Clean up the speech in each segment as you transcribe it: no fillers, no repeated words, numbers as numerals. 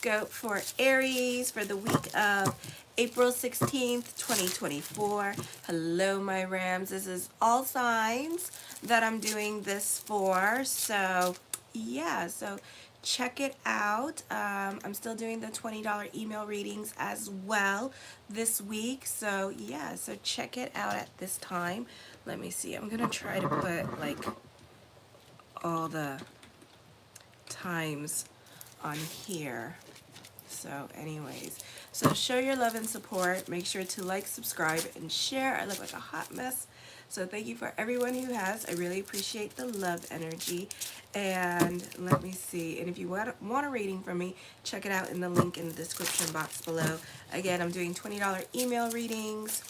horoscope for Aries for the week of April 16th, 2024. Hello, my Rams. This is all signs that I'm doing this for. So, yeah, so check it out. I'm still doing the $20 email readings as well this week. So, yeah, so check it out at this time. Let me see. I'm going to try to put, like, all the times on here. So anyways, so show your love and support. Make sure to like, subscribe, and share. I look like a hot mess, so thank you for everyone who has. I really appreciate the love energy. And let me see, and if you want a reading from me, check it out in the link in the description box below. Again, I'm doing $20 email readings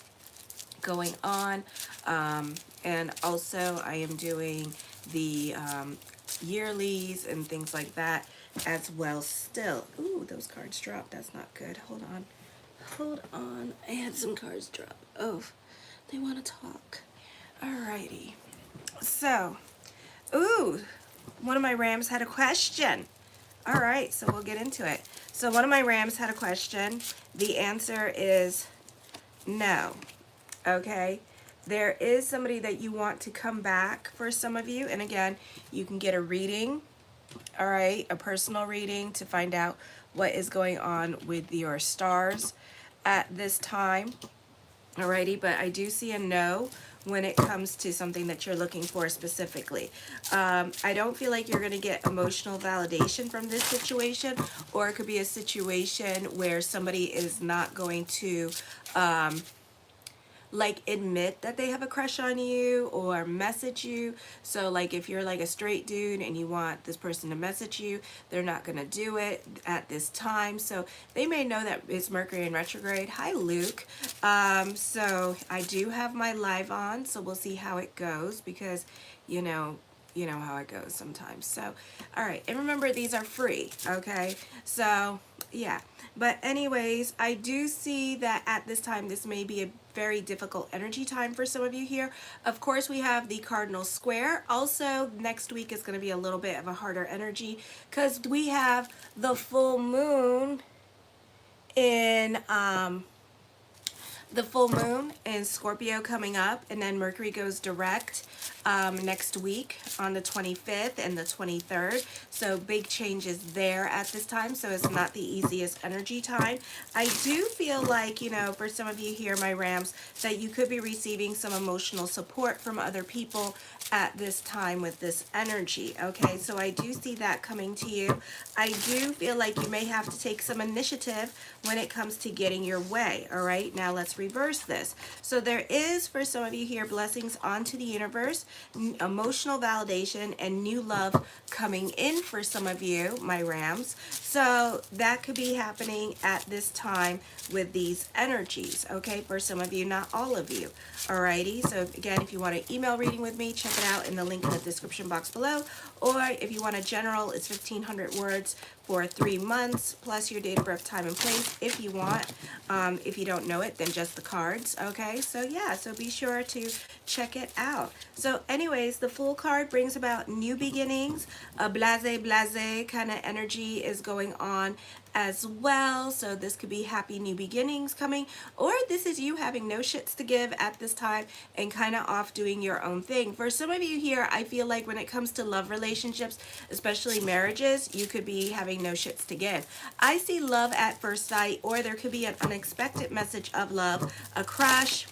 going on, and also I am doing the yearlies and things like that as well still. Ooh, those cards dropped. That's not good. Hold on. Hold on. I had some cards drop. Oh, they want to talk. Alrighty. So, ooh, one of my Rams had a question. Alright, so we'll get into it. So one of my Rams had a question. The answer is no. Okay? There is somebody that you want to come back for some of you. And again, you can get a reading, all right, a personal reading to find out what is going on with your stars at this time. Alrighty, but I do see a no when it comes to something that you're looking for specifically. I don't feel like you're going to get emotional validation from this situation, or it could be a situation where somebody is not going to like admit that they have a crush on you or message you. So like if you're like a straight dude and you want this person to message you, they're not gonna do it at this time. So they may know that it's Mercury in retrograde. Hi, Luke. So I do have my live on, so we'll see how it goes, because you know how it goes sometimes. So all right, and remember, these are free, okay? So yeah, but anyways, I do see that at this time this may be a very difficult energy time for some of you here. Of course, we have the cardinal square. Also, next week is going to be a little bit of a harder energy because we have the full moon in Scorpio coming up, and then Mercury goes direct next week on the 25th and the 23rd. So big changes there at this time. So it's not the easiest energy time. I do feel like, for some of you here, my Rams, that you could be receiving some emotional support from other people at this time with this energy. Okay, so I do see that coming to you. I do feel like you may have to take some initiative when it comes to getting your way. All right, now let's reverse this. So there is, for some of you here, blessings onto the universe, emotional validation, and new love coming in for some of you, my Rams. So that could be happening at this time with these energies, okay, for some of you, not all of you. Alrighty, so again, if you want an email reading with me, check it out in the link in the description box below. Or if you want a general, it's 1,500 words for 3 months, plus your date of birth, time, and place if you want. If you don't know it, then just the cards, okay? So yeah, so be sure to check it out. So anyways, the Fool card brings about new beginnings. A blase kind of energy is going on as well. So this could be happy new beginnings coming, or this is you having no shits to give at this time and kind of off doing your own thing. For some of you here, I feel like when it comes to love relationships, especially marriages, you could be having no shits to give. I see love at first sight, or there could be an unexpected message of love, a crush,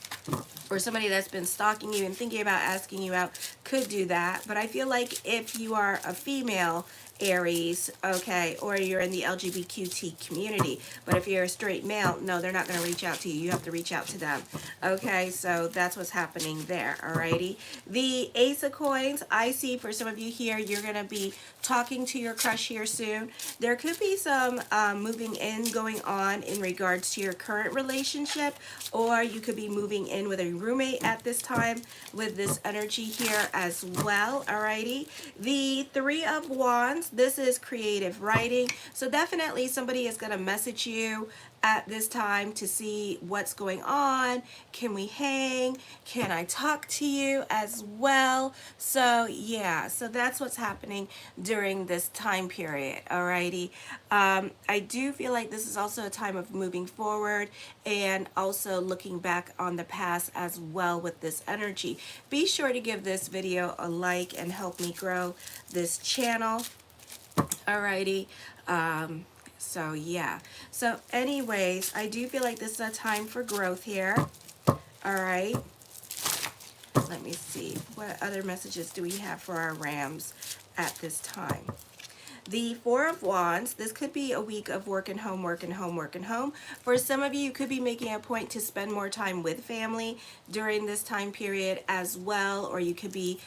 or somebody that's been stalking you and thinking about asking you out could do that. But I feel like if you are a female Aries, okay, or you're in the LGBTQ community, but if you're a straight male, no, they're not going to reach out to you. You have to reach out to them, okay? So that's what's happening there, alrighty? The Ace of Coins, I see for some of you here, you're going to be talking to your crush here soon. There could be some moving in going on in regards to your current relationship, or you could be moving in with a roommate at this time with this energy here as well, alrighty? The Three of Wands, this is creative writing. So definitely somebody is going to message you at this time to see what's going on. Can we hang? Can I talk to you as well? So yeah, so that's what's happening during this time period. Alrighty. I do feel like this is also a time of moving forward and also looking back on the past as well with this energy. Be sure to give this video a like and help me grow this channel. Alrighty. So yeah, so anyways, I do feel like this is a time for growth here. All right, let me see, what other messages do we have for our Rams at this time? The Four of Wands, this could be a week of work and home, work and home, work and home. For some of you, you could be making a point to spend more time with family during this time period as well, or you could be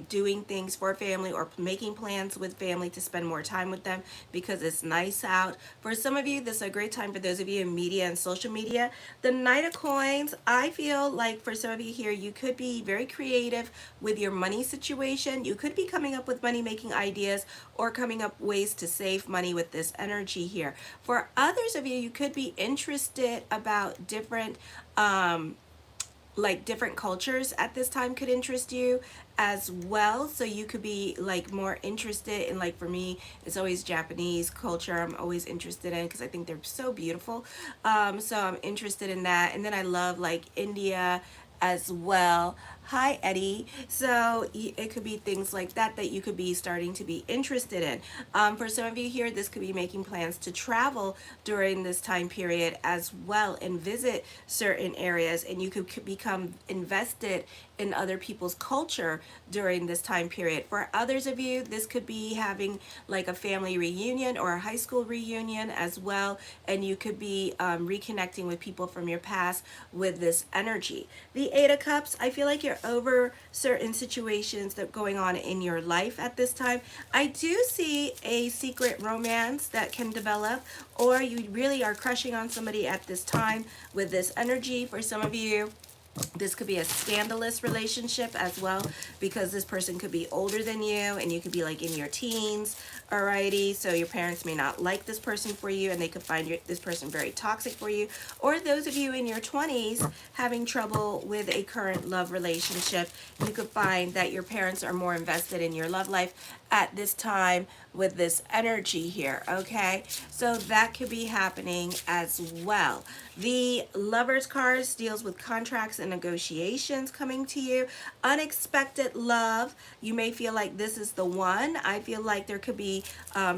doing things for family or making plans with family to spend more time with them because it's nice out. For some of you, this is a great time for those of you in media and social media. The Knight of Coins, I feel like for some of you here, you could be very creative with your money situation. You could be coming up with money making ideas or coming up ways to save money with this energy here. For others of you, you could be interested about different like different cultures at this time could interest you as well. So you could be like more interested in, like for me, it's always Japanese culture I'm always interested in because I think they're so beautiful. So I'm interested in that. And then I love like India as well. Hi Eddie. So it could be things like that that you could be starting to be interested in. For some of you here, this could be making plans to travel during this time period as well and visit certain areas, and you could become invested in other people's culture during this time period. For others of you, this could be having like a family reunion or a high school reunion as well, and you could be reconnecting with people from your past with this energy. The Eight of Cups, I feel like you're over certain situations that are going on in your life at this time. I do see a secret romance that can develop, or you really are crushing on somebody at this time with this energy. For some of you, this could be a scandalous relationship as well, because this person could be older than you and you could be like in your teens. Alrighty, so your parents may not like this person for you and they could find this person very toxic for you. Or those of you in your 20s having trouble with a current love relationship, you could find that your parents are more invested in your love life at this time with this energy here. Okay, so that could be happening as well. The Lovers cards deals with contracts and negotiations coming to you. Unexpected love, you may feel like this is the one. I feel like there could be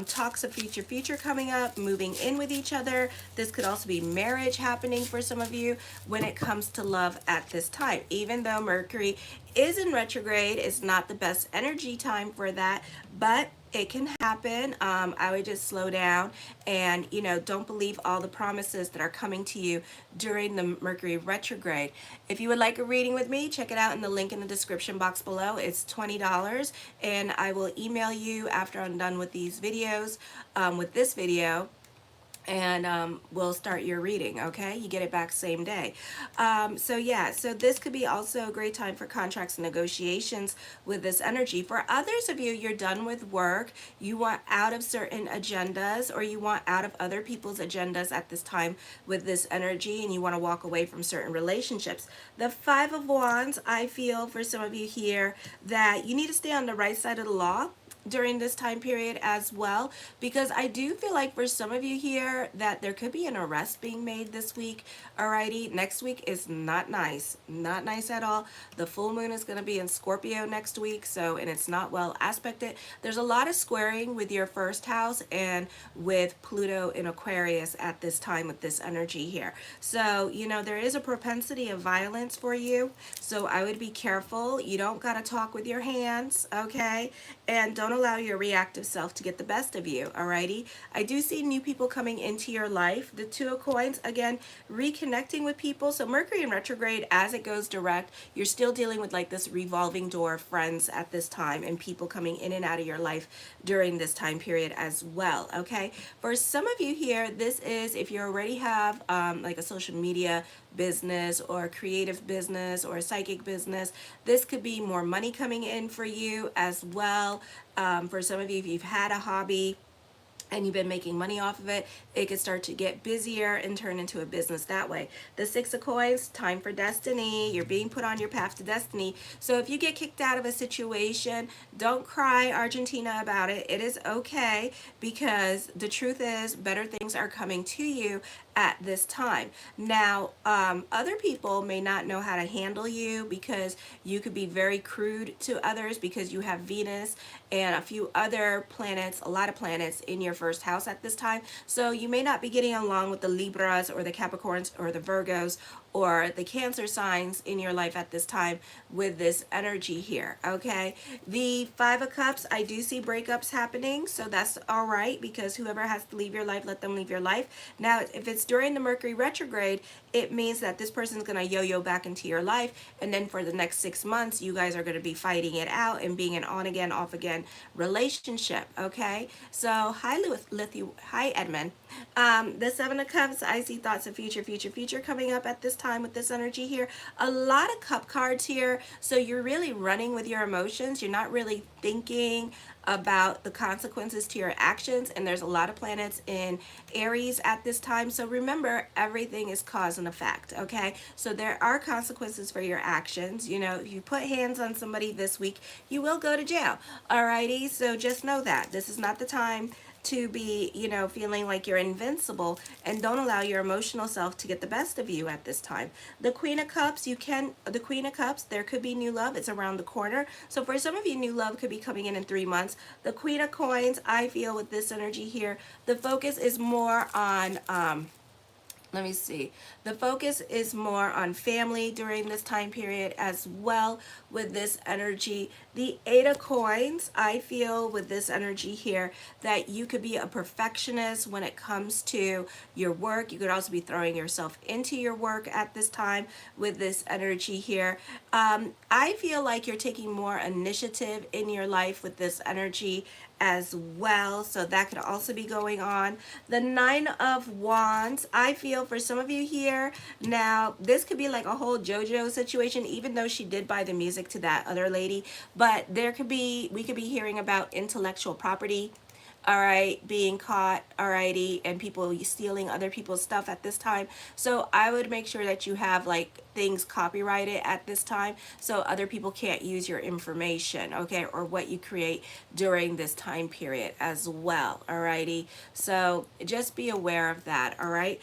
talks of future coming up, moving in with each other. This could also be marriage happening for some of you when it comes to love at this time. Even though Mercury is in retrograde, it's not the best energy time for that, but it can happen. I would just slow down and, you know, don't believe all the promises that are coming to you during the Mercury retrograde. If you would like a reading with me, check it out in the link in the description box below. It's $20, and I will email you after I'm done with these videos, with this video, and we'll start your reading. Okay, you get it back same day. So yeah, so this could be also a great time for contracts and negotiations with this energy. For others of you, you're done with work, you want out of certain agendas, or you want out of other people's agendas at this time with this energy, and you want to walk away from certain relationships. The Five of Wands, I feel for some of you here that you need to stay on the right side of the law during this time period as well, because I do feel like for some of you here that there could be an arrest being made this week. Alrighty, next week is not nice at all. The full moon is going to be in Scorpio next week, so, and it's not well aspected. There's a lot of squaring with your first house and with Pluto in Aquarius at this time with this energy here. So, you know, there is a propensity of violence for you, so I would be careful. You don't got to talk with your hands, okay? And don't allow your reactive self to get the best of you. Alrighty, I do see new people coming into your life. The Two of Coins, again, reconnecting with people. So Mercury in retrograde, as it goes direct, you're still dealing with like this revolving door of friends at this time and people coming in and out of your life during this time period as well. Okay, for some of you here, this is if you already have like a social media business or a creative business or a psychic business, this could be more money coming in for you as well. For some of you, if you've had a hobby and you've been making money off of it, it could start to get busier and turn into a business that way. The Six of Coins, time for destiny. You're being put on your path to destiny. So if you get kicked out of a situation, don't cry Argentina about it. It is okay, because the truth is better things are coming to you at this time. Now, other people may not know how to handle you, because you could be very crude to others, because you have Venus and a few other planets, a lot of planets in your first house at this time. So you may not be getting along with the Libras or the Capricorns or the Virgos or the Cancer signs in your life at this time with this energy here, okay? The Five of Cups, I do see breakups happening, so that's all right, because whoever has to leave your life, let them leave your life. Now, if it's during the Mercury retrograde, it means that this person's going to yo-yo back into your life, and then for the next 6 months, you guys are going to be fighting it out and being an on-again, off-again relationship, okay? So, hi, hi, Edmund. The Seven of Cups, I see thoughts of future coming up at this time with this energy here. A lot of cup cards here, so you're really running with your emotions. You're not really thinking about the consequences to your actions, and there's a lot of planets in Aries at this time. So remember, everything is cause and effect, okay? So there are consequences for your actions. You know, if you put hands on somebody this week, you will go to jail, alrighty? So just know that this is not the time to be, you know, feeling like you're invincible, and don't allow your emotional self to get the best of you at this time. The Queen of Cups, the Queen of Cups, there could be new love. It's around the corner. So for some of you, new love could be coming in 3 months. The Queen of Coins, I feel with this energy here, the focus is more on, let me see. The focus is more on family during this time period as well with this energy. The Eight of Coins, I feel with this energy here that you could be a perfectionist when it comes to your work. You could also be throwing yourself into your work at this time with this energy here. I feel like you're taking more initiative in your life with this energy as well, so that could also be going on. The Nine of Wands, I feel for some of you here, now this could be like a whole JoJo situation, even though she did buy the music to that other lady, but we could be hearing about intellectual property, all right, being caught, alrighty, and people stealing other people's stuff at this time. So I would make sure that you have like things copyrighted at this time, so other people can't use your information, okay, or what you create during this time period as well, alrighty. So just be aware of that, all right.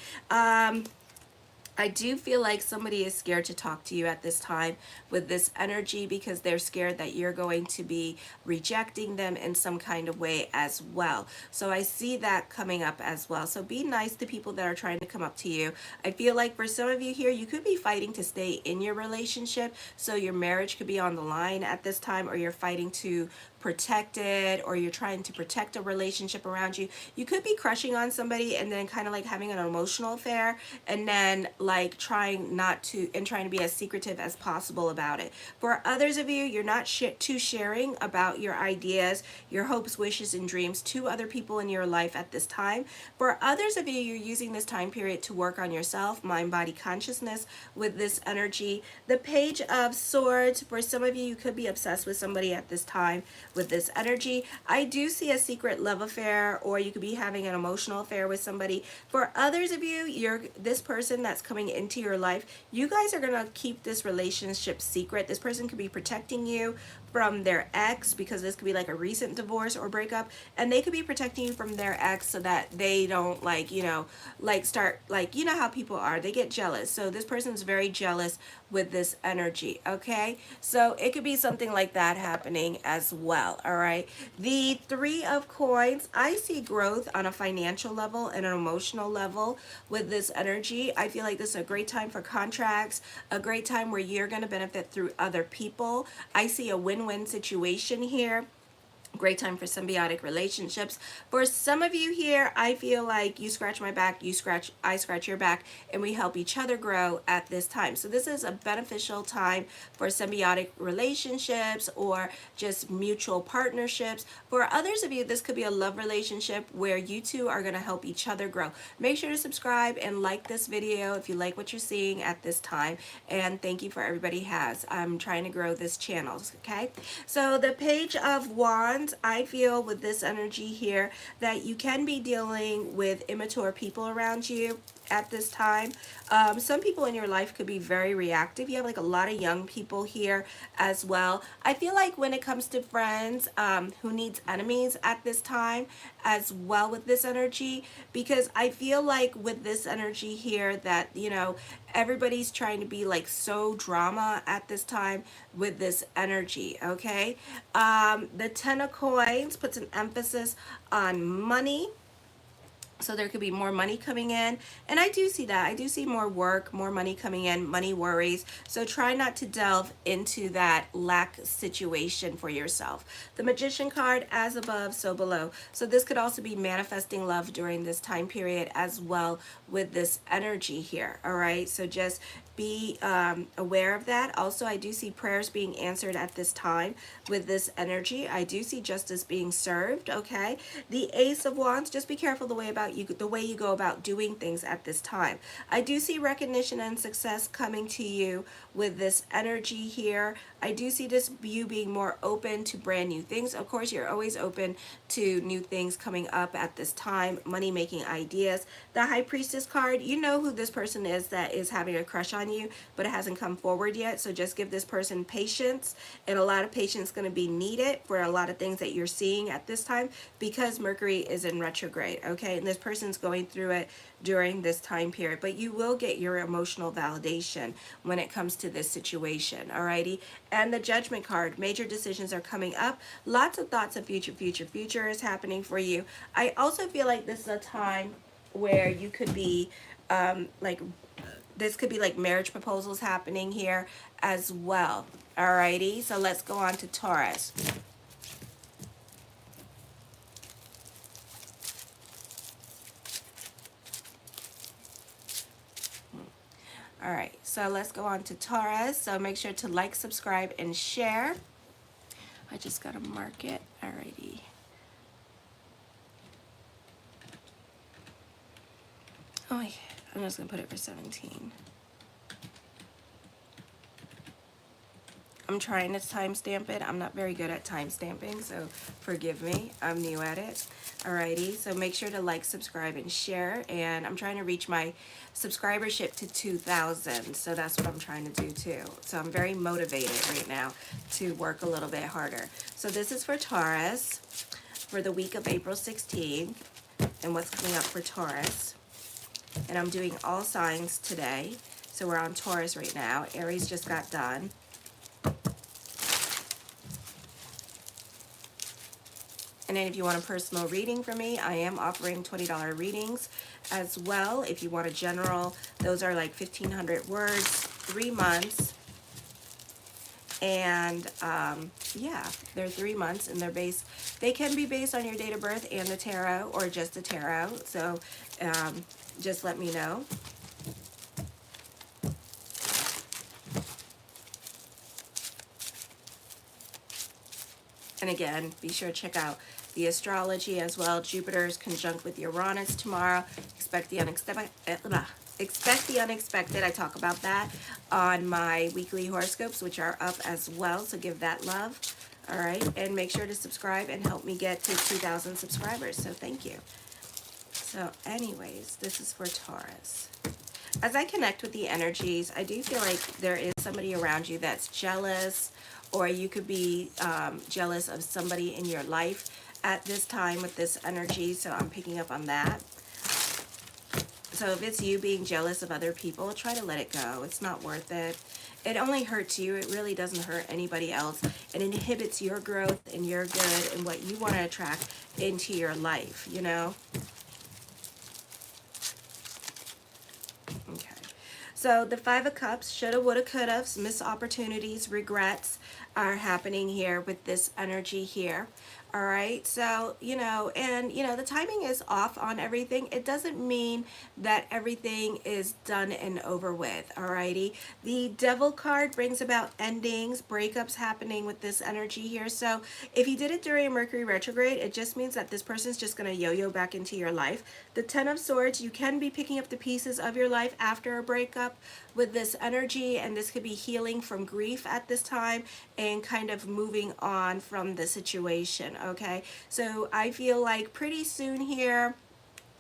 I do feel like somebody is scared to talk to you at this time with this energy, because they're scared that you're going to be rejecting them in some kind of way as well. So I see that coming up as well. So be nice to people that are trying to come up to you. I feel like for some of you here, you could be fighting to stay in your relationship. So your marriage could be on the line at this time, or you're fighting to protect it, or you're trying to protect a relationship around you. You could be crushing on somebody and then kind of like having an emotional affair, and then like trying to be as secretive as possible about it. For others of you, you're not too sharing about your ideas, your hopes, wishes, and dreams to other people in your life at this time. For others of you, you're using this time period to work on yourself, mind, body, consciousness with this energy. The Page of Swords, for some of you, you could be obsessed with somebody at this time with this energy. I do see a secret love affair, or you could be having an emotional affair with somebody. For others of you, this person that's coming into your life, you guys are going to keep this relationship secret. This person could be protecting you from their ex, because this could be like a recent divorce or breakup, and they could be protecting you from their ex so that they don't start how people are, they get jealous. So this person's very jealous with this energy, okay? So it could be something like that happening as well, all right? The Three of Coins, I see growth on a financial level and an emotional level with this energy. I feel like this is a great time for contracts, a great time where you're going to benefit through other people. I see a win-win situation here. Great time for symbiotic relationships. For some of you here, I feel like you scratch my back, I scratch your back, and we help each other grow at this time. So this is a beneficial time for symbiotic relationships or just mutual partnerships. For others of you, this could be a love relationship where you two are going to help each other grow. Make sure to subscribe and like this video if you like what you're seeing at this time. And thank you for everybody has. I'm trying to grow this channel, okay? So the Page of Wands, friends, I feel with this energy here that you can be dealing with immature people around you at this time. Some people in your life could be very reactive. You have like a lot of young people here as well. I feel like when it comes to friends who needs enemies at this time as well with this energy, because I feel like with this energy here that, you know, everybody's trying to be like so drama at this time with this energy. Okay, the 10 of coins puts an emphasis on money, so there could be more money coming in, and I do see that. I do see more work, more money coming in, money worries. So try not to delve into that lack situation for yourself. The Magician card, as above, so below. So this could also be manifesting love during this time period as well with this energy here. All right, so just be aware of that. Also, I do see prayers being answered at this time with this energy. I do see justice being served. Okay, the Ace of Wands, just be careful the way you go about doing things at this time. I do see recognition and success coming to you with this energy here. I do see this you being more open to brand new things. Of course, you're always open to new things coming up at this time, money making ideas. The High Priestess card, you know who this person is that is having a crush on you, but it hasn't come forward yet. So just give this person patience, and a lot of patience going to be needed for a lot of things that you're seeing at this time because Mercury is in retrograde. Okay, and this person's going through it during this time period, but you will get your emotional validation when it comes to this situation. Alrighty, and the Judgment card, major decisions are coming up. Lots of thoughts of future is happening for you. I also feel like this is a time where you could be this could be like marriage proposals happening here as well. Alrighty, so let's go on to Taurus. All right, so let's go on to Taurus. So make sure to like, subscribe, and share. I just got to mark it. Alrighty. Oh, yeah. I'm just going to put it for 17. I'm trying to timestamp it. I'm not very good at timestamping, so forgive me. I'm new at it. Alrighty, so make sure to like, subscribe, and share. And I'm trying to reach my subscribership to 2,000, so that's what I'm trying to do too. So I'm very motivated right now to work a little bit harder. So this is for Taurus for the week of April 16th and what's coming up for Taurus. And I'm doing all signs today. So we're on Taurus right now. Aries just got done. And then if you want a personal reading from me, I am offering $20 readings as well. If you want a general, those are like 1,500 words, 3 months. And yeah, they're 3 months, and they can be based on your date of birth and the tarot, or just the tarot. So just let me know. And again, be sure to check out the astrology as well. Jupiter is conjunct with Uranus tomorrow. Expect the unexpected. I talk about that on my weekly horoscopes, which are up as well. So give that love. All right. And make sure to subscribe and help me get to 2,000 subscribers. So thank you. So anyways, this is for Taurus. As I connect with the energies, I do feel like there is somebody around you that's jealous, or you could be jealous of somebody in your life at this time with this energy. So I'm picking up on that. So if it's you being jealous of other people, try to let it go. It's not worth it. It only hurts you. It really doesn't hurt anybody else. It inhibits your growth and your good and what you want to attract into your life, you know? Okay. So the Five of Cups, shoulda, woulda, coulda, missed opportunities, regrets are happening here with this energy here. All right, so, the timing is off on everything. It doesn't mean that everything is done and over with, all righty? The Devil card brings about endings, breakups happening with this energy here. So if you did it during Mercury retrograde, it just means that this person's just going to yo-yo back into your life. The Ten of Swords, you can be picking up the pieces of your life after a breakup with this energy, and this could be healing from grief at this time and kind of moving on from the situation. okay? So I feel like pretty soon here,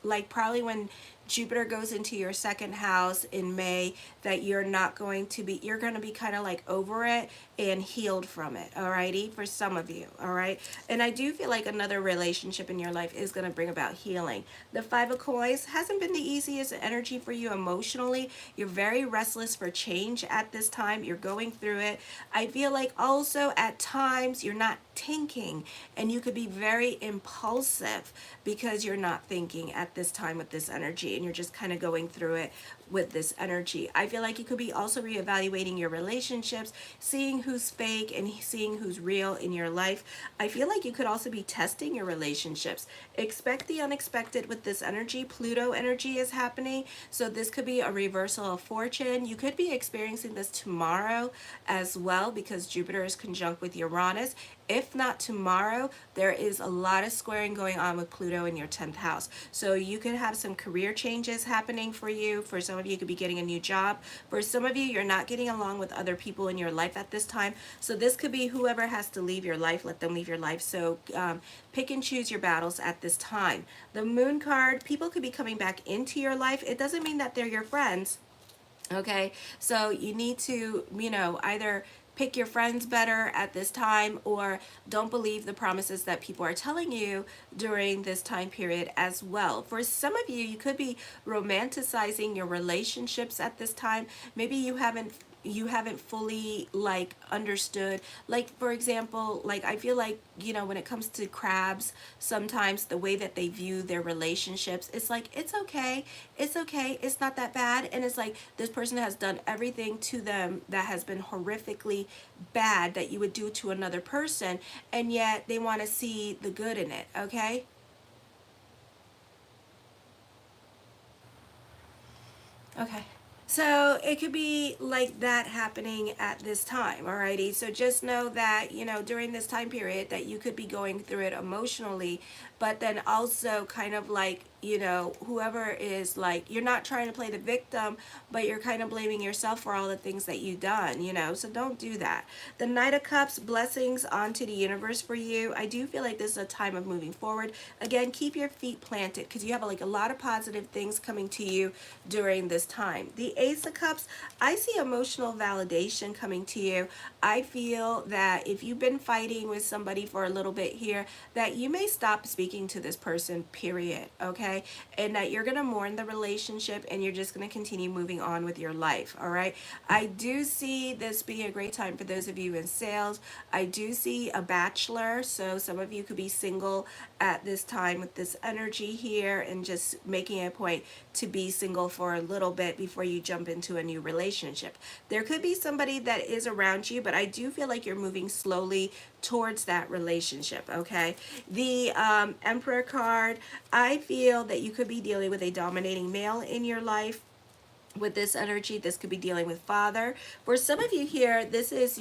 like probably when Jupiter goes into your second house in May, that you're not going to be, you're going to be kind of like over it and healed from it, alrighty, for some of you, all right? And I do feel like another relationship in your life is going to bring about healing. The Five of Coins hasn't been the easiest energy for you emotionally. You're very restless for change at this time. You're going through it. I feel like also at times you're not thinking, and you could be very impulsive because you're not thinking at this time with this energy, and you're just kind of going through it with this energy. I feel like you could be also reevaluating your relationships, seeing who's fake and seeing who's real in your life. I feel like you could also be testing your relationships. Expect the unexpected with this energy. Pluto energy is happening, so this could be a reversal of fortune. You could be experiencing this tomorrow as well because Jupiter is conjunct with Uranus. If not tomorrow, there is a lot of squaring going on with Pluto in your 10th house. So you could have some career changes happening for you. For some of you, you could be getting a new job. For some of you, you're not getting along with other people in your life at this time. So this could be whoever has to leave your life, let them leave your life. So pick and choose your battles at this time. The Moon card, people could be coming back into your life. It doesn't mean that they're your friends. Okay, so you need to, you know, either pick your friends better at this time, or don't believe the promises that people are telling you during this time period as well. For some of you, you could be romanticizing your relationships at this time. Maybe you haven't fully like understood, like for example, like I feel like, you know, when it comes to crabs, sometimes the way that they view their relationships, it's like, it's okay, it's not that bad, and it's like this person has done everything to them that has been horrifically bad that you would do to another person, and yet they want to see the good in it, okay? Okay. So it could be like that happening at this time, alrighty? So just know that, you know, during this time period that you could be going through it emotionally, but then also kind of like, you know, whoever is like, you're not trying to play the victim, but you're kind of blaming yourself for all the things that you've done, you know, so don't do that. The Knight of Cups, blessings onto the universe for you. I do feel like this is a time of moving forward. Again, keep your feet planted because you have like a lot of positive things coming to you during this time. The Ace of Cups, I see emotional validation coming to you. I feel that if you've been fighting with somebody for a little bit here, that you may stop speaking to this person, period, okay? And that you're going to mourn the relationship and you're just going to continue moving on with your life, all right? I do see this being a great time for those of you in sales. I do see a bachelor, so some of you could be single at this time with this energy here and just making a point to be single for a little bit before you jump into a new relationship. There could be somebody that is around you, but I do feel like you're moving slowly towards that relationship, okay? The Emperor card, I feel that you could be dealing with a dominating male in your life. With this energy, this could be dealing with father. For some of you here, this is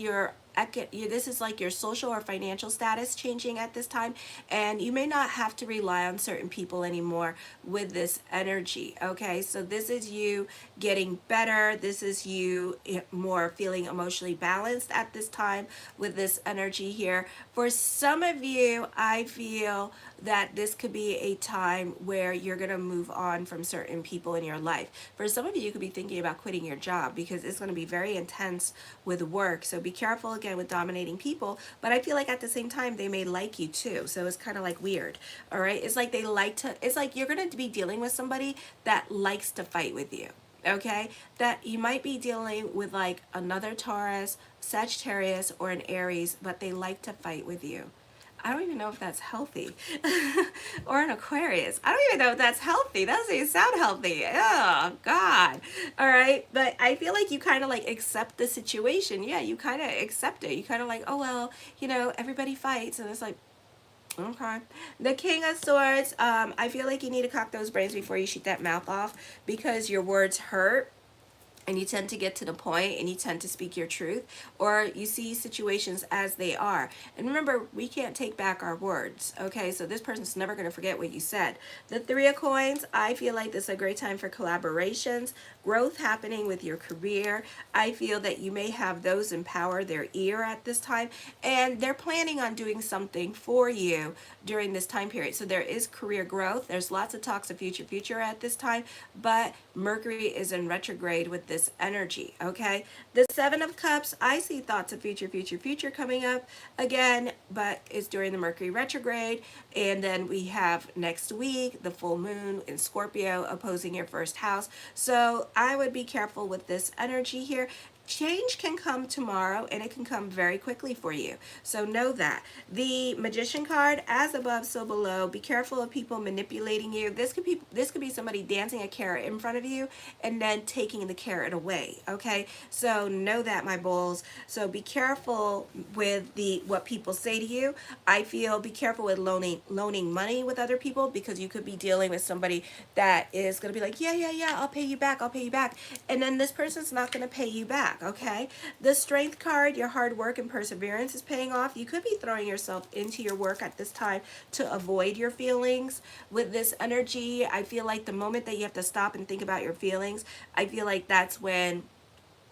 this is like your social or financial status changing at this time, and you may not have to rely on certain people anymore with this energy, okay? So this is you getting better. This is you more feeling emotionally balanced at this time with this energy here. For some of you, I feel that this could be a time where you're going to move on from certain people in your life. For some of you, you could be thinking about quitting your job because it's going to be very intense with work. So be careful again with dominating people. But I feel like at the same time, they may like you too. So it's kind of like weird. All right. It's like they like to, it's like you're going to be dealing with somebody that likes to fight with you. Okay, that you might be dealing with like another Taurus, Sagittarius, or an Aries, but they like to fight with you. I don't even know if that's healthy. Or an Aquarius. I don't even know if that's healthy. That doesn't even sound healthy. Oh, God. All right. But I feel like you kind of like accept the situation. Yeah, you kind of accept it. You kind of like, oh, well, you know, everybody fights. And it's like, okay. The King of Swords, I feel like you need to cock those brains before you shoot that mouth off because your words hurt. and you tend to get to the point and you tend to speak your truth, or you see situations as they are. And remember, we can't take back our words, okay? So this person's never going to forget what you said. The Three of Coins, I feel like this is a great time for collaborations, growth happening with your career. I feel that you may have those in power their ear at this time, and they're planning on doing something for you during this time period. So there is career growth. There's lots of talks of future at this time, but Mercury is in retrograde with this energy, okay? The Seven of Cups, I see thoughts of future coming up again, but it's during the Mercury retrograde. And then we have next week the full moon in Scorpio opposing your first house. So I would be careful with this energy here. Change can come tomorrow, and it can come very quickly for you. So know that. The Magician card, as above, so below. Be careful of people manipulating you. This could be somebody dancing a carrot in front of you and then taking the carrot away. Okay, so know that, my bulls. So be careful with what people say to you. I feel be careful with loaning money with other people, because you could be dealing with somebody that is going to be like, yeah, I'll pay you back, and then this person's not going to pay you back. Okay, the Strength card, your hard work and perseverance is paying off. You could be throwing yourself into your work at this time to avoid your feelings. With this energy, I feel like the moment that you have to stop and think about your feelings, I feel like that's when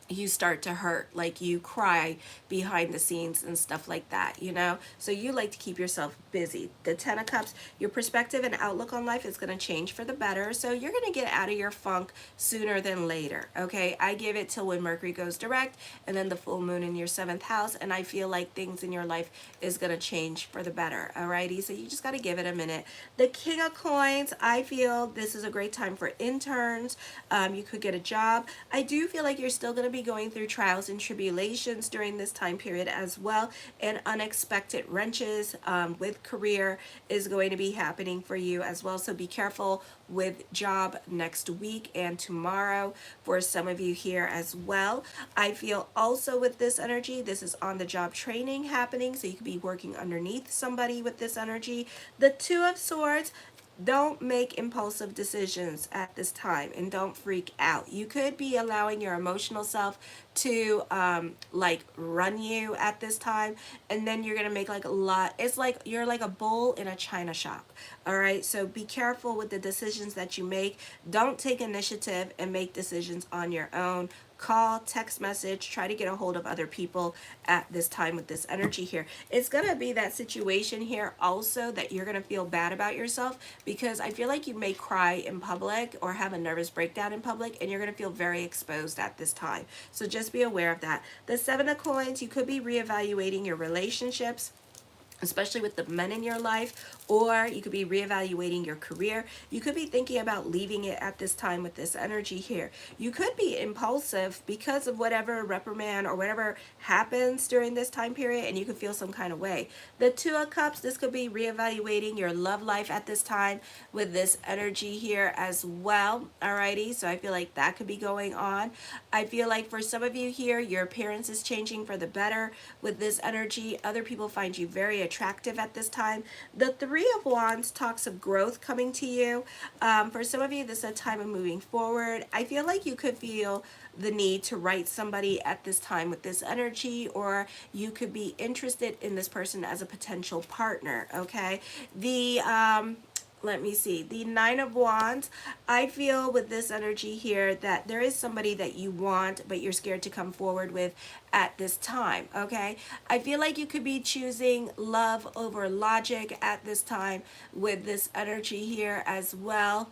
you start to hurt, like you cry behind the scenes and stuff like that, you know? So you like to keep yourself busy. The Ten of Cups, your perspective and outlook on life is going to change for the better. So you're going to get out of your funk sooner than later, okay? I give it till when Mercury goes direct and then the full moon in your 7th house, and I feel like things in your life is going to change for the better, alrighty? So you just got to give it a minute. The King of Coins, I feel this is a great time for interns. You could get a job. I do feel like you're still going to be going through trials and tribulations during this time period as well, and unexpected wrenches with career is going to be happening for you as well. So be careful with job next week and tomorrow for some of you here as well. I feel also with this energy, this is on the job training happening, so you could be working underneath somebody with this energy. The Two of Swords, don't make impulsive decisions at this time, and don't freak out. You could be allowing your emotional self to like run you at this time, and then you're gonna make like a lot. It's like you're like a bull in a china shop. All right, so be careful with the decisions that you make. Don't take initiative and make decisions on your own. Call, text message, try to get a hold of other people at this time with this energy here. It's going to be that situation here also that you're going to feel bad about yourself, because I feel like you may cry in public or have a nervous breakdown in public, and you're going to feel very exposed at this time. So just be aware of that. The Seven of Coins, you could be reevaluating your relationships, especially with the men in your life, or you could be reevaluating your career. You could be thinking about leaving it at this time with this energy here. You could be impulsive because of whatever reprimand or whatever happens during this time period, and you could feel some kind of way. The Two of Cups, this could be reevaluating your love life at this time with this energy here as well. Alrighty, so I feel like that could be going on. I feel like for some of you here, your appearance is changing for the better with this energy. Other people find you very attractive at this time. The Three of Wands talks of growth coming to you. For some of you, this is a time of moving forward. I feel like you could feel the need to write somebody at this time with this energy, or you could be interested in this person as a potential partner, okay? The let me see, the Nine of Wands, I feel with this energy here that there is somebody that you want, but you're scared to come forward with at this time, okay? I feel like you could be choosing love over logic at this time with this energy here as well.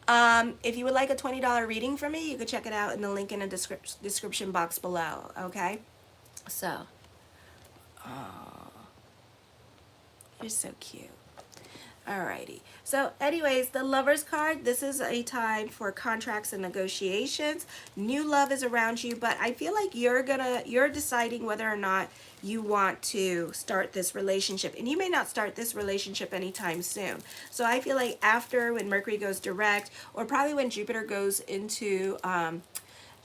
If you would like a $20 reading from me, you could check it out in the link in the description box below, okay? So, you're so cute. Alrighty, so anyways, the Lovers card, this is a time for contracts and negotiations. New love is around you, but I feel like you're deciding whether or not you want to start this relationship, and you may not start this relationship anytime soon. So I feel like after, when Mercury goes direct, or probably when Jupiter goes into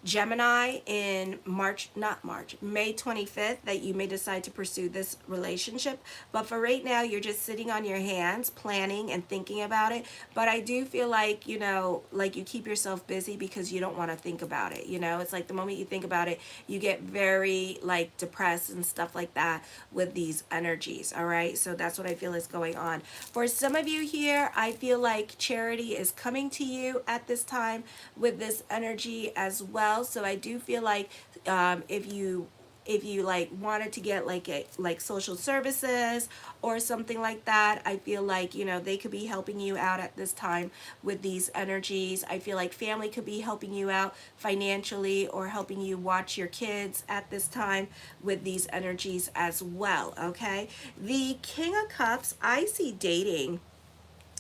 Gemini in May 25th, that you may decide to pursue this relationship. But for right now, you're just sitting on your hands, planning and thinking about it. But I do feel like, you know, like you keep yourself busy because you don't want to think about it. You know, it's like the moment you think about it, you get very like depressed and stuff like that with these energies. All right. So that's what I feel is going on. For some of you here, I feel like charity is coming to you at this time with this energy as well. So I do feel like if you like wanted to get like social services or something like that, I feel like, you know, they could be helping you out at this time with these energies. I feel like family could be helping you out financially or helping you watch your kids at this time with these energies as well. Okay, the King of Cups, I see dating.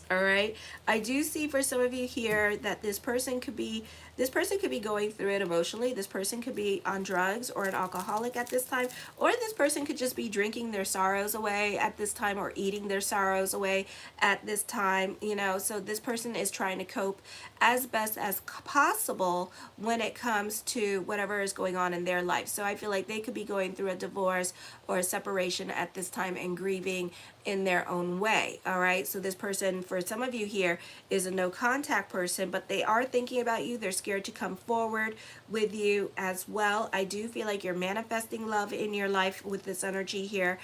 All right, I do see for some of you here that this person could be going through it emotionally. This person could be on drugs or an alcoholic at this time, or this person could just be drinking their sorrows away at this time or eating their sorrows away at this time, you know. So this person is trying to cope as best as possible when it comes to whatever is going on in their life. So I feel like they could be going through a divorce or a separation at this time and grieving in their own way. All right, so this person, for some of you here, is a no contact person, but they are thinking about you. They're scared to come forward with you as well. I do feel like you're manifesting love in your life with this energy here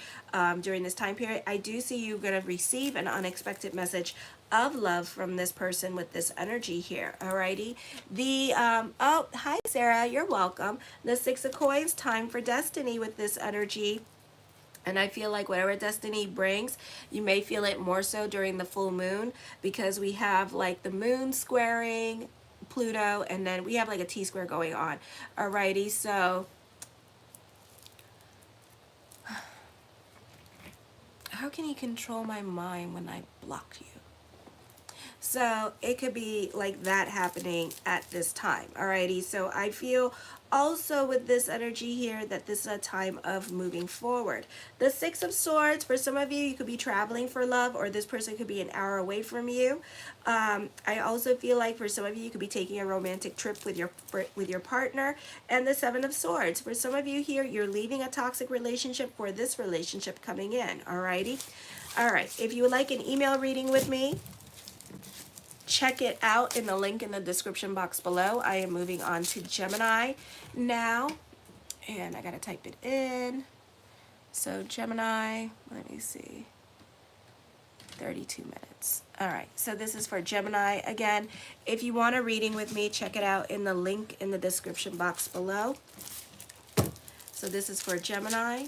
during this time period. I do see you going to receive an unexpected message of love from this person with this energy here. Alrighty, the oh, hi Sarah, you're welcome. The Six of Coins, time for destiny with this energy. And I feel like whatever destiny brings, you may feel it more so during the full moon, because we have like the moon squaring Pluto, and then we have like a T-square going on. Alrighty, so how can you control my mind when I block you? So it could be like that happening at this time. Alrighty, so I feel also with this energy here that this is a time of moving forward. The Six of Swords, for some of you, you could be traveling for love, or this person could be an hour away from you. I also feel like for some of you, you could be taking a romantic trip with your partner. And the Seven of Swords, for some of you here, you're leaving a toxic relationship for this relationship coming in. Alrighty, all right. If you would like an email reading with me, check it out in the link in the description box below. I am moving on to Gemini now, and I gotta type it in. So Gemini, let me see, 32 minutes. All right, so this is for Gemini. Again, if you want a reading with me, check it out in the link in the description box below. So this is for Gemini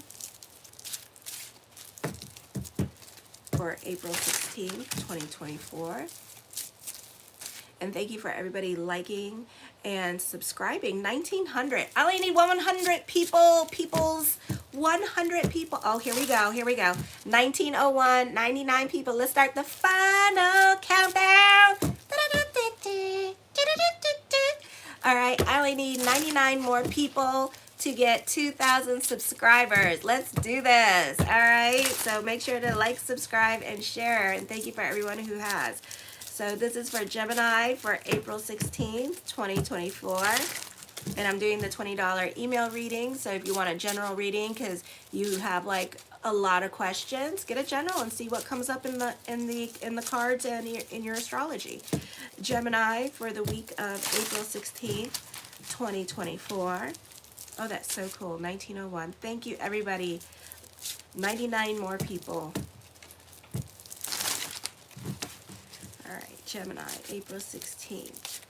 for April 16th, 2024. And thank you for everybody liking and subscribing. 1,900. I only need 100 people. 100 people. Oh, here we go. 1901, 99 people. Let's start the final countdown. All right. I only need 99 more people to get 2,000 subscribers. Let's do this. All right. So make sure to like, subscribe, and share. And thank you for everyone who has. So this is for Gemini for April 16th, 2024. And I'm doing the $20 email reading. So if you want a general reading because you have like a lot of questions, get a general and see what comes up in the cards and in your astrology. Gemini for the week of April 16th, 2024. Oh, that's so cool. 1901. Thank you, everybody. 99 more people. All right, Gemini, April 16th.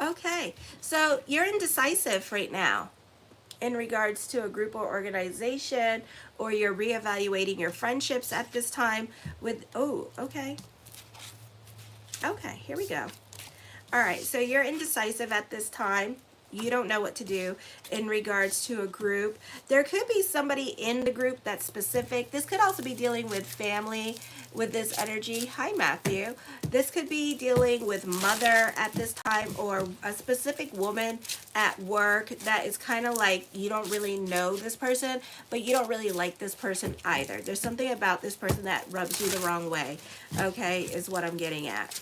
Okay, so you're indecisive right now in regards to a group or organization, or you're reevaluating your friendships at this time with, oh, okay, here we go. All right, so you're indecisive at this time. You don't know what to do in regards to a group. There could be somebody in the group that's specific. This could also be dealing with family with this energy. Hi, Matthew. This could be dealing with mother at this time, or a specific woman at work that is kind of like you don't really know this person, but you don't really like this person either. There's something about this person that rubs you the wrong way, okay, is what I'm getting at.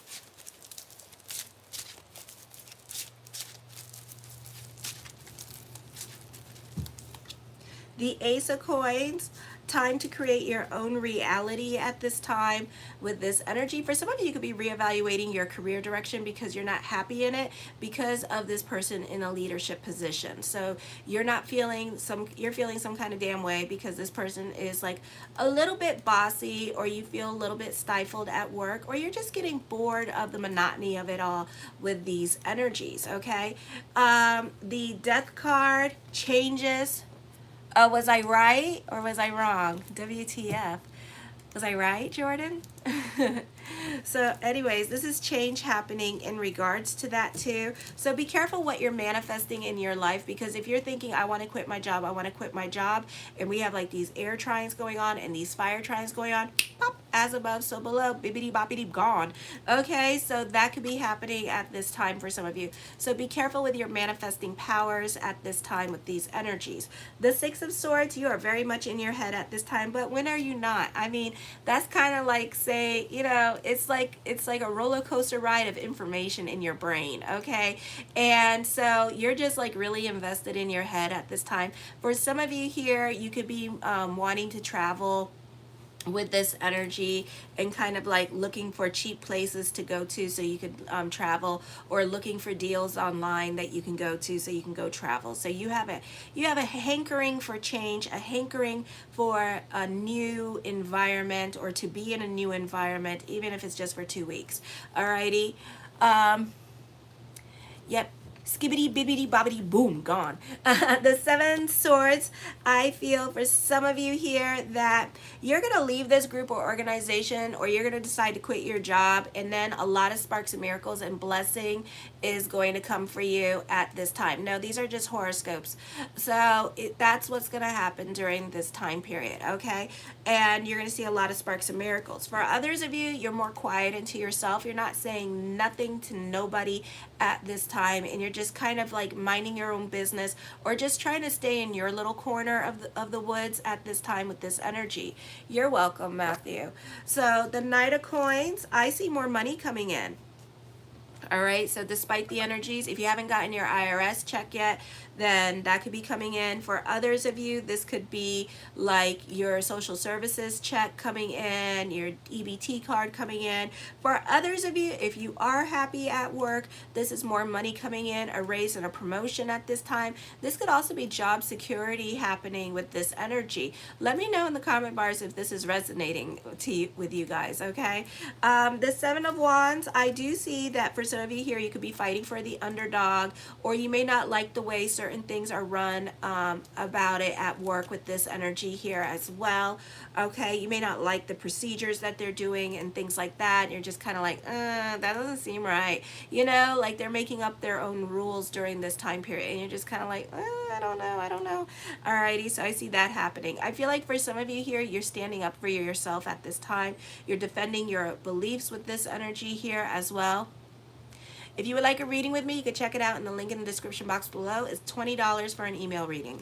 The Ace of Coins, time to create your own reality at this time with this energy. For some of you could be reevaluating your career direction because you're not happy in it because of this person in a leadership position. So you're feeling some kind of damn way because this person is like a little bit bossy, or you feel a little bit stifled at work, or you're just getting bored of the monotony of it all with these energies, okay? The Death card, changes. Oh, was I right or was I wrong? WTF. Was I right, Jordan? So anyways, this is change happening in regards to that too. So be careful what you're manifesting in your life, because if you're thinking, I want to quit my job, I want to quit my job, and we have like these air trines going on and these fire trines going on, pop, as above, so below, bibbidi boppity gone. Okay, so that could be happening at this time for some of you. So be careful with your manifesting powers at this time with these energies. The Six of Swords, you are very much in your head at this time, but when are you not? I mean, that's kind of like, say, you know, it's like a roller coaster ride of information in your brain, okay? And so you're just like really invested in your head at this time. For some of you here, you could be wanting to travel with this energy and kind of like looking for cheap places to go to so you could travel, or looking for deals online that you can go to so you can go travel. So you have a hankering for change, a hankering for a new environment, or to be in a new environment, even if it's just for 2 weeks. Alrighty. Yep. Skibbity bibbity bobbity boom, gone. The Seven Swords, I feel for some of you here that you're going to leave this group or organization, or you're going to decide to quit your job, and then a lot of sparks and miracles and blessing is going to come for you at this time. No, these are just horoscopes. So that's what's going to happen during this time period, okay? And you're going to see a lot of sparks and miracles. For others of you, you're more quiet into yourself. You're not saying nothing to nobody at this time, and you're just kind of like minding your own business, or just trying to stay in your little corner of the woods at this time with this energy. You're welcome, Matthew. So the Knight of Coins, I see more money coming in. All right, so despite the energies, if you haven't gotten your IRS check yet, then that could be coming in. For others of you, this could be like your social services check coming in, your EBT card coming in. For others of you, if you are happy at work, this is more money coming in, a raise and a promotion at this time. This could also be job security happening with this energy. Let me know in the comment bars if this is resonating with you guys, okay? The Seven of Wands, I do see that for some of you here, you could be fighting for the underdog, or you may not like the way certain things are run about it at work with this energy here as well, okay? You may not like the procedures that they're doing and things like that, and you're just kind of like, that doesn't seem right, you know, like they're making up their own rules during this time period, and you're just kind of like, I don't know. Alrighty, so I see that happening. I feel like for some of you here, you're standing up for yourself at this time. You're defending your beliefs with this energy here as well. If you would like a reading with me, you can check it out in the link in the description box below. It's $20 for an email reading.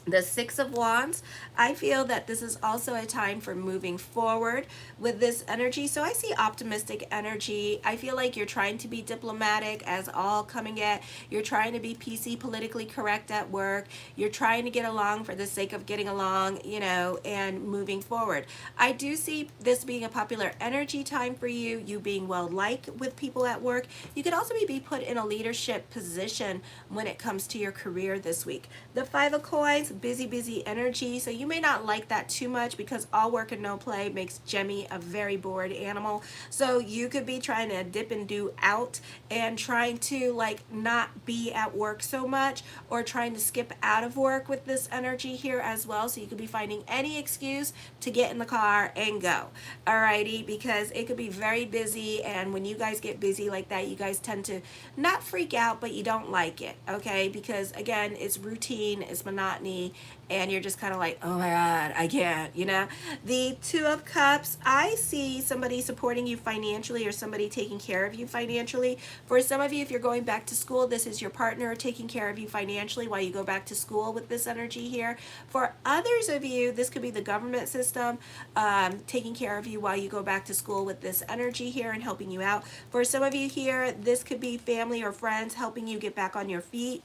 The Six of Wands, I feel that this is also a time for moving forward with this energy. So I see optimistic energy. I feel like you're trying to be diplomatic, as all coming at. You're trying to be PC, politically correct at work. You're trying to get along for the sake of getting along, you know, and moving forward. I do see this being a popular energy time for you, you being well liked with people at work. You could also be put in a leadership position when it comes to your career this week. The Five of Coins, busy energy, so you may not like that too much, because all work and no play makes Gemmy a very bored animal. So you could be trying to dip and do out, and trying to like not be at work so much, or trying to skip out of work with this energy here as well. So you could be finding any excuse to get in the car and go. Alrighty, because it could be very busy, and when you guys get busy like that, you guys tend to not freak out, but you don't like it, okay? Because again, it's routine, it's monotony, money, and you're just kind of like, oh my God, I can't, you know. The Two of Cups, I see somebody supporting you financially or somebody taking care of you financially. For some of you, if you're going back to school, this is your partner taking care of you financially while you go back to school with this energy here. For others of you, this could be the government system taking care of you while you go back to school with this energy here and helping you out. For some of you here, this could be family or friends helping you get back on your feet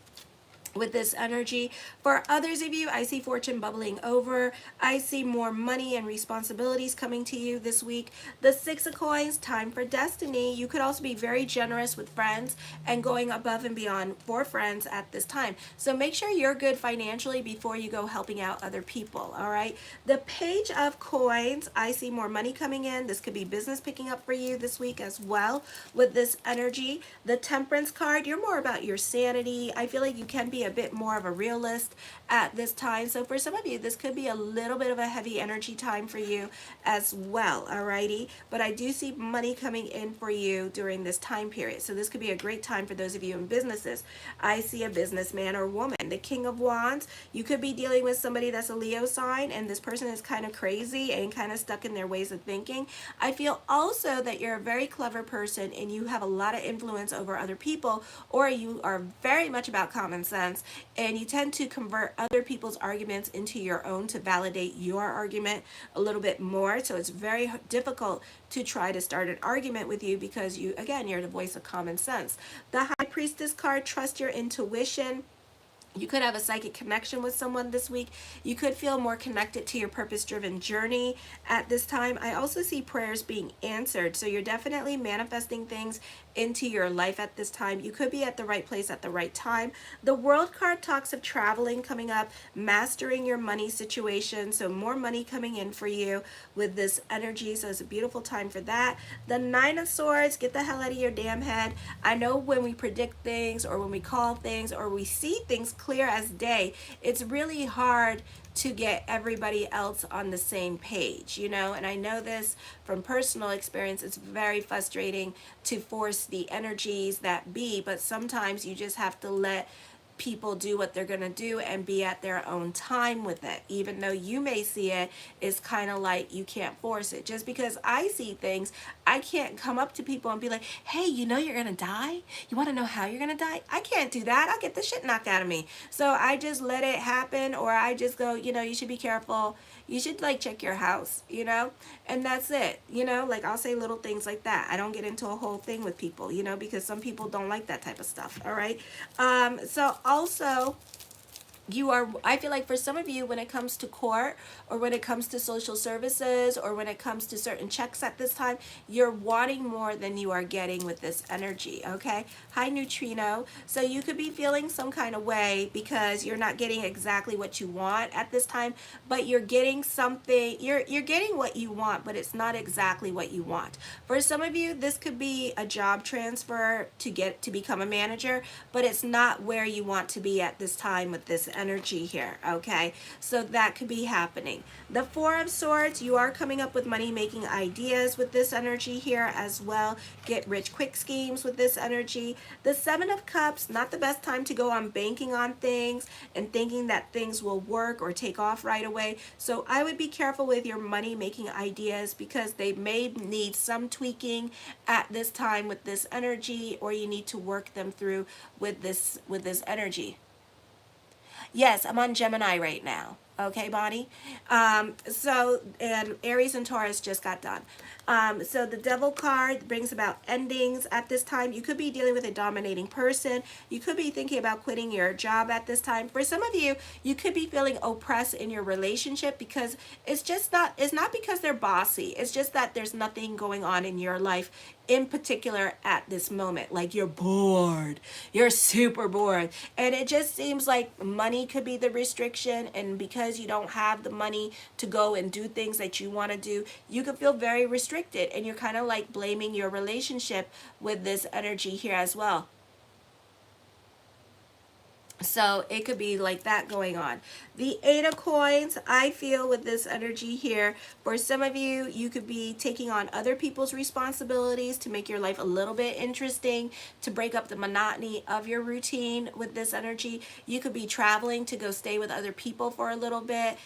with this energy. For others of you, I see fortune bubbling over. I see more money and responsibilities coming to you this week. The Six of Coins, time for destiny. You could also be very generous with friends and going above and beyond for friends at this time. So make sure you're good financially before you go helping out other people, all right? The Page of Coins, I see more money coming in. This could be business picking up for you this week as well with this energy. The Temperance card, you're more about your sanity. I feel like you can be a bit more of a realist at this time. So for some of you, this could be a little bit of a heavy energy time for you as well, alrighty? But I do see money coming in for you during this time period. So this could be a great time for those of you in businesses. I see a businessman or woman. The King of Wands, you could be dealing with somebody that's a Leo sign, and this person is kind of crazy and kind of stuck in their ways of thinking. I feel also that you're a very clever person and you have a lot of influence over other people, or you are very much about common sense, and you tend to convert other people's arguments into your own to validate your argument a little bit more. So it's very difficult to try to start an argument with you because you, again, you're the voice of common sense. The High Priestess card, trust your intuition. You could have a psychic connection with someone this week. You could feel more connected to your purpose-driven journey at this time. I also see prayers being answered. So you're definitely manifesting things into your life at this time. You could be at the right place at the right time. The World card talks of traveling coming up, mastering your money situation. So more money coming in for you with this energy. So it's a beautiful time for that. The Nine of Swords, get the hell out of your damn head. I know when we predict things or when we call things or we see things clear as day, it's really hard to get everybody else on the same page, you know. And I know this from personal experience. It's very frustrating to force the energies that be, but sometimes you just have to let people do what they're going to do and be at their own time with it. Even though you may see it, it's kind of like you can't force it. Just because I see things, I can't come up to people and be like, hey, you know you're going to die? You want to know how you're going to die? I can't do that. I'll get the shit knocked out of me. So I just let it happen, or I just go, you know, you should be careful. You should like check your house, you know, and that's it. You know, like I'll say little things like that. I don't get into a whole thing with people, you know, because some people don't like that type of stuff. All right. So also, I feel like for some of you, when it comes to court or when it comes to social services or when it comes to certain checks at this time, you're wanting more than you are getting with this energy, okay? Hi, Neutrino. So you could be feeling some kind of way because you're not getting exactly what you want at this time, but you're getting something, you're getting what you want, but it's not exactly what you want. For some of you, this could be a job transfer to become a manager, but it's not where you want to be at this time with this energy here, okay? So that could be happening. The Four of Swords, you are coming up with money-making ideas with this energy here as well. Get rich quick schemes with this energy. The Seven of Cups, not the best time to go on banking on things and thinking that things will work or take off right away. So I would be careful with your money-making ideas because they may need some tweaking at this time with this energy, or you need to work them through with this energy. Yes, I'm on Gemini right now. Okay, Bonnie? And Aries and Taurus just got done. So the Devil card brings about endings at this time. You could be dealing with a dominating person. You could be thinking about quitting your job at this time. For some of you, you could be feeling oppressed in your relationship because it's not because they're bossy. It's just that there's nothing going on in your life in particular at this moment. Like you're bored. You're super bored. And it just seems like money could be the restriction, and because you don't have the money to go and do things that you want to do, you could feel very restricted, and you're kind of like blaming your relationship with this energy here as well. So it could be like that going on. The Eight of Coins, I feel with this energy here, for some of you, you could be taking on other people's responsibilities to make your life a little bit interesting, to break up the monotony of your routine with this energy. You could be traveling to go stay with other people for a little bit,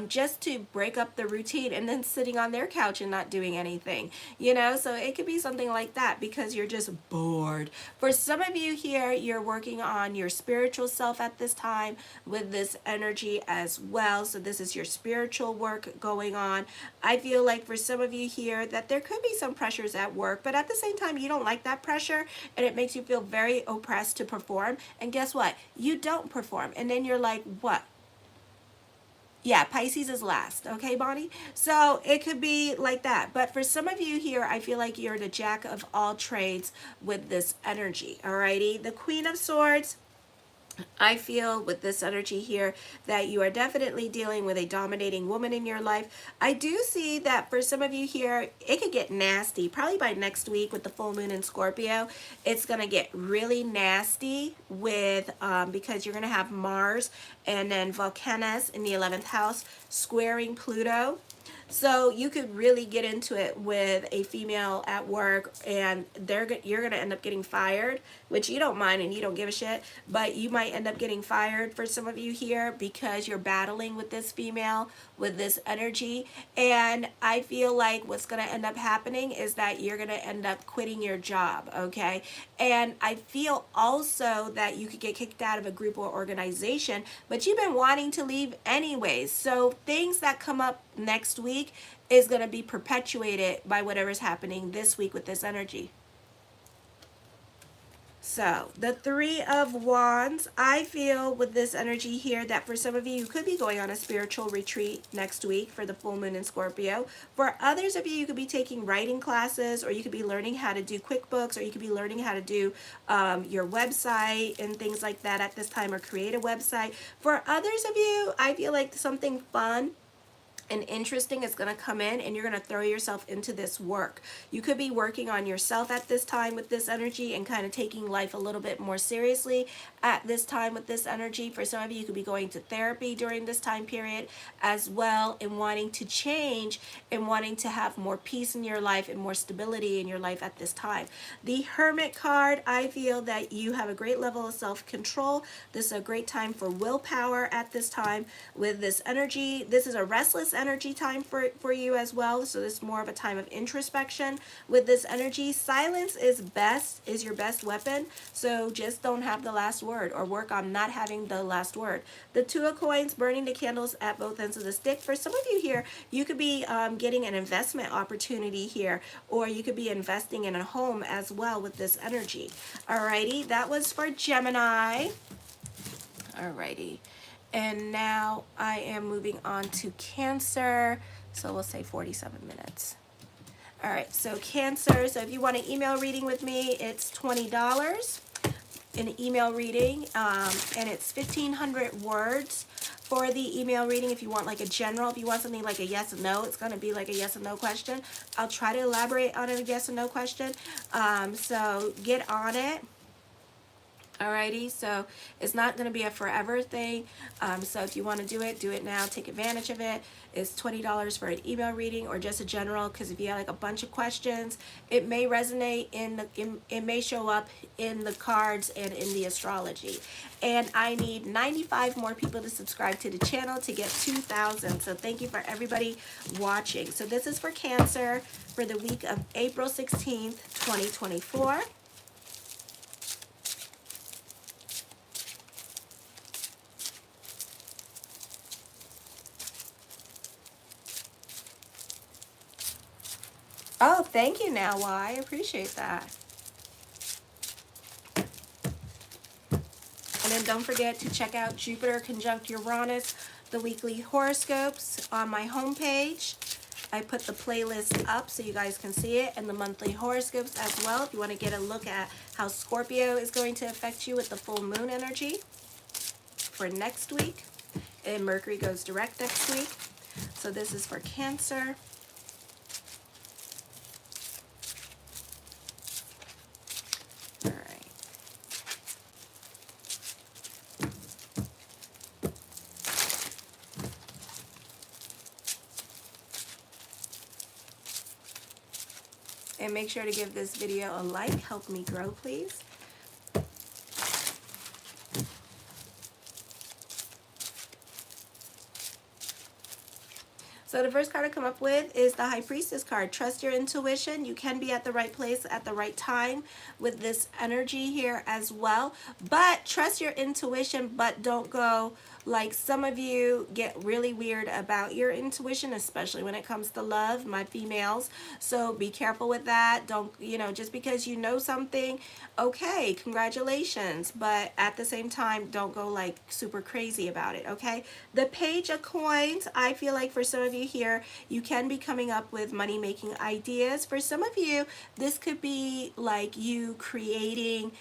just to break up the routine, and then sitting on their couch and not doing anything, you know? So it could be something like that because you're just bored. For some of you here, you're working on your spiritual self at this time with this energy as well. So this is your spiritual work going on. I feel like for some of you here that there could be some pressures at work, but at the same time you don't like that pressure and it makes you feel very oppressed to perform. And guess what? You don't perform. And then you're like, what? Yeah, Pisces is last. Okay, Bonnie? So it could be like that. But for some of you here, I feel like you're the jack of all trades with this energy. Alrighty? The Queen of Swords, I feel with this energy here that you are definitely dealing with a dominating woman in your life. I do see that for some of you here, it could get nasty. Probably by next week with the full moon in Scorpio, it's going to get really nasty with, because you're going to have Mars and then Volcanus in the 11th house squaring Pluto. So you could really get into it with a female at work and you're going to end up getting fired, which you don't mind and you don't give a shit, but you might end up getting fired for some of you here because you're battling with this female, with this energy. And I feel like what's going to end up happening is that you're going to end up quitting your job, okay? And I feel also that you could get kicked out of a group or organization, but you've been wanting to leave anyways. So things that come up next week is going to be perpetuated by whatever's happening this week with this energy. So the Three of Wands, I feel with this energy here that for some of you, you could be going on a spiritual retreat next week for the full moon in Scorpio. For others of you, you could be taking writing classes, or you could be learning how to do QuickBooks, or you could be learning how to do your website and things like that at this time, or create a website. For others of you, I feel like something fun and interesting is going to come in and you're going to throw yourself into this work. You could be working on yourself at this time with this energy and kind of taking life a little bit more seriously at this time with this energy. For some of you, you could be going to therapy during this time period as well, and wanting to change and wanting to have more peace in your life and more stability in your life at this time. The Hermit card, I feel that you have a great level of self-control. This is a great time for willpower at this time with this energy. This is a restless energy time for you as well. So this is more of a time of introspection with this energy. Silence is your best weapon. So just don't have the last word, or work on not having the last word. The Two of Coins, burning the candles at both ends of the stick. For some of you here, you could be getting an investment opportunity here, or you could be investing in a home as well with this energy. Alrighty, that was for Gemini. Alrighty. And now I am moving on to Cancer. So we'll say 47 minutes. All right, so Cancer. So if you want an email reading with me, it's $20 an email reading, and it's 1,500 words for the email reading. If you want like a general, if you want something like a yes and no, it's going to be like a yes and no question. I'll try to elaborate on a yes and no question. So get on it. Alrighty, so it's not going to be a forever thing. So if you want to do it now. Take advantage of it. It's $20 for an email reading, or just a general, because if you have like a bunch of questions, it may resonate it may show up in the cards and in the astrology. And I need 95 more people to subscribe to the channel to get 2,000. So thank you for everybody watching. So this is for Cancer for the week of April 16th, 2024. Oh, thank you, Now Why. I appreciate that. And then don't forget to check out Jupiter conjunct Uranus, the weekly horoscopes on my homepage. I put the playlist up so you guys can see it, and the monthly horoscopes as well if you want to get a look at how Scorpio is going to affect you with the full moon energy for next week. And Mercury goes direct next week. So this is for Cancer. And make sure to give this video a like. Help me grow, please. So the first card I come up with is the High Priestess card. Trust your intuition. You can be at the right place at the right time with this energy here as well. But trust your intuition, but don't go like some of you get really weird about your intuition, especially when it comes to love, my females. So be careful with that. Don't, just because you know something, okay, congratulations. But at the same time, don't go like super crazy about it, okay? The Page of Coins, I feel like for some of you here, you can be coming up with money-making ideas. For some of you, this could be like you creating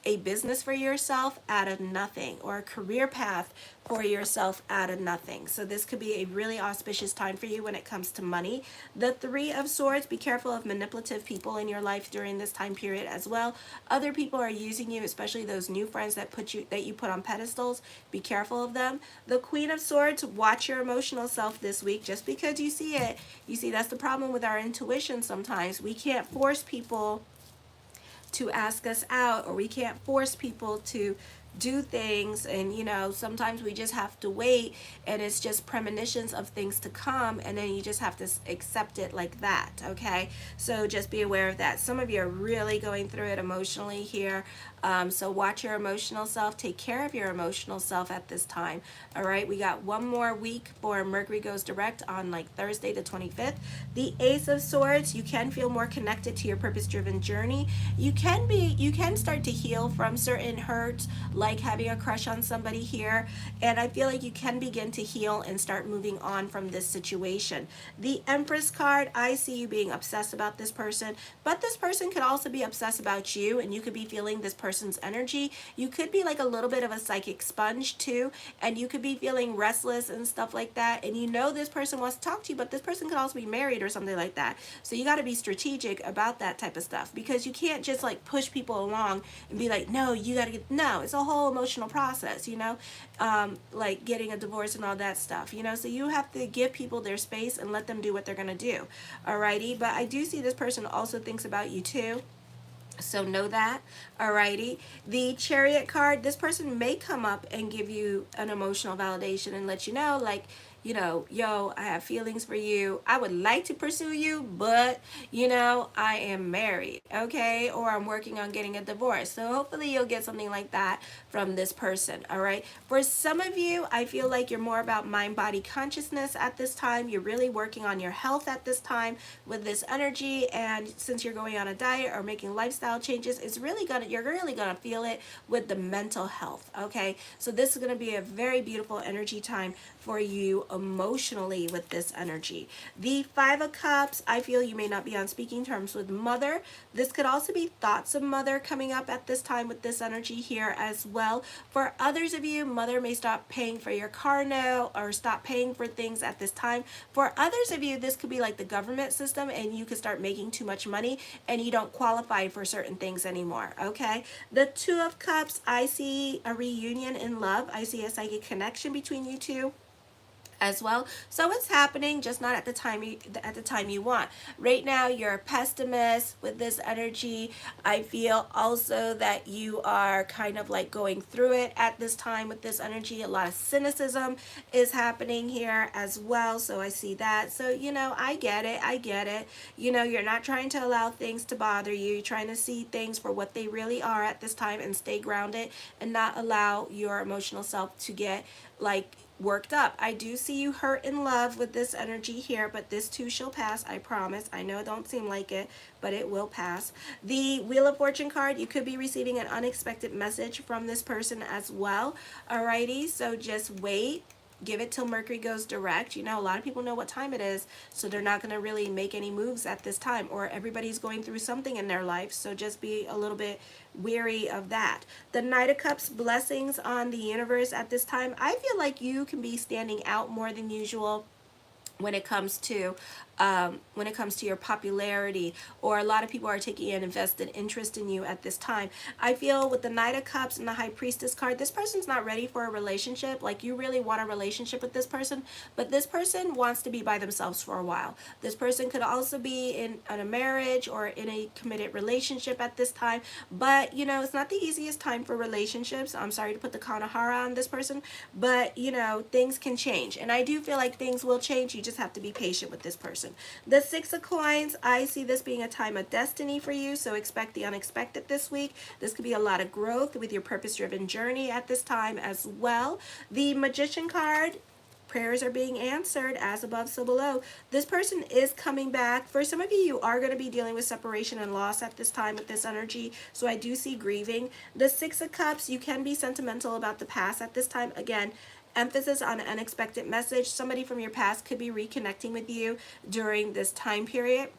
a business for yourself out of nothing, or a career path for yourself out of nothing. So this could be a really auspicious time for you when it comes to money. The Three of Swords, be careful of manipulative people in your life during this time period as well. Other people are using you, especially those new friends that you put on pedestals. Be careful of them. The Queen of Swords, watch your emotional self this week. Just because you see it, that's the problem with our intuition sometimes. We can't force people to ask us out, or we can't force people to do things, and sometimes we just have to wait, and it's just premonitions of things to come, and then you just have to accept it like that, okay? So just be aware of that. Some of you are really going through it emotionally here, so watch your emotional self. Take care of your emotional self at this time. All right, we got one more week for Mercury goes direct on like Thursday the 25th. The Ace of Swords, you can feel more connected to your purpose-driven journey. You can start to heal from certain hurts, like having a crush on somebody here, and I feel like you can begin to heal and start moving on from this situation. The Empress card, I see you being obsessed about this person, but this person could also be obsessed about you, and you could be feeling this person's energy. You could be like a little bit of a psychic sponge too, and you could be feeling restless and stuff like that, and this person wants to talk to you, but this person could also be married or something like that. So you got to be strategic about that type of stuff, because you can't just like push people along and be like, no, you got to get, no, it's a whole emotional process, like getting a divorce and all that stuff, so you have to give people their space and let them do what they're going to do. Alrighty, but I do see this person also thinks about you too. So know that. Alrighty. The Chariot card, this person may come up and give you an emotional validation and let you know, like, yo, I have feelings for you. I would like to pursue you, but, I am married, okay? Or I'm working on getting a divorce. So hopefully you'll get something like that from this person, all right? For some of you, I feel like you're more about mind-body consciousness at this time. You're really working on your health at this time with this energy, and since you're going on a diet or making lifestyle changes, you're really gonna feel it with the mental health, okay? So this is gonna be a very beautiful energy time for you emotionally with this energy. The Five of Cups, I feel you may not be on speaking terms with mother. This could also be thoughts of mother coming up at this time with this energy here as well. For others of you, mother may stop paying for your car note or stop paying for things at this time. For others of you, this could be like the government system, and you could start making too much money and you don't qualify for certain things anymore, okay? The Two of Cups, I see a reunion in love. I see a psychic connection between you two as well. So it's happening, just not at the time you want. Right now you're a pessimist with this energy. I feel also that you are kind of like going through it at this time with this energy. A lot of cynicism is happening here as well. So I see that. So I get it. You're not trying to allow things to bother you. You're trying to see things for what they really are at this time and stay grounded and not allow your emotional self to get like worked up. I do see you hurt in love with this energy here, but this too shall pass, I promise. I know it don't seem like it, but it will pass. The Wheel of Fortune card, you could be receiving an unexpected message from this person as well. Alrighty, so just wait. Give it till Mercury goes direct. A lot of people know what time it is, so they're not going to really make any moves at this time, or everybody's going through something in their life, so just be a little bit weary of that. The Knight of Cups, blessings on the universe at this time. I feel like you can be standing out more than usual when it comes to when it comes to your popularity, or a lot of people are taking an invested interest in you at this time. I feel with the Knight of Cups and the High Priestess card, this person's not ready for a relationship. Like, you really want a relationship with this person, but this person wants to be by themselves for a while. This person could also be in a marriage or in a committed relationship at this time, but you know, it's not the easiest time for relationships. I'm sorry to put the Kanahara on this person, but you know, things can change, and I do feel like things will change. You just have to be patient with this person. The Six of Coins, I see this being a time of destiny for you, so expect the unexpected this week. This could be a lot of growth with your purpose-driven journey at this time as well. The Magician card, prayers are being answered, as above so below. This person is coming back. For some of you, you are going to be dealing with separation and loss at this time with this energy, so I do see grieving. The Six of Cups, you can be sentimental about the past at this time. Again, emphasis on an unexpected message. Somebody from your past could be reconnecting with you during this time period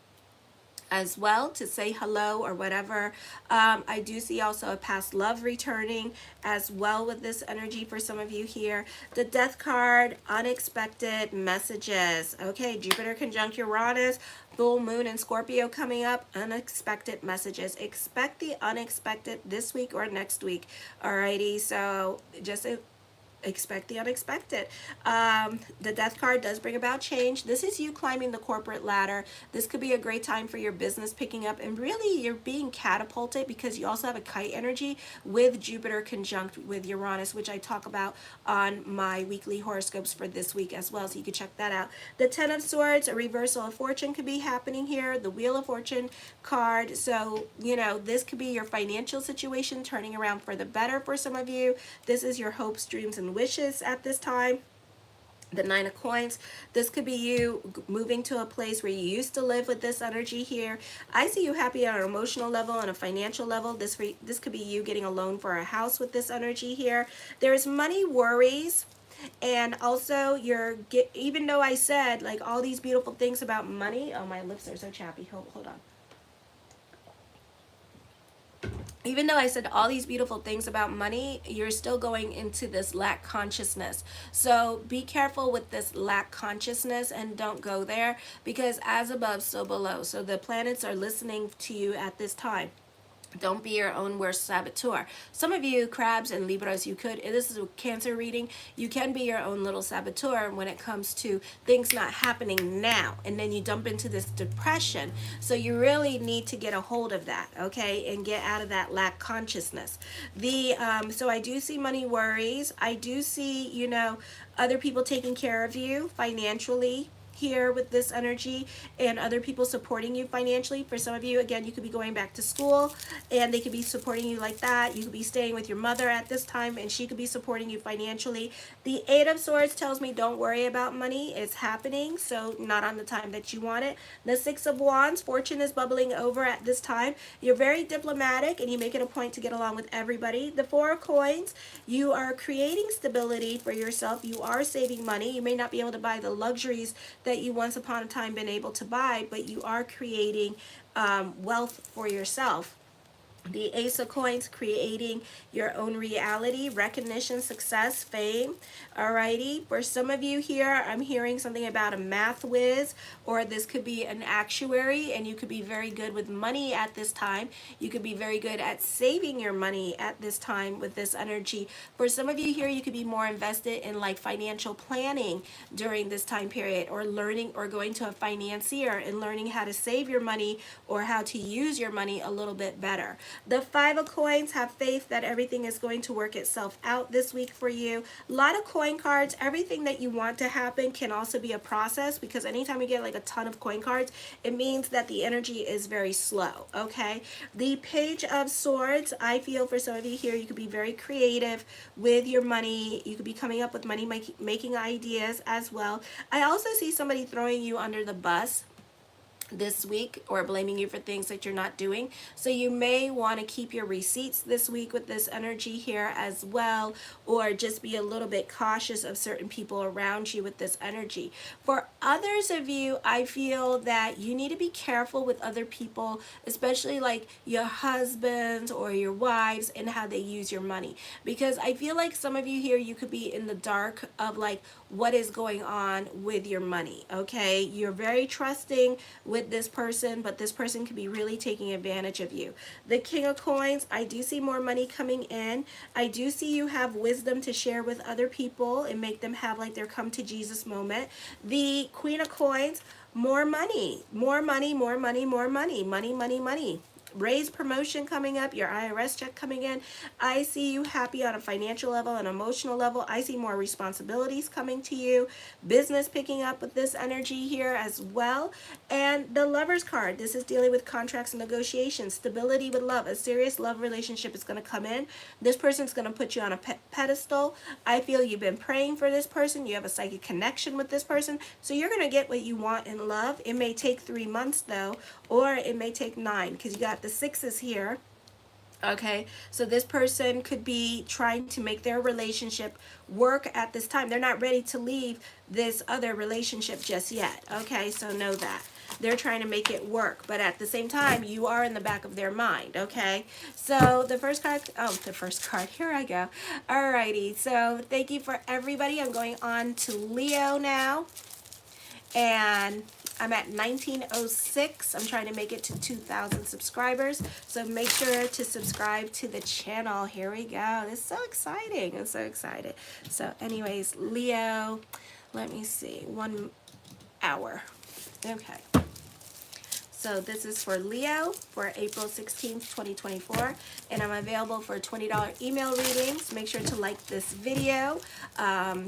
as well, to say hello or whatever. I do see also a past love returning as well with this energy for some of you here. The Death card, unexpected messages. Okay, Jupiter conjunct Uranus, full moon in Scorpio coming up, unexpected messages. Expect the unexpected this week or next week. Alrighty, so just expect the unexpected. The Death card does bring about change. This is you climbing the corporate ladder. This could be a great time for your business picking up, and really you're being catapulted because you also have a kite energy with Jupiter conjunct with Uranus, which I talk about on my weekly horoscopes for this week as well, so you can check that out. The Ten of Swords, a reversal of fortune could be happening here. The Wheel of Fortune card, so you know, this could be your financial situation turning around for the better for some of you. This is your hopes, dreams, and wishes at this time. The Nine of Coins, this could be you moving to a place where you used to live with this energy here. I see you happy on an emotional level and a financial level. This could be you getting a loan for a house with this energy here. There's money worries, and also even though I said like all these beautiful things about money, oh, my lips are so chappy. Hold on. Even though I said all these beautiful things about money, you're still going into this lack consciousness. So be careful with this lack consciousness and don't go there, because as above, so below. So the planets are listening to you at this time. Don't be your own worst saboteur. Some of you crabs and Libras, this is a Cancer reading, you can be your own little saboteur when it comes to things not happening now, and then you dump into this depression. So you really need to get a hold of that, okay, and get out of that lack consciousness. So I do see money worries. I do see, you know, other people taking care of you financially here with this energy, and other people supporting you financially. For some of you, again, you could be going back to school and they could be supporting you like that. You could be staying with your mother at this time and she could be supporting you financially. The Eight of Swords tells me don't worry about money. It's happening, so not on the time that you want it. The Six of Wands, fortune is bubbling over at this time. You're very diplomatic and you make it a point to get along with everybody. The Four of Coins, you are creating stability for yourself. You are saving money. You may not be able to buy the luxuries that you once upon a time been able to buy, but you are creating wealth for yourself. The Ace of Coins, creating your own reality, recognition, success, fame. Alrighty, for some of you here, I'm hearing something about a math whiz, or this could be an actuary, and you could be very good with money at this time. You could be very good at saving your money at this time with this energy. For some of you here, you could be more invested in like financial planning during this time period, or learning or going to a financier and learning how to save your money or how to use your money a little bit better. The Five of Coins, have faith that everything is going to work itself out this week for you. A lot of coin cards. Everything that you want to happen can also be a process, because anytime you get like a ton of coin cards, it means that the energy is very slow, okay? The Page of Swords, I feel for some of you here, you could be very creative with your money. You could be coming up with money making ideas as well. I also see somebody throwing you under the bus. this week, or blaming you for things that you're not doing. So you may want to keep your receipts this week with this energy here as well, or just be a little bit cautious of certain people around you with this energy. For others of you, I feel that you need to be careful with other people, especially like your husbands or your wives, and how they use your money, because I feel like some of you here, you could be in the dark of like what is going on with your money. Okay, you're very trusting with this person, but this person could be really taking advantage of you. The King of Coins, I do see more money coming in. I do see you have wisdom to share with other people and make them have like their come to Jesus moment. The Queen of Coins, more money, more money, more money, more money, money, money, money. Raise promotion coming up, your IRS check coming in. I see you happy on a financial level, an emotional level. I see more responsibilities coming to you, business picking up with this energy here as well. And the Lover's card, this is dealing with contracts and negotiations, stability with love. A serious love relationship is going to come in. This person's going to put you on a pedestal. I feel you've been praying for this person. You have a psychic connection with this person. So you're going to get what you want in love. It may take 3 months though, or it may take 9, because you got the sixes here. Okay, so this person could be trying to make their relationship work at this time. They're not ready to leave this other relationship just yet. Okay, so know that. They're trying to make it work, but at the same time, you are in the back of their mind. Okay, so the first card, here I go. Alrighty, so thank you for everybody. I'm going on to Leo now, and I'm at 1906. I'm trying to make it to 2,000 subscribers. So make sure to subscribe to the channel. Here we go. It's so exciting. I'm so excited. So anyways, Leo, let me see. 1 hour. Okay. So this is for Leo for April 16th, 2024. And I'm available for $20 email readings. Make sure to like this video. I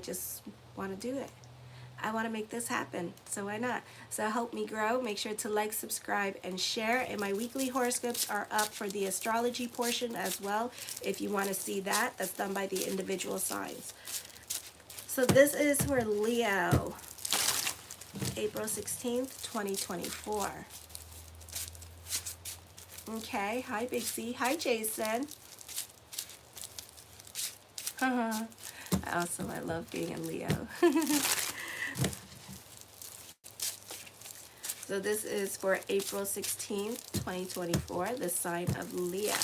just want to do it. I want to make this happen, so why not? So help me grow. Make sure to like, subscribe, and share. And my weekly horoscopes are up for the astrology portion as well. If you want to see that, that's done by the individual signs. So this is for Leo, April 16th, 2024. Okay, hi Big C. Hi Jason. Awesome, I love being in Leo. So this is for April 16th, 2024, the sign of Leo.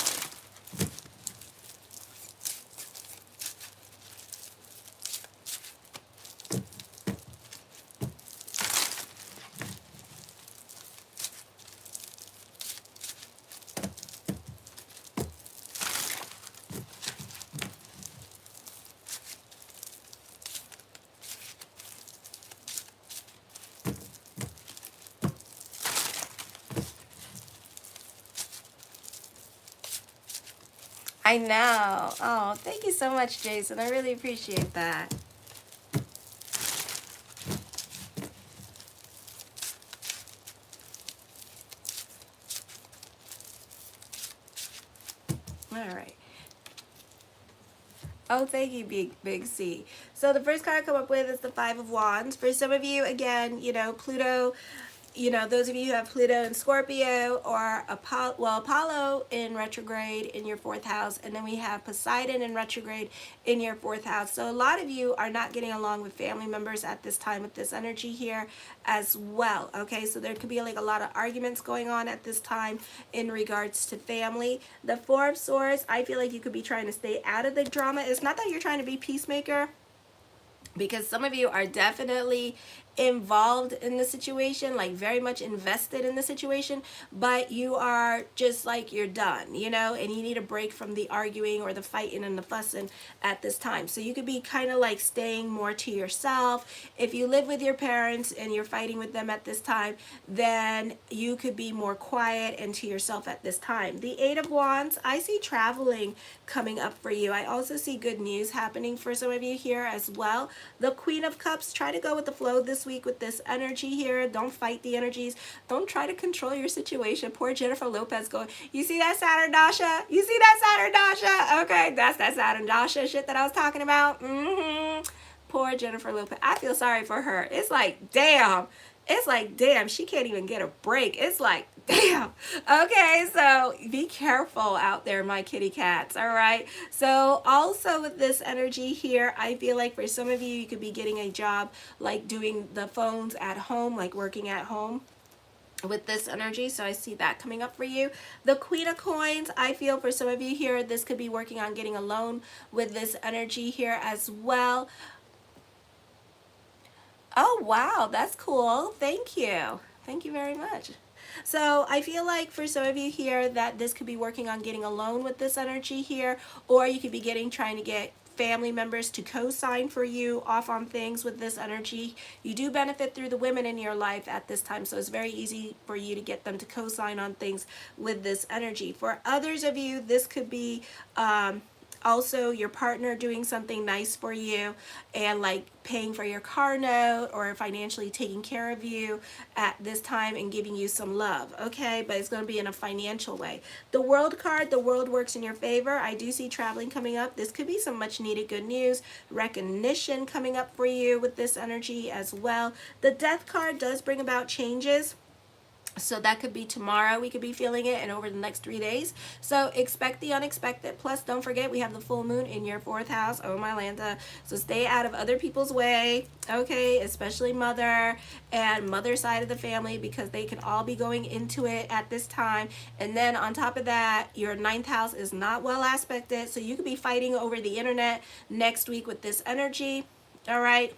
I know. Oh, thank you so much, Jason. I really appreciate that. All right. Oh, thank you, Big C. So the first card I come up with is the Five of Wands. For some of you, again, you know, Pluto, you know, those of you who have Pluto in Scorpio, or Apollo in retrograde in your 4th house, and then we have Poseidon in retrograde in your 4th house. So a lot of you are not getting along with family members at this time with this energy here as well. Okay, so there could be like a lot of arguments going on at this time in regards to family. The Four of Swords, I feel like you could be trying to stay out of the drama. It's not that you're trying to be peacemaker, because some of you are definitely involved in the situation, like very much invested in the situation, but you are just like, you're done, you know, and you need a break from the arguing or the fighting and the fussing at this time. So you could be kind of like staying more to yourself. If you live with your parents and you're fighting with them at this time, then you could be more quiet and to yourself at this time. The Eight of Wands, I see traveling coming up for you. I also see good news happening for some of you here as well. The Queen of Cups, try to go with the flow this week with this energy here. Don't fight the energies. Don't try to control your situation. Poor Jennifer Lopez going, you see that Saturn Dasha? You see that Saturn Dasha? Okay, that's that Saturn Dasha shit that I was talking about. Poor Jennifer Lopez. I feel sorry for her. It's like, damn, It's like, damn, she can't even get a break. It's like, damn. Okay, so be careful out there, my kitty cats, all right? So also with this energy here, I feel like for some of you, you could be getting a job like doing the phones at home, like working at home with this energy. So I see that coming up for you. The Queen of Coins, I feel for some of you here, this could be working on getting a loan with this energy here as well. Oh, wow, that's cool. Thank you. Thank you very much. So I feel like for some of you here that this could be working on getting a loan with this energy here, or you could be trying to get family members to co-sign for you off on things with this energy. You do benefit through the women in your life at this time, so it's very easy for you to get them to co-sign on things with this energy. For others of you, this could be also your partner doing something nice for you and like paying for your car note or financially taking care of you at this time and giving you some love, okay? But it's going to be in a financial way. The World card, the world works in your favor. I do see traveling coming up. This could be some much needed good news, recognition coming up for you with this energy as well. The Death card does bring about changes. So that could be tomorrow. We could be feeling it and over the next 3 days. So expect the unexpected. Plus, don't forget, we have the full moon in your 4th house. Oh, my Lanta. So stay out of other people's way, okay? Especially mother and mother's side of the family, because they can all be going into it at this time. And then on top of that, your 9th house is not well aspected. So you could be fighting over the internet next week with this energy, all right?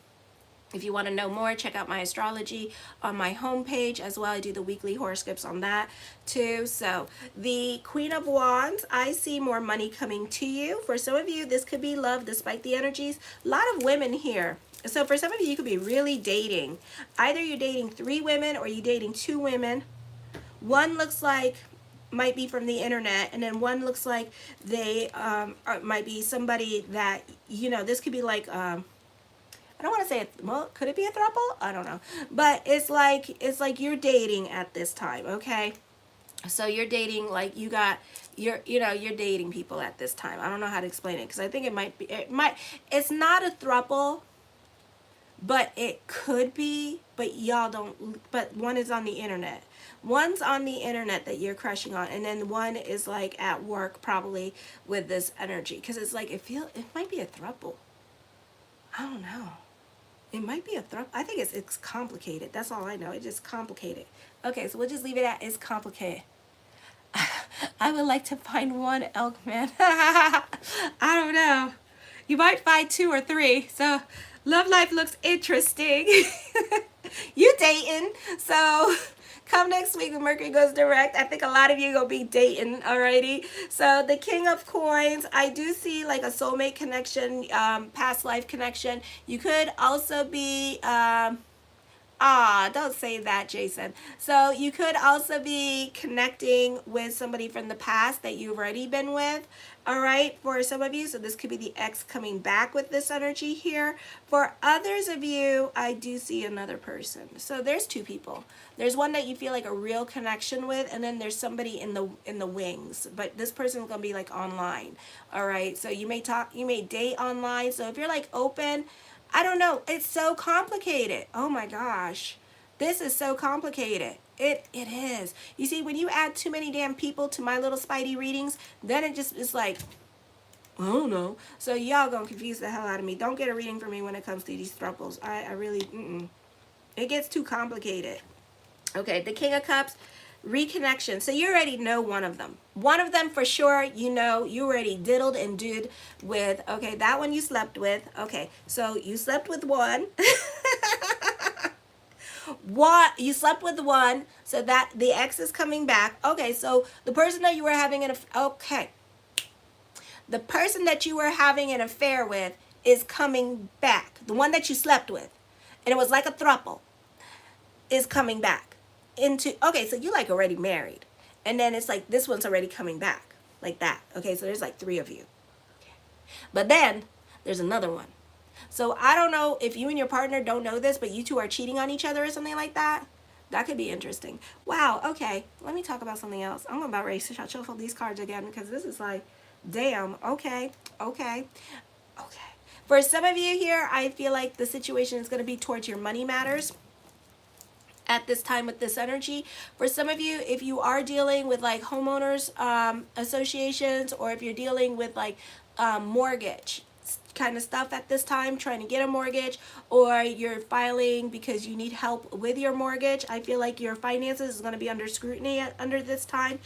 If you want to know more, check out my astrology on my homepage as well. I do the weekly horoscopes on that too. So the Queen of Wands, I see more money coming to you. For some of you, this could be love despite the energies. A lot of women here. So for some of you, you could be really dating. Either you're dating 3 women or you're dating 2 women. One looks like might be from the internet, and then one looks like they might be somebody that, you know, this could be like I don't want to say it, well, could it be a throuple? I don't know. But it's like you're dating at this time, okay? So you're dating, like you're dating people at this time. I don't know how to explain it, because I think it's not a throuple, but it could be, but y'all don't, but one is on the internet. One's on the internet that you're crushing on, and then one is like at work probably with this energy, because it's like, it might be a throuple. I don't know. It might be a throuple. I think it's complicated. That's all I know. It's just complicated. Okay, so we'll just leave it at it's complicated. I would like to find one elk man. I don't know. You might find 2 or 3. So love life looks interesting. You dating. So come next week when Mercury goes direct. I think a lot of you going to be dating already. So the King of Coins, I do see like a soulmate connection, past life connection. You could also be, don't say that, Jason. So you could also be connecting with somebody from the past that you've already been with. All right, for some of you, so this could be the ex coming back with this energy here. For others of you, I do see another person. So there's 2 people. There's one that you feel like a real connection with, and then there's somebody in the wings. But this person is gonna be like online. All right, so you may date online. So if you're like open, I don't know. It's so complicated. Oh my gosh, this is so complicated. It is. You see, when you add too many damn people to my little Spidey readings, then it just is like, I don't know. So y'all gonna confuse the hell out of me. Don't get a reading for me when it comes to these thruples. I really, it gets too complicated. Okay, the King of Cups, reconnection. So you already know one of them. One of them for sure, you know, you already diddled and did with. Okay, that one you slept with. Okay, so you slept with one. You slept with one, so that the ex is coming back. Okay, so the person that you were having the person that you were having an affair with is coming back. The one that you slept with, and it was like a throuple, is coming back into. Okay, so you like already married, and then it's like this one's already coming back like that. Okay, so there's like 3 of you, but then there's another one. So I don't know if you and your partner don't know this, but you 2 are cheating on each other or something like that. That could be interesting. Wow, okay. Let me talk about something else. I'm about ready to shuffle these cards again, because this is like, damn, okay. For some of you here, I feel like the situation is going to be towards your money matters. at this time with this energy. For some of you, if you are dealing with like homeowners associations, or if you're dealing with like mortgage kind of stuff at this time, trying to get a mortgage, or you're filing because you need help with your mortgage, I feel like your finances is going to be under scrutiny under this time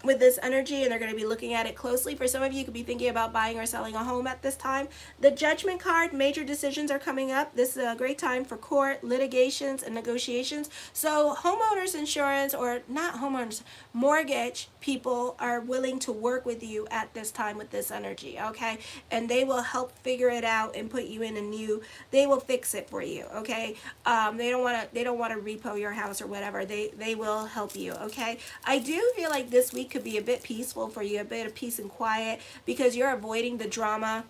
with this energy, and they're going to be looking at it closely. For some of you, you could be thinking about buying or selling a home at this time. The Judgment card, major decisions are coming up. This is a great time for court, litigations, and negotiations. So homeowners insurance, or not homeowners, mortgage people are willing to work with you at this time with this energy, okay? And they will help figure it out and put you in a new, they will fix it for you, okay? They don't want to repo your house or whatever. They will help you, okay? I do feel like this week could be a bit peaceful for you, a bit of peace and quiet, because you're avoiding the drama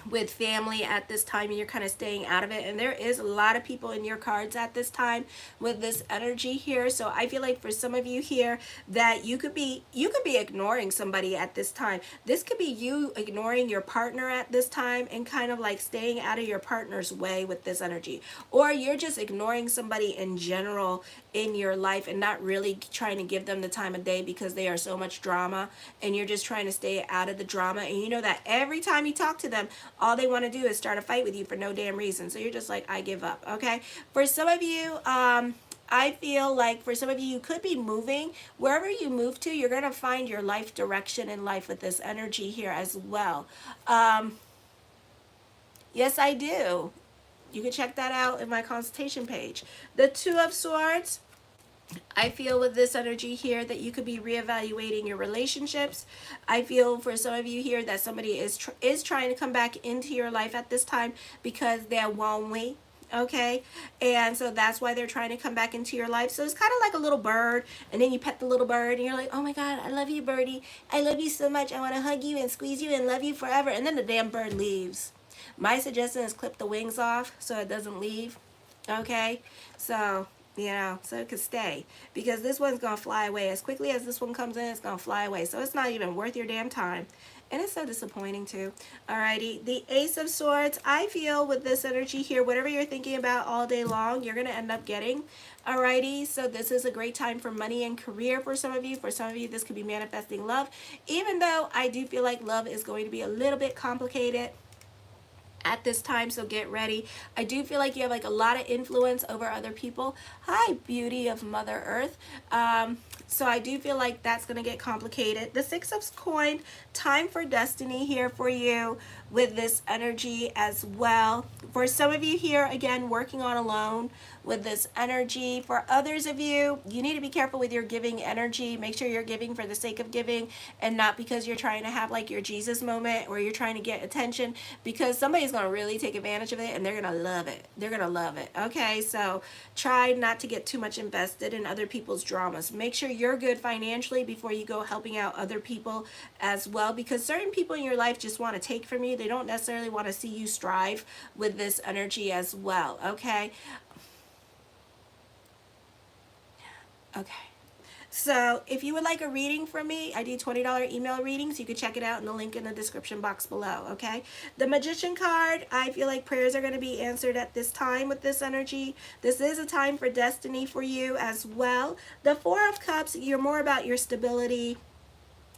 with family at this time, and you're kind of staying out of it. And there is a lot of people in your cards at this time with this energy here. So I feel like for some of you here that you could be ignoring somebody at this time. This could be you ignoring your partner at this time and kind of like staying out of your partner's way with this energy, or you're just ignoring somebody in general in your life and not really trying to give them the time of day because they are so much drama, and you're just trying to stay out of the drama. And you know that every time you talk to them, all they want to do is start a fight with you for no damn reason. So you're just like, I give up, okay? For some of you, I feel like for some of you, you could be moving. Wherever you move to, you're going to find your life direction in life with this energy here as well. Yes, I do. You can check that out in my consultation page. The Two of Swords, I feel with this energy here that you could be reevaluating your relationships. I feel for some of you here that somebody is trying to come back into your life at this time because they're lonely, okay? And so that's why they're trying to come back into your life. So it's kind of like a little bird, and then you pet the little bird and you're like, oh my God, I love you, birdie. I love you so much. I want to hug you and squeeze you and love you forever. And then the damn bird leaves. My suggestion is clip the wings off so it doesn't leave, okay? So you know, so it could stay, because this one's gonna fly away as quickly as this one comes in. It's gonna fly away, so it's not even worth your damn time, and it's so disappointing too. Alrighty, the Ace of Swords, I feel with this energy here, whatever you're thinking about all day long, you're gonna end up getting. Alrighty, so this is a great time for money and career for some of you. For some of you, this could be manifesting love, even though I do feel like love is going to be a little bit complicated at this time, so get ready. I do feel like you have like a lot of influence over other people. Hi, beauty of Mother Earth. So I do feel like that's going to get complicated. The Six of Coins, time for destiny here for you with this energy as well. For some of you here, again, working on alone with this energy. For others of you, you need to be careful with your giving energy. Make sure you're giving for the sake of giving and not because you're trying to have like your Jesus moment or you're trying to get attention, because somebody's going to really take advantage of it and they're going to love it. They're going to love it. Okay, so try not to get too much invested in other people's dramas. Make sure you're good financially before you go helping out other people as well, because certain people in your life just want to take from you. They don't necessarily want to see you strive with this energy as well. Okay. Okay. So if you would like a reading from me, I do $20 email readings. You can check it out in the link in the description box below, okay? The Magician card, I feel like prayers are going to be answered at this time with this energy. This is a time for destiny for you as well. The Four of Cups, you're more about your stability,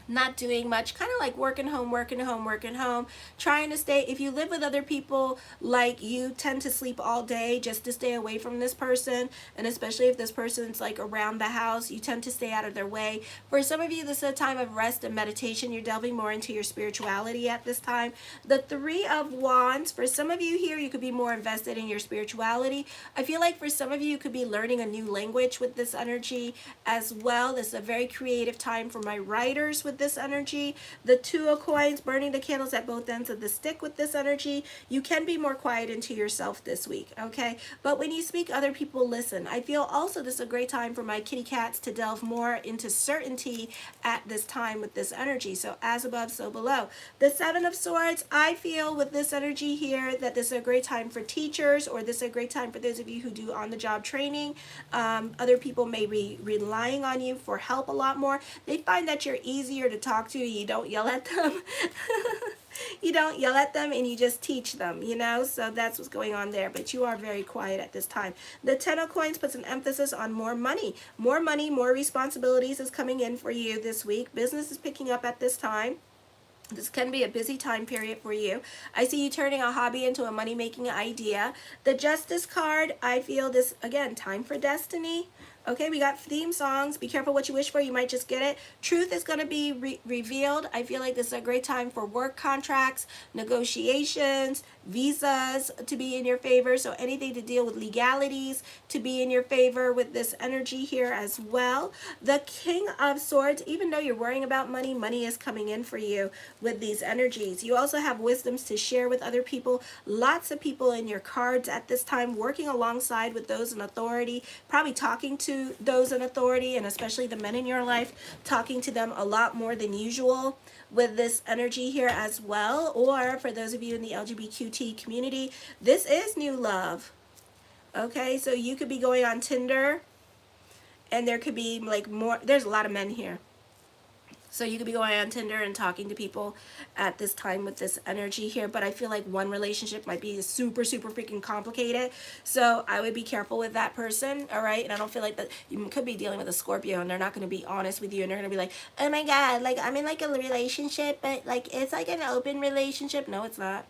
not doing much, kind of like working home, trying to stay. If you live with other people, like you tend to sleep all day just to stay away from this person, and especially if this person's like around the house, you tend to stay out of their way. For some of you, this is a time of rest and meditation. You're delving more into your spirituality at this time. The Three of Wands, for some of you here, you could be more invested in your spirituality. I feel like for some of you, you could be learning a new language with this energy as well. This is a very creative time for my writers with this energy. The Two of Coins, burning the candles at both ends of the stick with this energy. You can be more quiet into yourself this week, okay? But when you speak, other people listen. I feel also this is a great time for my kitty cats to delve more into certainty at this time with this energy. So as above, so below. The Seven of Swords, I feel with this energy here that this is a great time for teachers, or this is a great time for those of you who do on-the-job training. Other people may be relying on you for help a lot more. They find that you're easier to talk to. You don't yell at them. You don't yell at them and you just teach them, you know? So that's what's going on there. But you are very quiet at this time. The Ten of Coins puts an emphasis on more money. More money, more responsibilities is coming in for you this week. Business is picking up at this time. This can be a busy time period for you. I see you turning a hobby into a money-making idea. The Justice card, I feel this, again, time for destiny. Okay, we got theme songs. Be careful what you wish for. You might just get it. Truth is going to be revealed. I feel like this is a great time for work contracts, negotiations, visas to be in your favor. So anything to deal with legalities to be in your favor with this energy here as well. The King of Swords, even though you're worrying about money, money is coming in for you with these energies. You also have wisdoms to share with other people. Lots of people in your cards at this time working alongside with those in authority, probably talking to those in authority, and especially the men in your life, talking to them a lot more than usual with this energy here as well. Or for those of you in the LGBTQ community, this is new love. Okay, so you could be going on Tinder and there could be like more, there's a lot of men here. So you could be going on Tinder and talking to people at this time with this energy here. But I feel like one relationship might be super, super freaking complicated. So I would be careful with that person, all right? And I don't feel like that you could be dealing with a Scorpio and they're not going to be honest with you. And they're going to be like, oh my God, like I'm in like a relationship, but like it's like an open relationship. No, it's not.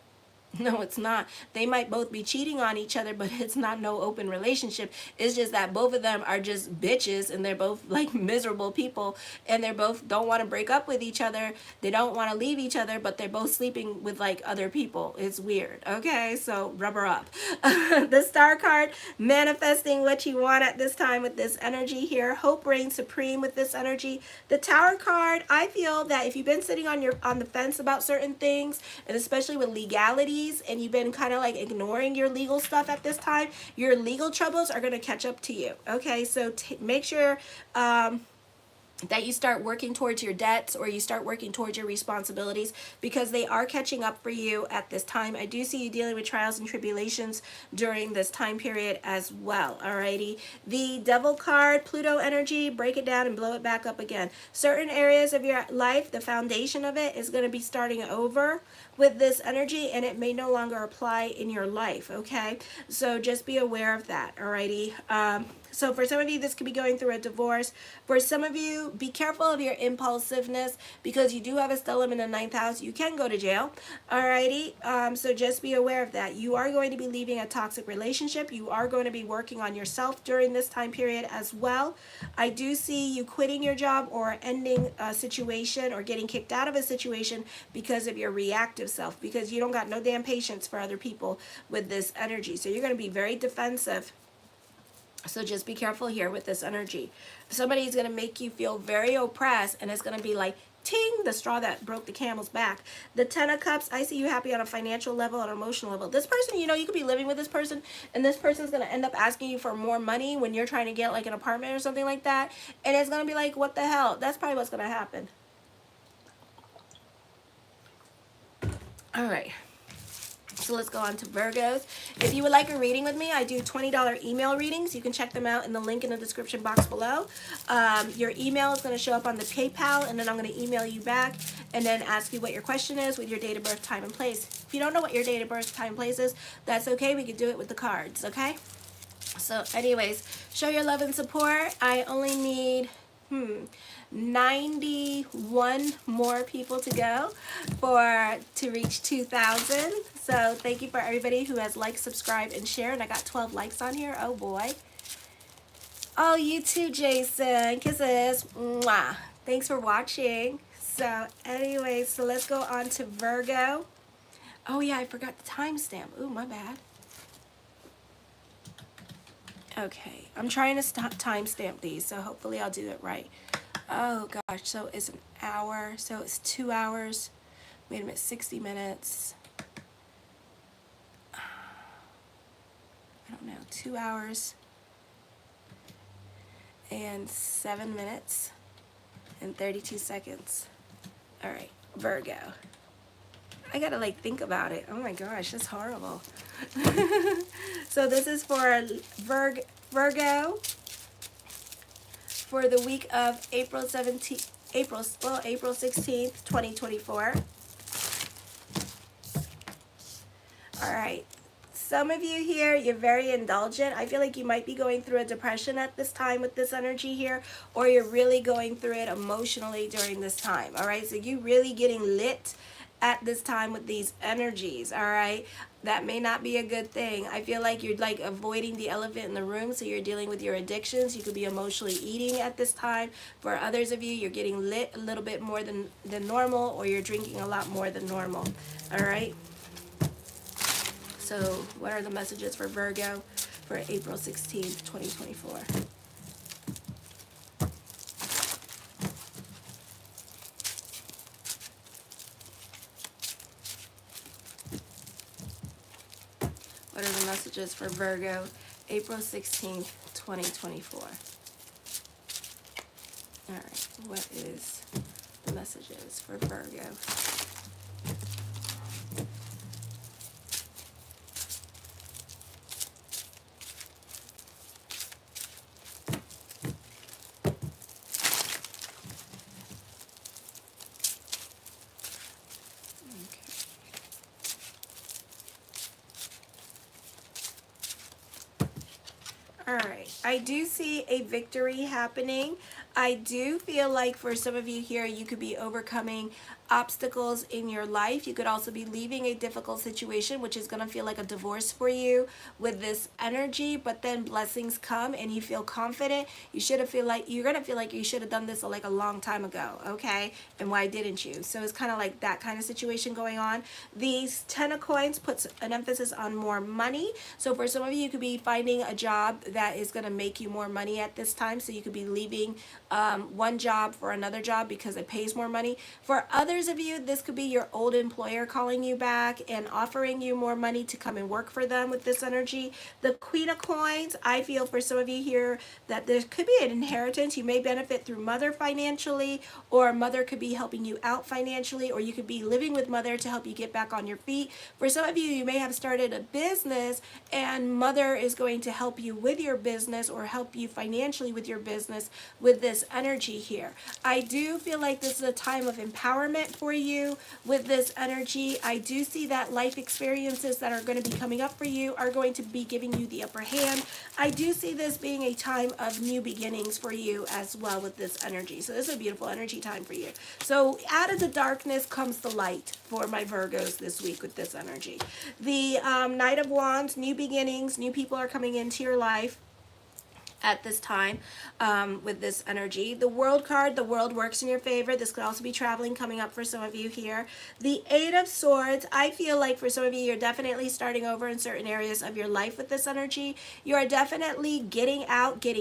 No, it's not. They might both be cheating on each other, but it's not no open relationship. It's just that both of them are just bitches and they're both like miserable people and they're both don't want to break up with each other. They don't want to leave each other, but they're both sleeping with like other people. It's weird. Okay, so rubber up. The Star card, manifesting what you want at this time with this energy here. Hope reigns supreme with this energy. The Tower card, I feel that if you've been sitting on the fence about certain things, and especially with legalities, and you've been kind of like ignoring your legal stuff at this time, your legal troubles are going to catch up to you. Okay, so make sure that you start working towards your debts or you start working towards your responsibilities because they are catching up for you at this time. I do see you dealing with trials and tribulations during this time period as well. Alrighty. The Devil card, Pluto energy, break it down and blow it back up again. Certain areas of your life, the foundation of it is going to be starting over with this energy and it may no longer apply in your life. Okay, so just be aware of that. Alrighty. So for some of you, this could be going through a divorce. For some of you, be careful of your impulsiveness because you do have a stellium in the 9th house. You can go to jail. Alrighty. So just be aware of that. You are going to be leaving a toxic relationship. You are going to be working on yourself during this time period as well. I do see you quitting your job or ending a situation or getting kicked out of a situation because of your reactive self, because you don't got no damn patience for other people with this energy. So you're going to be very defensive. So just be careful here with this energy. Somebody's going to make you feel very oppressed and it's going to be like, ting, the straw that broke the camel's back. The Ten of Cups, I see you happy on a financial level, on an emotional level. This person, you know, you could be living with this person and this person's going to end up asking you for more money when you're trying to get like an apartment or something like that. And it's going to be like, what the hell? That's probably what's going to happen. All right. So let's go on to Virgos. If you would like a reading with me, I do $20 email readings. You can check them out in the link in the description box below. Your email is going to show up on the PayPal, and then I'm going to email you back and then ask you what your question is with your date of birth, time, and place. If you don't know what your date of birth, time, and place is, that's okay. We can do it with the cards, okay? So anyways, show your love and support. I only need 91 more people to go to reach 2,000. So thank you for everybody who has liked, subscribed, and shared. And I got 12 likes on here. Oh boy. Oh, you too, Jason. Kisses. Mwah. Thanks for watching. So anyways, so let's go on to Virgo. Oh yeah, I forgot the timestamp. Ooh, my bad. Okay, I'm trying to timestamp these, so hopefully I'll do it right. Oh gosh, so it's an hour, so it's 2 hours. Wait a minute, 60 minutes. I don't know, 2 hours and 7 minutes and 32 seconds. All right, Virgo. I gotta like think about it. Oh my gosh, that's horrible. So this is for Virgo for the week of April 16th, 2024. All right. Some of you here, you're very indulgent. I feel like you might be going through a depression at this time with this energy here, or you're really going through it emotionally during this time. All right. So you really getting lit at this time with these energies. All right. That may not be a good thing. I feel like you're like avoiding the elephant in the room, so you're dealing with your addictions. You could be emotionally eating at this time. For others of you, you're getting lit a little bit more than normal, or you're drinking a lot more than normal. All right. So what are the messages for Virgo for April 16th, 2024? What are the messages for Virgo, April 16th, 2024? All right, what is the messages for Virgo? All right, I do see a victory happening. I do feel like for some of you here, you could be overcoming obstacles in your life. You could also be leaving a difficult situation, which is going to feel like a divorce for you with this energy, but then blessings come and you feel confident. You're going to feel like you should have done this like a long time ago, okay? And why didn't you? So it's kind of like that kind of situation going on. These 10 of coins puts an emphasis on more money. So for some of you, you could be finding a job that is going to make you more money at this time. So you could be leaving one job for another job because it pays more money. For others of you, this could be your old employer calling you back and offering you more money to come and work for them with this energy. The Queen of Coins, I feel for some of you here that there could be an inheritance. You may benefit through mother financially, or mother could be helping you out financially, or you could be living with mother to help you get back on your feet. For some of you, you may have started a business and mother is going to help you with your business or help you financially with your business with this energy here. I do feel like this is a time of empowerment for you with this energy. I do see that life experiences that are going to be coming up for you are going to be giving you the upper hand. I do see this being a time of new beginnings for you as well with this energy. So this is a beautiful energy time for you. So out of the darkness comes the light for my Virgos this week with this energy. The Knight of Wands, new beginnings, new people are coming into your life at this time with this energy. The World card, the world works in your favor. This could also be traveling coming up for some of you here. The Eight of Swords, I feel like for some of you, you're definitely starting over in certain areas of your life with this energy. You are definitely getting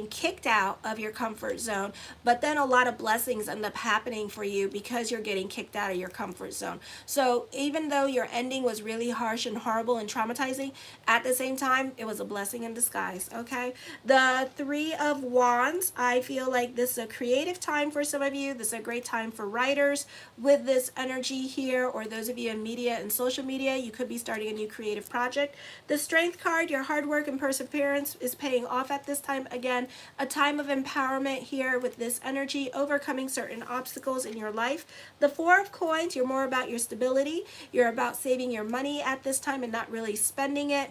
kicked out of your comfort zone, but then a lot of blessings end up happening for you because you're getting kicked out of your comfort zone. So even though your ending was really harsh and horrible and traumatizing, at the same time, it was a blessing in disguise, okay? The Three of Wands, I feel like this is a creative time for some of you. This is a great time for writers with this energy here, or those of you in media and social media, you could be starting a new creative project. The Strength card, your hard work and perseverance is paying off at this time. Again, a time of empowerment here with this energy, overcoming certain obstacles in your life. The Four of Coins, you're more about your stability. You're about saving your money at this time and not really spending it.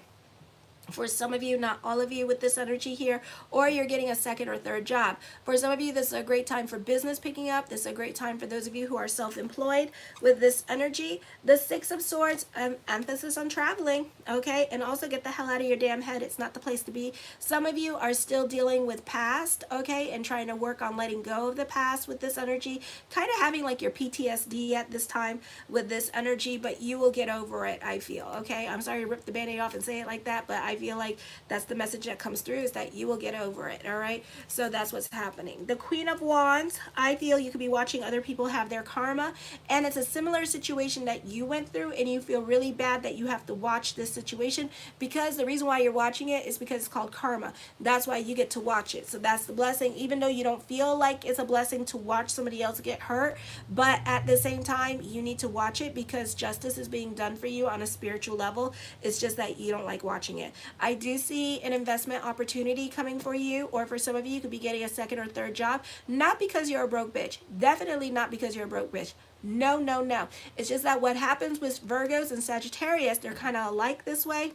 For some of you, not all of you with this energy here, or you're getting a second or third job. For some of you, this is a great time for business picking up. This is a great time for those of you who are self-employed with this energy. The Six of Swords, emphasis on traveling, okay? And also get the hell out of your damn head. It's not the place to be. Some of you are still dealing with past, okay, and trying to work on letting go of the past with this energy. Kind of having like your PTSD at this time with this energy, but you will get over it, I feel, okay? I'm sorry to rip the Band-Aid off and say it like that, but I feel like that's the message that comes through, is that you will get over it, all right? So that's what's happening. The Queen of Wands, I feel you could be watching other people have their karma, and it's a similar situation that you went through, and you feel really bad that you have to watch this situation, because the reason why you're watching it is because it's called karma. That's why you get to watch it. So that's the blessing, even though you don't feel like it's a blessing to watch somebody else get hurt, but at the same time, you need to watch it because justice is being done for you on a spiritual level. It's just that you don't like watching it. I do see an investment opportunity coming for you, or for some of you, you could be getting a second or third job, not because you're a broke bitch. Definitely not because you're a broke bitch. No, no, no. It's just that what happens with Virgos and Sagittarius, they're kind of alike this way,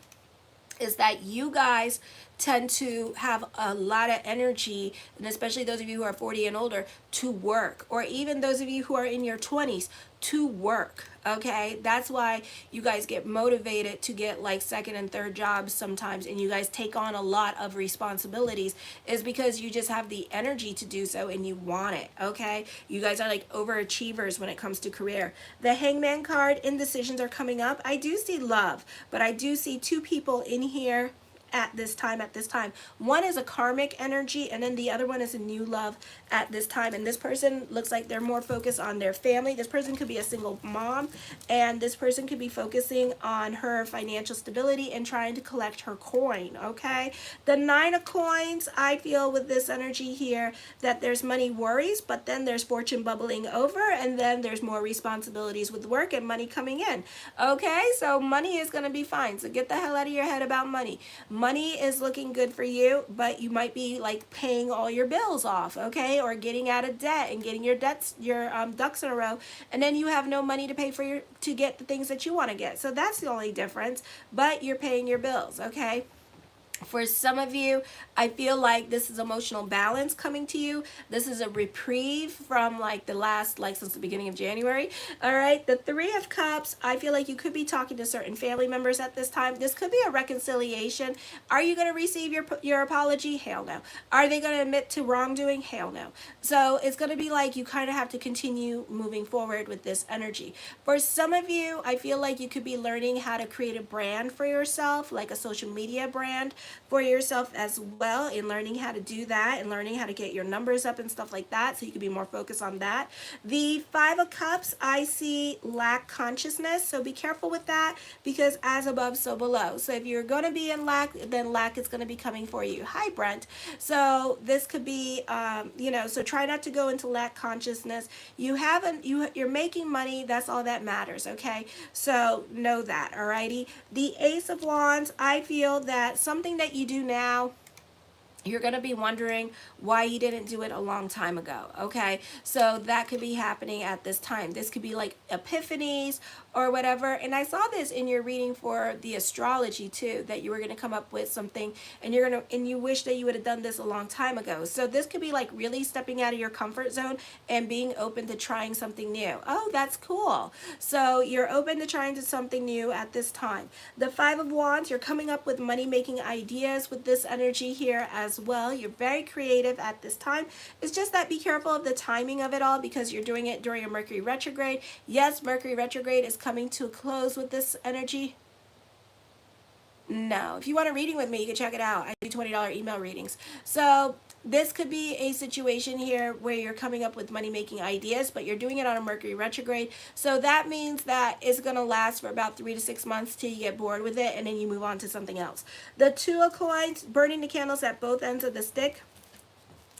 is that you guys tend to have a lot of energy, and especially those of you who are 40 and older, to work, or even those of you who are in your 20s to work. Okay, that's why you guys get motivated to get like second and third jobs sometimes, and you guys take on a lot of responsibilities, is because you just have the energy to do so and you want it. Okay, you guys are like overachievers when it comes to career. The Hangman card, indecisions are coming up. I do see love, but I do see two people in here at this time. One is a karmic energy, and then the other one is a new love at this time. And this person looks like they're more focused on their family. This person could be a single mom, and this person could be focusing on her financial stability and trying to collect her coin. Okay, the Nine of Coins, I feel with this energy here that there's money worries, but then there's fortune bubbling over, and then there's more responsibilities with work and money coming in. Okay, so money is going to be fine, so get the hell out of your head about money. Money is looking good for you, but you might be like paying all your bills off, okay, or getting out of debt and getting your ducks in a row, and then you have no money to pay for to get the things that you want to get. So that's the only difference, but you're paying your bills, okay? For some of you, I feel like this is emotional balance coming to you. This is a reprieve from like the last, like since the beginning of January. All right, the Three of Cups, I feel like you could be talking to certain family members at this time. This could be a reconciliation. Are you going to receive your apology? Hell no. Are they going to admit to wrongdoing? Hell no. So it's going to be like you kind of have to continue moving forward with this energy. For some of you, I feel like you could be learning how to create a brand for yourself, like a social media brand for yourself as well, in learning how to do that and learning how to get your numbers up and stuff like that, so you can be more focused on that. The Five of Cups, I see lack consciousness, so be careful with that, because as above so below. So if you're going to be in lack, then lack is going to be coming for you. Hi Brent. So this could be so try not to go into lack consciousness. You're making money, that's all that matters, okay? So know that. Alrighty. The Ace of Wands, I feel that something that you do now, you're going to be wondering why you didn't do it a long time ago, okay? So that could be happening at this time. This could be like epiphanies or whatever. And I saw this in your reading for the astrology too, that you were going to come up with something, and you wish that you would have done this a long time ago. So this could be like really stepping out of your comfort zone and being open to trying something new. Oh, that's cool. So you're open to trying something new at this time. The Five of Wands, you're coming up with money-making ideas with this energy here as well. You're very creative at this time. It's just that be careful of the timing of it all, because you're doing it during a Mercury retrograde. Yes, Mercury retrograde is coming to a close with this energy. No, if you want a reading with me, you can check it out. I do $20 email readings. So this could be a situation here where you're coming up with money-making ideas, but you're doing it on a Mercury retrograde. So that means that it's going to last for about 3 to 6 months till you get bored with it, and then you move on to something else. The Two of Coins, burning the candles at both ends of the stick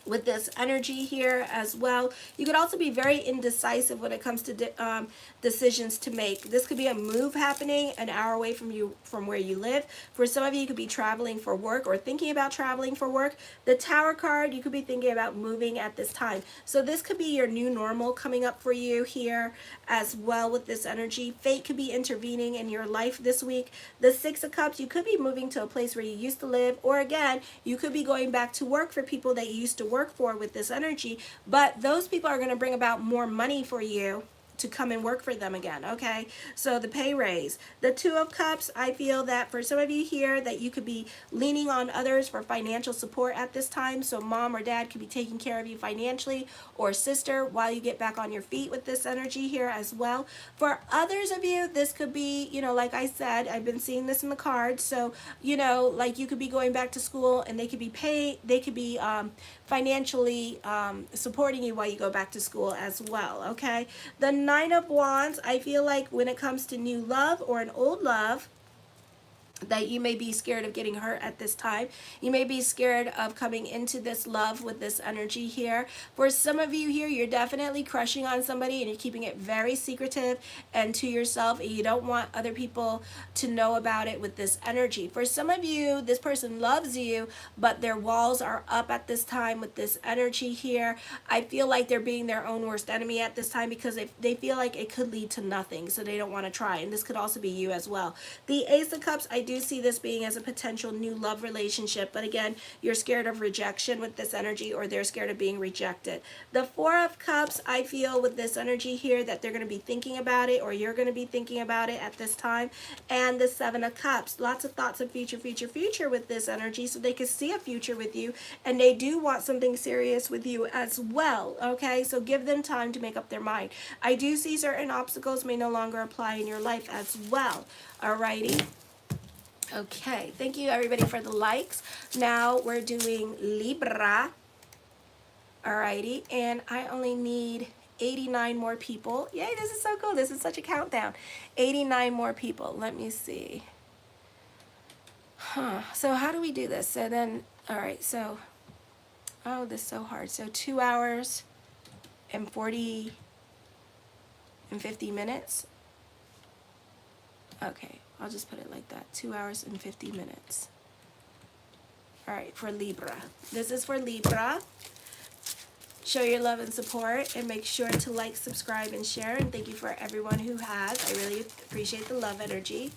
with this energy here as well. You could also be very indecisive when it comes to decisions to make. This could be a move happening an hour away from where you live. For some of you, you could be traveling for work or thinking about traveling for work. The Tower card, you could be thinking about moving at this time. So this could be your new normal coming up for you here as well with this energy. Fate could be intervening in your life this week. The Six of Cups, you could be moving to a place where you used to live, or again, you could be going back to work for people that you used to work for with this energy, but those people are going to bring about more money for you to come and work for them again, okay? So the pay raise. The Two of Cups, I feel that for some of you here that you could be leaning on others for financial support at this time. So mom or dad could be taking care of you financially, or sister, while you get back on your feet with this energy here as well. For others of you, this could be, like I said, I've been seeing this in the cards. So, like you could be going back to school, and they could be financially supporting you while you go back to school as well, okay? The Nine of Wands, I feel like when it comes to new love or an old love, that you may be scared of getting hurt at this time. You may be scared of coming into this love with this energy here. For some of you here, you're definitely crushing on somebody and you're keeping it very secretive and to yourself, and you don't want other people to know about it with this energy. For some of you, this person loves you, but their walls are up at this time with this energy here. I feel like they're being their own worst enemy at this time because they feel like it could lead to nothing, so they don't want to try. And this could also be you as well. The Ace of Cups, I do see this being as a potential new love relationship, but again, you're scared of rejection with this energy, or they're scared of being rejected. The Four of Cups, I feel with this energy here that they're going to be thinking about it, or you're going to be thinking about it at this time. And the Seven of Cups, lots of thoughts of future with this energy, so they can see a future with you, and they do want something serious with you as well. Okay, so give them time to make up their mind. I do see certain obstacles may no longer apply in your life as well. Alrighty. Okay, thank you everybody for the likes. Now we're doing Libra. Alrighty, and I only need 89 more people. Yay, this is so cool. This is such a countdown. 89 more people. Let me see. So how do we do this? So then, alright, so, oh, this is so hard. So 2 hours and 50 minutes. Okay, I'll just put it like that. 2 hours and 50 minutes. All right, for Libra. This is for Libra. Show your love and support, and make sure to like, subscribe, and share. And thank you for everyone who has. I really appreciate the love energy.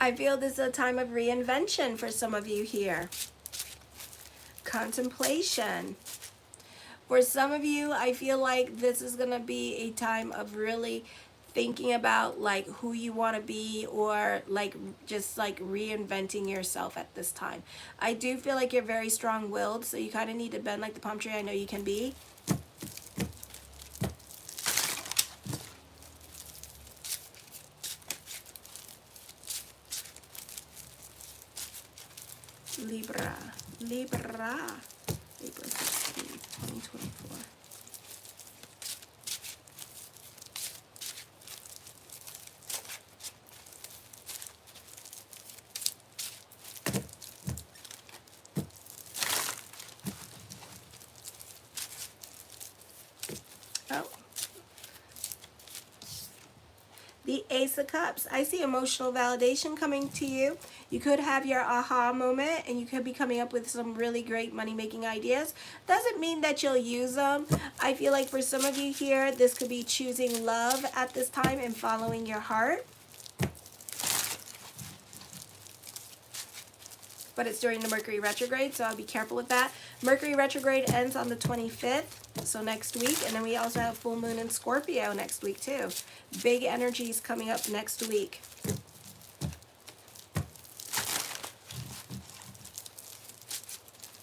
I feel this is a time of reinvention for some of you here. Contemplation. For some of you, I feel like this is going to be a time of really thinking about like who you want to be, or like just like reinventing yourself at this time. I do feel like you're very strong-willed, so you kind of need to bend like the palm tree. I know you can be. Libra, Libra, April 16, 2024. Oh. The Ace of Cups. I see emotional validation coming to you. You could have your aha moment, and you could be coming up with some really great money-making ideas. Doesn't mean that you'll use them. I feel like for some of you here, this could be choosing love at this time and following your heart. But it's during the Mercury retrograde, so I'll be careful with that. Mercury retrograde ends on the 25th, so next week. And then we also have full moon in Scorpio next week too. Big energies coming up next week.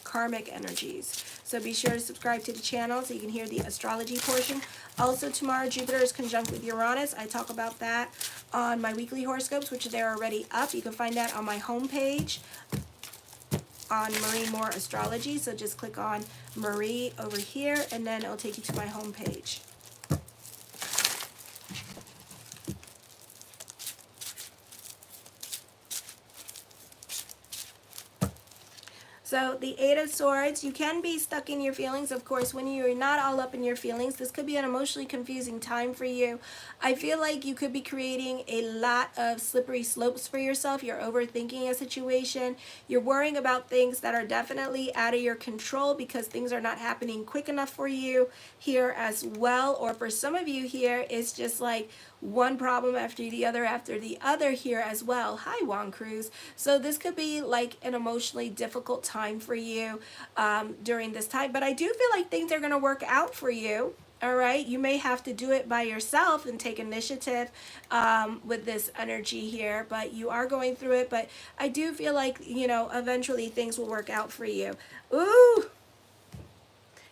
Karmic energies. So be sure to subscribe to the channel so you can hear the astrology portion. Also tomorrow, Jupiter is conjunct with Uranus. I talk about that on my weekly horoscopes, which they're already up. You can find that on my homepage on Marie Moore Astrology. So just click on Marie over here, and then it'll take you to my homepage. So the Eight of Swords, you can be stuck in your feelings. Of course, when you're not all up in your feelings, this could be an emotionally confusing time for you. I feel like you could be creating a lot of slippery slopes for yourself. You're overthinking a situation. You're worrying about things that are definitely out of your control because things are not happening quick enough for you here as well. Or for some of you here, it's just like one problem after the other here as well. Hi, Juan Cruz. So this could be like an emotionally difficult time for you during this time. But I do feel like things are going to work out for you. All right. You may have to do it by yourself and take initiative with this energy here. But you are going through it. But I do feel like, you know, eventually things will work out for you. Ooh.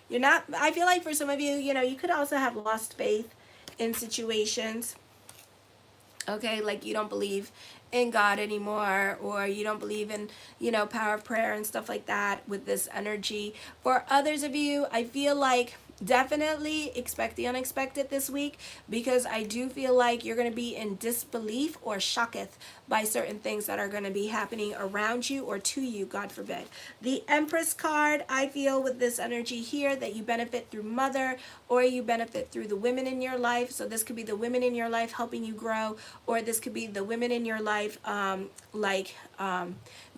You're not, I feel like for some of you, you know, you could also have lost faith in situations. Okay, like you don't believe in God anymore, or you don't believe in, you know, power of prayer and stuff like that with this energy. For others of you, I feel like definitely expect the unexpected this week, because I do feel like you're going to be in disbelief or shocketh by certain things that are going to be happening around you or to you, God forbid. The Empress card, I feel with this energy here that you benefit through mother, or you benefit through the women in your life. So this could be the women in your life helping you grow, or this could be the women in your life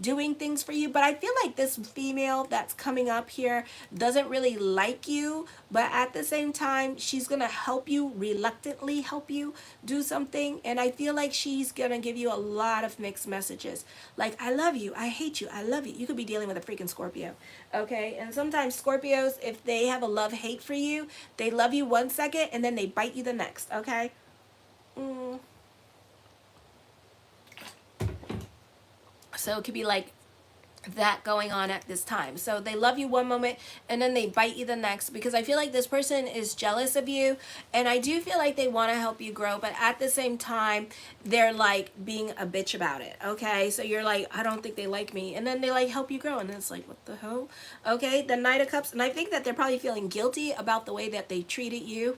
doing things for you. But I feel like this female that's coming up here doesn't really like you, but at the same time, she's going to help you, reluctantly help you do something. And I feel like she's going to give you a lot of mixed messages. Like, I love you, I hate you, I love you. You could be dealing with a freaking Scorpio. Okay? And sometimes Scorpios, if they have a love-hate for you, they love you one second and then they bite you the next. Okay? So it could be like that going on at this time. So they love you one moment and then they bite you the next, because I feel like this person is jealous of you, and I do feel like they want to help you grow, but at the same time they're like being a bitch about it. Okay, so you're like, I don't think they like me, and then they like help you grow, and it's like, what the hell? Okay, the Knight of Cups, and I think that they're probably feeling guilty about the way that they treated you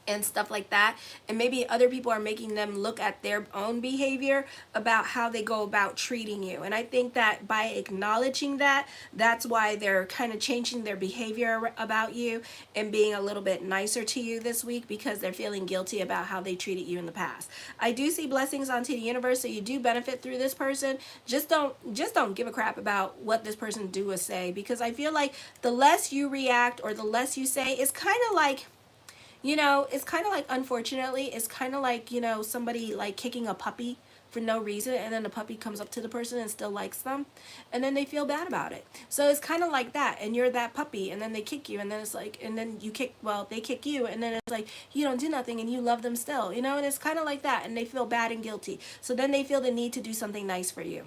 and stuff like that, and maybe other people are making them look at their own behavior about how they go about treating you. And I think that by acknowledging that, that's why they're kind of changing their behavior about you and being a little bit nicer to you this week, because they're feeling guilty about how they treated you in the past. I do see blessings onto the universe, so you do benefit through this person. Just don't give a crap about what this person do or say, because I feel like the less you react or the less you say, it's kind of like, you know, it's kind of like, unfortunately, it's kind of like, you know, somebody like kicking a puppy for no reason, and then the puppy comes up to the person and still likes them, and then they feel bad about it. So it's kind of like that, and you're that puppy, and then they kick you, and then it's like, and then you kick, well, they kick you, and then it's like, you don't do nothing, and you love them still, you know, and it's kind of like that, and they feel bad and guilty. So then they feel the need to do something nice for you.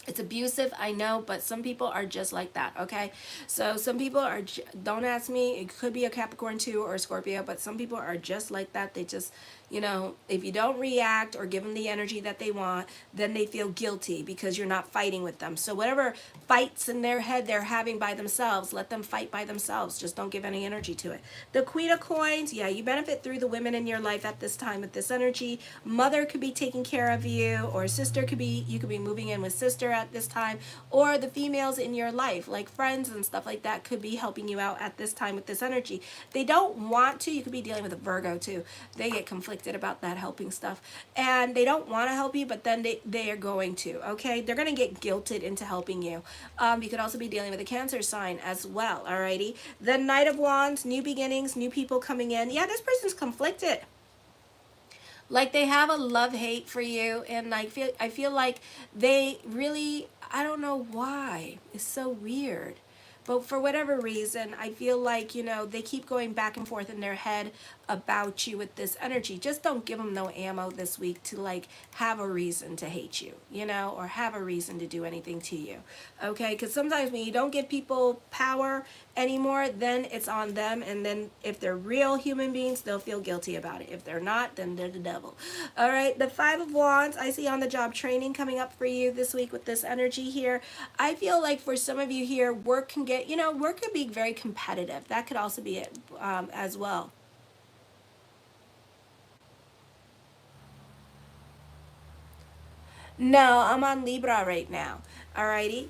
It's abusive, I know, but some people are just like that, okay? So some people are, don't ask me, it could be a Capricorn too or a Scorpio, but some people are just like that. They just, you know, if you don't react or give them the energy that they want, then they feel guilty because you're not fighting with them. So whatever fights in their head they're having by themselves, let them fight by themselves. Just don't give any energy to it. The Queen of Coins, yeah, you benefit through the women in your life at this time with this energy. Mother could be taking care of you, or sister could be, you could be moving in with sister at this time, or the females in your life, like friends and stuff like that, could be helping you out at this time with this energy. They don't want to. You could be dealing with a Virgo too. They get conflicted about that helping stuff, and they don't want to help you, but then they are going to. Okay, they're going to get guilted into helping you. You could also be dealing with a Cancer sign as well. Alrighty, the Knight of Wands, new beginnings, new people coming in. Yeah, this person's conflicted. Like they have a love-hate for you, and I feel like they really, I don't know why. It's so weird. But for whatever reason, I feel like, you know, they keep going back and forth in their head about you with this energy. Just don't give them no ammo this week to like have a reason to hate you, you know, or have a reason to do anything to you. Okay, because sometimes when you don't give people power anymore, then it's on them, and then if they're real human beings, they'll feel guilty about it. If they're not, then they're the devil. All right, the Five of Wands, I see on the job training coming up for you this week with this energy here. I feel like for some of you here, work can get, you know, work could be very competitive. That could also be it as well. No, I'm on Libra right now. Alrighty.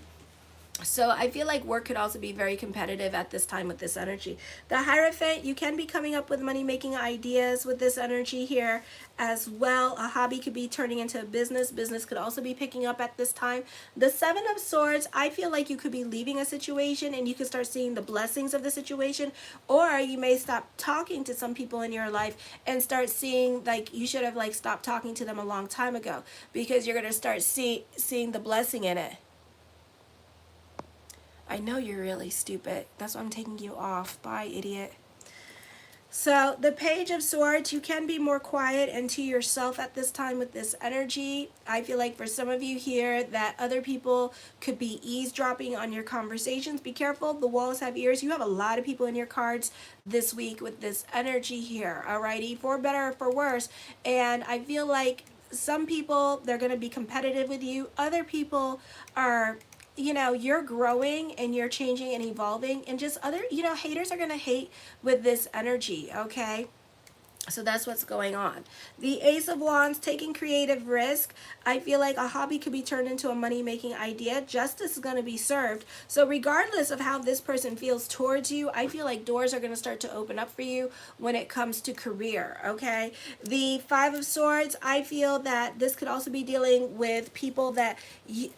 So I feel like work could also be very competitive at this time with this energy. The Hierophant, you can be coming up with money-making ideas with this energy here as well. A hobby could be turning into a business. Business could also be picking up at this time. The Seven of Swords, I feel like you could be leaving a situation and you could start seeing the blessings of the situation, or you may stop talking to some people in your life and start seeing like you should have like stopped talking to them a long time ago, because you're going to start seeing the blessing in it. I know you're really stupid. That's why I'm taking you off. Bye, idiot. So the Page of Swords, you can be more quiet and to yourself at this time with this energy. I feel like for some of you here that other people could be eavesdropping on your conversations. Be careful. The walls have ears. You have a lot of people in your cards this week with this energy here. Alrighty, for better or for worse. And I feel like some people, they're going to be competitive with you. Other people are, you know, you're growing and you're changing and evolving, and just other, you know, haters are going to hate with this energy, okay? So that's what's going on. The Ace of Wands, taking creative risk. I feel like a hobby could be turned into a money-making idea. Justice is going to be served. So regardless of how this person feels towards you, I feel like doors are going to start to open up for you when it comes to career, okay? The Five of Swords, I feel that this could also be dealing with people that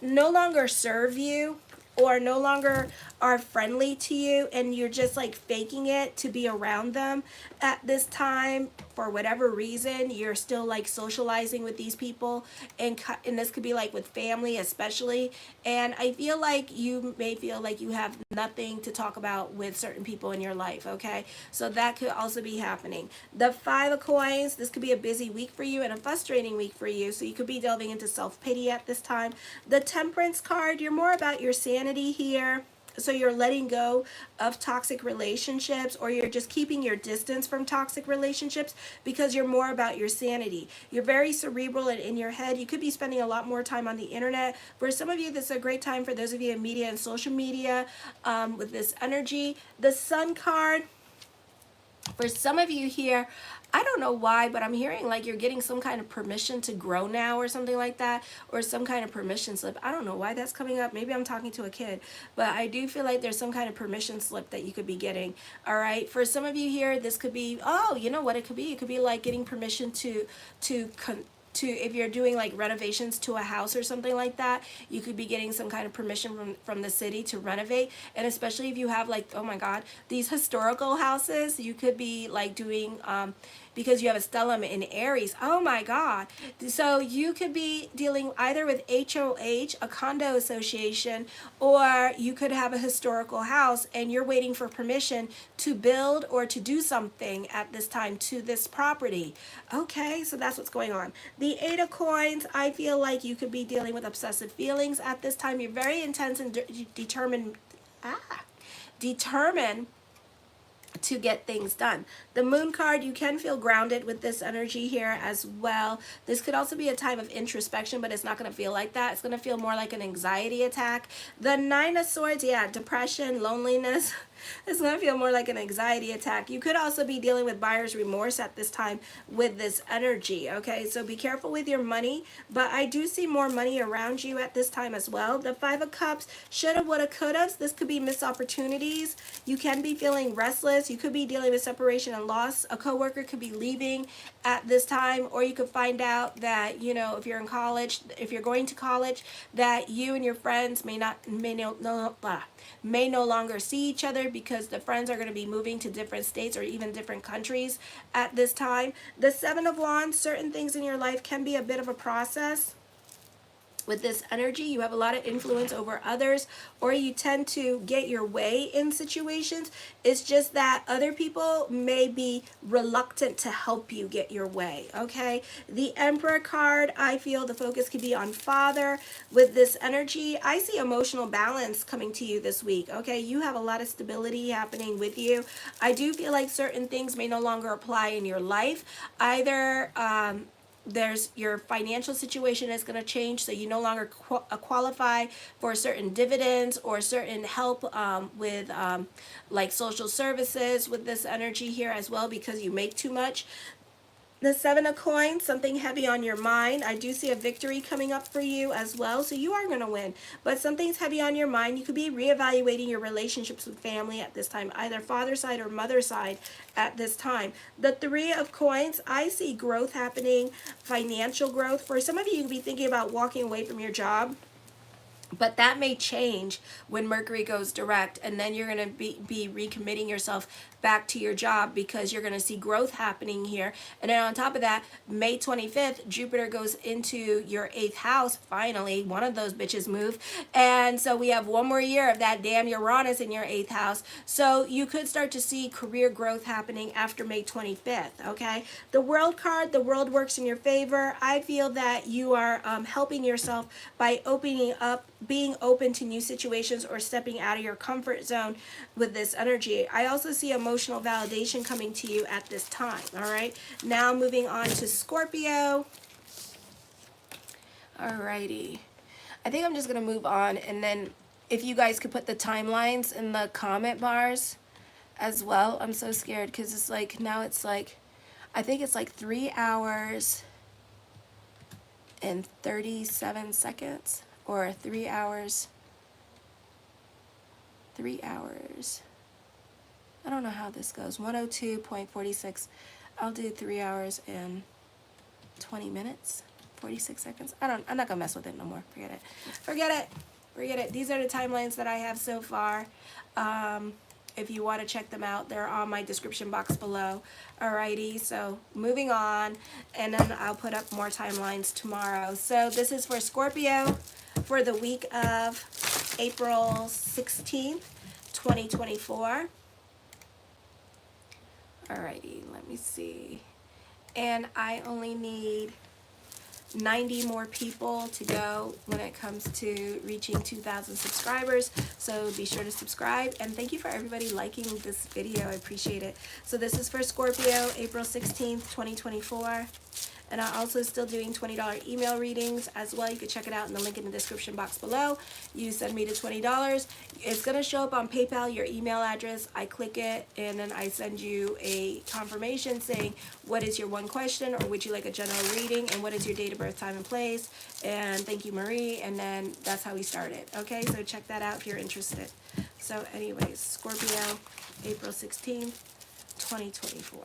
no longer serve you, or no longer are friendly to you, and you're just like faking it to be around them at this time for whatever reason. You're still like socializing with these people, and this could be like with family especially, and I feel like you may feel like you have nothing to talk about with certain people in your life, okay? So that could also be happening. The Five of Coins, this could be a busy week for you and a frustrating week for you, so you could be delving into self-pity at this time. The Temperance card, you're more about your sanity here. So you're letting go of toxic relationships, or you're just keeping your distance from toxic relationships because you're more about your sanity. You're very cerebral and in your head. You could be spending a lot more time on the internet. For some of you, this is a great time for those of you in media and social media with this energy. The Sun card, for some of you here, I don't know why, but I'm hearing like you're getting some kind of permission to grow now or something like that, or some kind of permission slip. I don't know why that's coming up. Maybe I'm talking to a kid, but I do feel like there's some kind of permission slip that you could be getting. All right. For some of you here, this could be, oh, you know what it could be? It could be like getting permission to if you're doing like renovations to a house or something like that, you could be getting some kind of permission from the city to renovate. And especially if you have like, oh my God, these historical houses, you could be like doing because you have a stellium in Aries. Oh my God. So you could be dealing either with HOH, a condo association, or you could have a historical house and you're waiting for permission to build or to do something at this time to this property. Okay, so that's what's going on. The Eight of Coins, I feel like you could be dealing with obsessive feelings at this time. You're very intense and determined to get things done. The Moon card, you can feel grounded with this energy here as well. This could also be a time of introspection, but it's not going to feel like that. It's going to feel more like an anxiety attack. The Nine of Swords, yeah, depression, loneliness. It's going to feel more like an anxiety attack. You could also be dealing with buyer's remorse at this time with this energy, okay? So be careful with your money, but I do see more money around you at this time as well. The Five of Cups, shoulda, woulda, coulda. This could be missed opportunities. You can be feeling restless. You could be dealing with separation and loss. A coworker could be leaving at this time, or you could find out that, you know, if you're in college, if you're going to college, that you and your friends may no longer see each other because the friends are going to be moving to different states or even different countries at this time. The Seven of Wands, certain things in your life can be a bit of a process. With this energy, you have a lot of influence over others, or you tend to get your way in situations. It's just that other people may be reluctant to help you get your way, okay? The Emperor card, I feel the focus could be on father. With this energy, I see emotional balance coming to you this week, okay? You have a lot of stability happening with you. I do feel like certain things may no longer apply in your life. Either there's your financial situation is going to change, so you no longer qualify for certain dividends or certain help with like social services with this energy here as well, because you make too much. The Seven of Coins, something heavy on your mind. I do see a victory coming up for you as well, so you are going to win. But something's heavy on your mind. You could be reevaluating your relationships with family at this time, either father side or mother side at this time. The Three of Coins, I see growth happening, financial growth. For some of you, you could be thinking about walking away from your job. But that may change when Mercury goes direct, and then you're going to be recommitting yourself back to your job because you're going to see growth happening here. And then on top of that, May 25th, Jupiter goes into your 8th house. Finally, one of those bitches moved. And so we have one more year of that damn Uranus in your 8th house. So you could start to see career growth happening after May 25th, okay? The World card, the world works in your favor. I feel that you are helping yourself by opening up, being open to new situations, or stepping out of your comfort zone with this energy. I also see emotional validation coming to you at this time, all right? Now moving on to Scorpio. Alrighty. I think I'm just going to move on, and then if you guys could put the timelines in the comment bars as well. I'm so scared because it's like, now it's like, I think it's like 3 hours and 37 seconds, or 3 hours. I don't know how this goes. 102.46. I'll do 3 hours and 20 minutes, 46 seconds. I'm not gonna mess with it no more. Forget it. These are the timelines that I have so far. If you want to check them out, they're on my description box below. Alrighty, so moving on, and then I'll put up more timelines tomorrow. So this is for Scorpio for the week of April 16th, 2024. Alrighty, let me see. And I only need 90 more people to go when it comes to reaching 2,000 subscribers, so be sure to subscribe, and thank you for everybody liking this video. I appreciate it. So this is for Scorpio, April 16th, 2024. And I'm also still doing $20 email readings as well. You can check it out in the link in the description box below. You send me the $20. It's going to show up on PayPal, your email address. I click it, and then I send you a confirmation saying, what is your one question, or would you like a general reading, and what is your date of birth, time, and place, and thank you, Marie, and then that's how we started. Okay, so check that out if you're interested. So anyways, Scorpio, April 16th, 2024.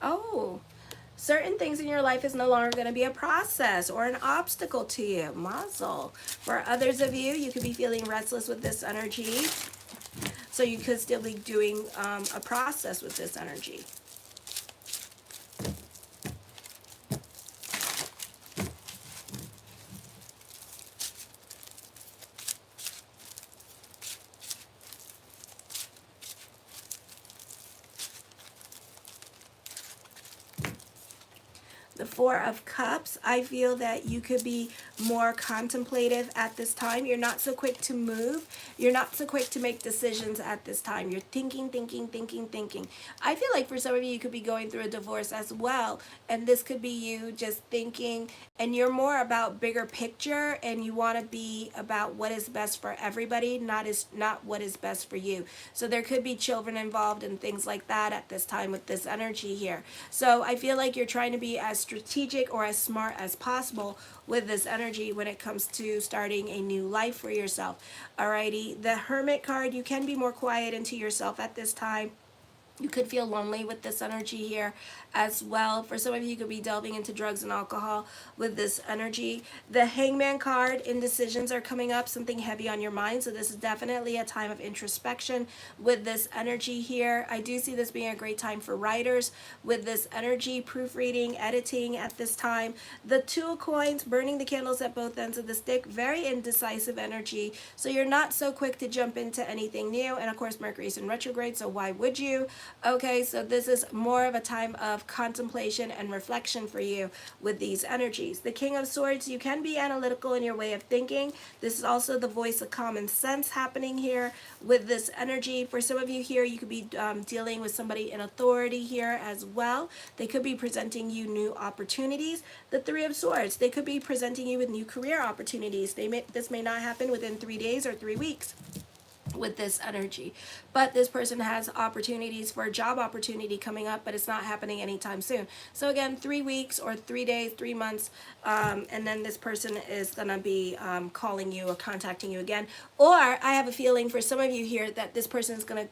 Oh, certain things in your life is no longer going to be a process or an obstacle to you. Mazel. For others of you, you could be feeling restless with this energy. So you could still be doing a process with this energy. The Four of Cups, I feel that you could be more contemplative at this time. You're not so quick to move. You're not so quick to make decisions at this time. You're thinking. I feel like for some of you, you could be going through a divorce as well. And this could be you just thinking, and you're more about bigger picture, and you want to be about what is best for everybody, not what is best for you. So there could be children involved and things like that at this time with this energy here. So I feel like you're trying to be as strategic or as smart as possible with this energy when it comes to starting a new life for yourself. Alrighty, the Hermit card, you can be more quiet into yourself at this time. You could feel lonely with this energy here as well. For some of you, you could be delving into drugs and alcohol with this energy. The Hangman card, indecisions are coming up, something heavy on your mind. So this is definitely a time of introspection with this energy here. I do see this being a great time for writers with this energy, proofreading, editing at this time. The Two of Coins, burning the candles at both ends of the stick, very indecisive energy. So you're not so quick to jump into anything new. And of course, Mercury's in retrograde, so why would you? Okay, so this is more of a time of contemplation and reflection for you with these energies. The King of Swords, you can be analytical in your way of thinking. This is also the voice of common sense happening here with this energy. For some of you here, you could be dealing with somebody in authority here as well. They could be presenting you new opportunities. The Three of Swords, they could be presenting you with new career opportunities. This may not happen within 3 days or 3 weeks with this energy, but this person has opportunities for a job opportunity coming up, but it's not happening anytime soon. So again, 3 weeks or 3 days, 3 months, and then this person is gonna be calling you or contacting you again. Or I have a feeling for some of you here that this person is gonna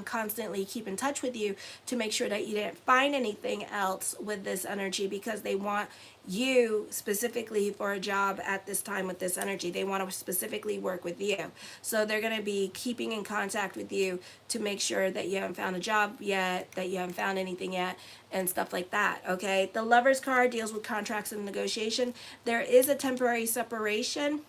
constantly keep in touch with you to make sure that you didn't find anything else with this energy, because they want you specifically for a job at this time with this energy. They want to specifically work with you. So they're going to be keeping in contact with you to make sure that you haven't found a job yet, that you haven't found anything yet, and stuff like that. Okay. The Lovers card deals with contracts and negotiation. There is a temporary separation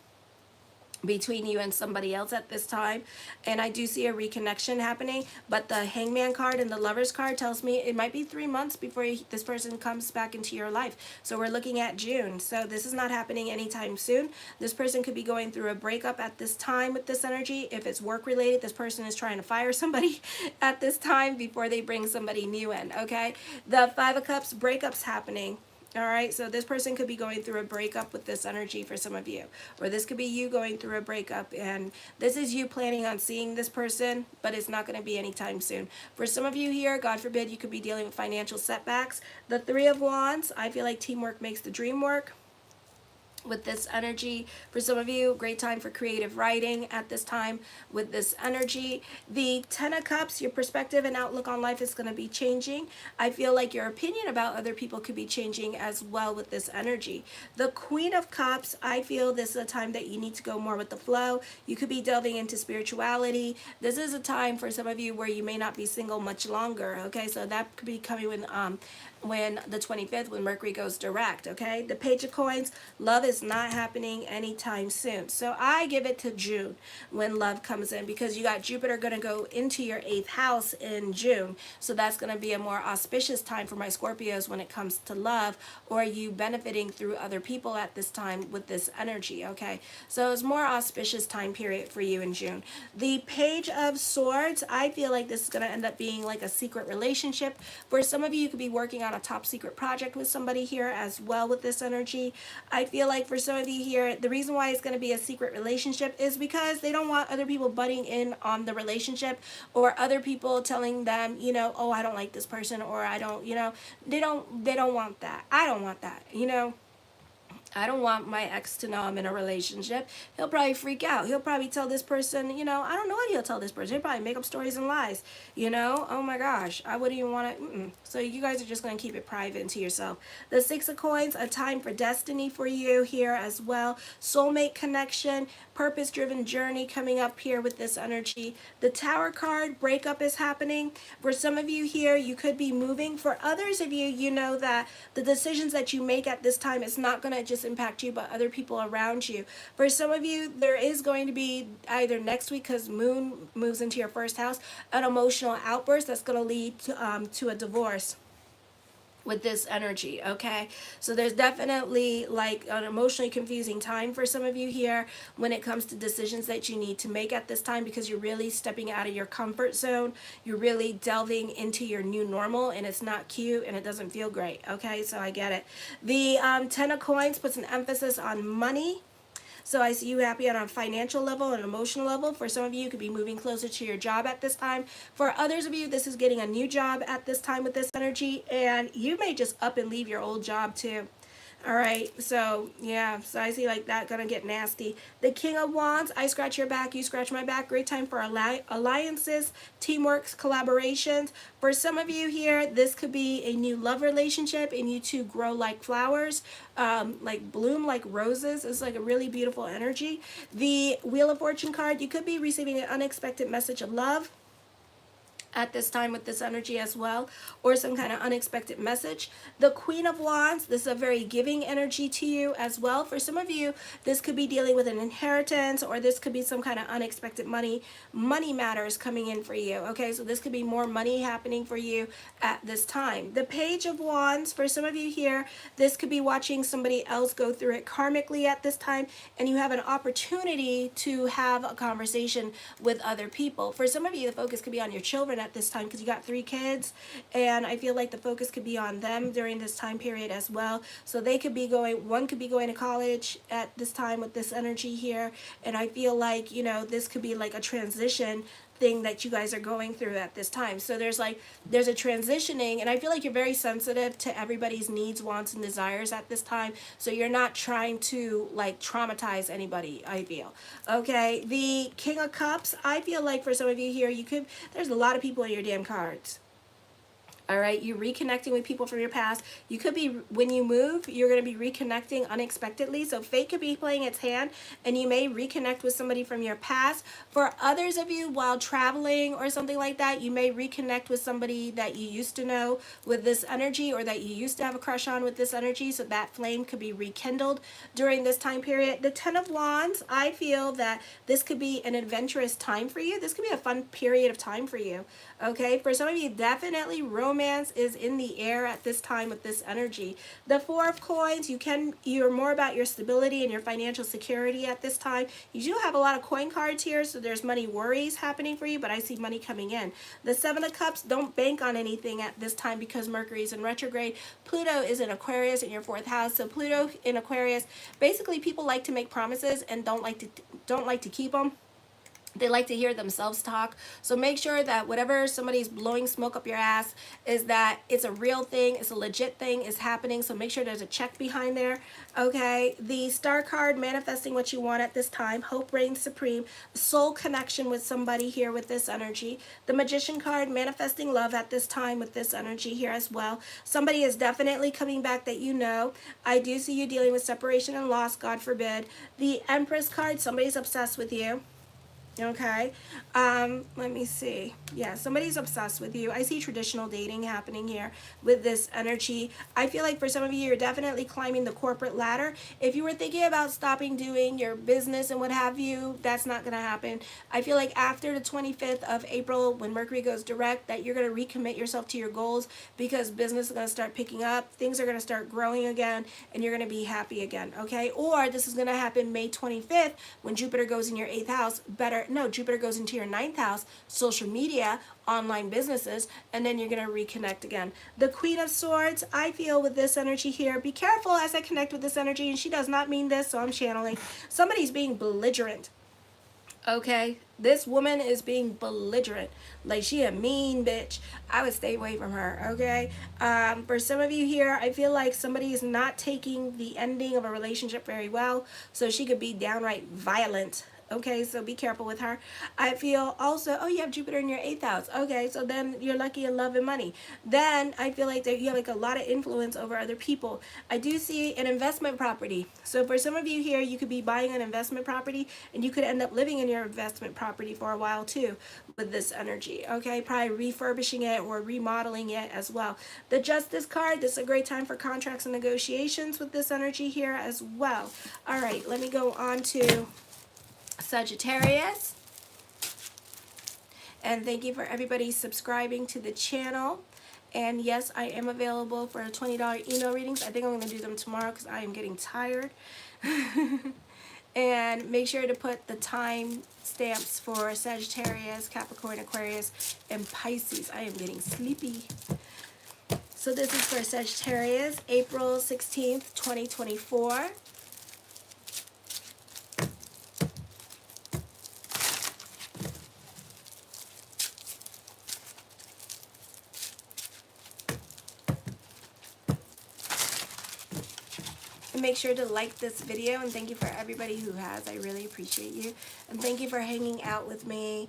between you and somebody else at this time, and I do see a reconnection happening. But the Hangman card and the Lovers card tells me it might be 3 months before this person comes back into your life. So we're looking at June, so this is not happening anytime soon. This person could be going through a breakup at this time with this energy. If it's work related, this person is trying to fire somebody at this time before they bring somebody new in. Okay, the Five of Cups, breakups happening. All right, so this person could be going through a breakup with this energy for some of you. Or this could be you going through a breakup, and this is you planning on seeing this person, but it's not going to be anytime soon. For some of you here, God forbid, you could be dealing with financial setbacks. The Three of Wands, I feel like teamwork makes the dream work. With this energy, for some of you, great time for creative writing at this time with this energy. The Ten of Cups, your perspective and outlook on life is going to be changing. I feel like your opinion about other people could be changing as well with this energy. The Queen of Cups, I feel this is a time that you need to go more with the flow. You could be delving into spirituality. This is a time for some of you where you may not be single much longer. Okay, so that could be coming when the 25th, when Mercury goes direct. Okay, the Page of Coins, love is not happening anytime soon. So I give it to June when love comes in, because you got Jupiter going to go into your 8th house in June. So that's going to be a more auspicious time for my Scorpios when it comes to love, or you benefiting through other people at this time with this energy. Okay, so it's more auspicious time period for you in June. The Page of Swords, I feel like this is going to end up being like a secret relationship. For some of you, you could be working on a top secret project with somebody here as well with this energy. I feel like for some of you here, the reason why it's going to be a secret relationship is because they don't want other people butting in on the relationship, or other people telling them, you know, oh, I don't like this person, or I don't, you know, they don't want that. I don't want that, you know. I don't want my ex to know I'm in a relationship. He'll probably freak out. He'll probably tell this person, you know, I don't know what he'll tell this person. He'll probably make up stories and lies, you know. Oh my gosh, I wouldn't even want to. So you guys are just going to keep it private and to yourself. The Six of Coins, a time for destiny for you here as well. Soulmate connection, purpose-driven journey coming up here with this energy. The Tower card, breakup is happening. For some of you here, you could be moving. For others of you, you know that the decisions that you make at this time is not going to just impact you, but other people around you. For some of you, there is going to be either next week, because Moon moves into your 1st house, an emotional outburst that's going to lead to a divorce with this energy. Okay, so there's definitely like an emotionally confusing time for some of you here when it comes to decisions that you need to make at this time, because you're really stepping out of your comfort zone. You're really delving into your new normal, and it's not cute and it doesn't feel great. Okay, so I get it. The Ten of Coins puts an emphasis on money. So I see you happy on a financial level and emotional level. For some of you, you could be moving closer to your job at this time. For others of you, this is getting a new job at this time with this energy, and you may just up and leave your old job too. All right, so yeah, so I see like that gonna get nasty. The King of Wands, I scratch your back, you scratch my back. Great time for alliances, teamwork, collaborations. For some of you here, this could be a new love relationship, and you two grow like flowers, like bloom like roses. It's like a really beautiful energy. The Wheel of Fortune card, you could be receiving an unexpected message of love at this time with this energy as well, or some kind of unexpected message. The Queen of Wands, this is a very giving energy to you as well. For some of you, this could be dealing with an inheritance, or this could be some kind of unexpected money matters coming in for you. Okay, so this could be more money happening for you at this time. The Page of Wands, for some of you here, this could be watching somebody else go through it karmically at this time, and you have an opportunity to have a conversation with other people. For some of you, the focus could be on your children at this time, because you got 3 kids, and I feel like the focus could be on them during this time period as well. So they could be one could be going to college at this time with this energy here, and I feel like, you know, this could be like a transition thing that you guys are going through at this time. So there's a transitioning, and I feel like you're very sensitive to everybody's needs, wants, and desires at this time. So you're not trying to like traumatize anybody, I feel. Okay, the King of Cups, I feel like for some of you here, there's a lot of people in your damn cards. All right, you're reconnecting with people from your past. You could be, when you move, you're going to be reconnecting unexpectedly. So fate could be playing its hand, and you may reconnect with somebody from your past. For others of you, while traveling or something like that, you may reconnect with somebody that you used to know with this energy, or that you used to have a crush on with this energy. So that flame could be rekindled during this time period. The Ten of Wands, I feel that this could be an adventurous time for you. This could be a fun period of time for you. Okay, for some of you, definitely romance is in the air at this time with this energy. The Four of Coins, you're more about your stability and your financial security at this time. You do have a lot of coin cards here, so there's money worries happening for you, but I see money coming in. The Seven of Cups, don't bank on anything at this time because Mercury is in retrograde. Pluto is in Aquarius in your 4th house. So Pluto in Aquarius, basically people like to make promises and don't like to keep them. They like to hear themselves talk. So make sure that whatever somebody's blowing smoke up your ass is that it's a real thing, it's a legit thing, is happening. So make sure there's a check behind there. Okay, the Star card, manifesting what you want at this time. Hope reigns supreme. Soul connection with somebody here with this energy. The Magician card, manifesting love at this time with this energy here as well. Somebody is definitely coming back that you know. I do see you dealing with separation and loss, God forbid. The Empress card, somebody's obsessed with you. Okay, let me see. Yeah, somebody's obsessed with you. I see traditional dating happening here with this energy. I feel like for some of you, you're definitely climbing the corporate ladder. If you were thinking about stopping doing your business and what have you, that's not going to happen. I feel like after the 25th of April, when Mercury goes direct, that you're going to recommit yourself to your goals, because business is going to start picking up, things are going to start growing again, and you're going to be happy again, okay? Or this is going to happen May 25th when Jupiter goes in your 8th house. Jupiter goes into your 9th house, social media, online businesses, and then you're going to reconnect again. The Queen of Swords, I feel with this energy here, be careful as I connect with this energy, and she does not mean this, so I'm channeling. Somebody's being belligerent. Okay, this woman is being belligerent, like she a mean bitch. I would stay away from her. Okay, for some of you here, I feel like somebody is not taking the ending of a relationship very well, so she could be downright violent. Okay, so be careful with her. I feel also, oh, you have Jupiter in your 8th house. Okay, so then you're lucky in love and money. Then I feel like that you have like a lot of influence over other people. I do see an investment property. So for some of you here, you could be buying an investment property, and you could end up living in your investment property for a while too with this energy. Okay, probably refurbishing it or remodeling it as well. The Justice card, this is a great time for contracts and negotiations with this energy here as well. All right, let me go on to Sagittarius, and thank you for everybody subscribing to the channel. And yes, I am available for $20 email readings. I think I'm going to do them tomorrow because I am getting tired. And make sure to put the time stamps for Sagittarius, Capricorn, Aquarius, and Pisces. I am getting sleepy. So this is for Sagittarius, April 16th, 2024. Make sure to like this video, and thank you for everybody who has. I really appreciate you, and thank you for hanging out with me.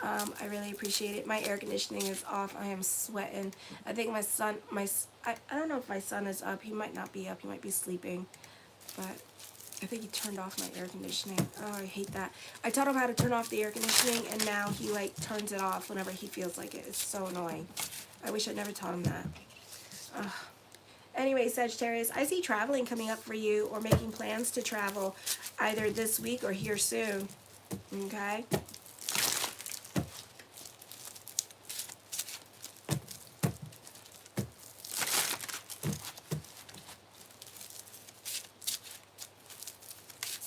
I really appreciate it. My air conditioning is off. I am sweating. I think my son, I don't know if my son is up. He might not be up. He might be sleeping, but I think he turned off my air conditioning. Oh, I hate that. I taught him how to turn off the air conditioning, and now he like turns it off whenever he feels like it. It's so annoying. I wish I never taught him that. Ugh. Anyway, Sagittarius, I see traveling coming up for you, or making plans to travel either this week or here soon. Okay?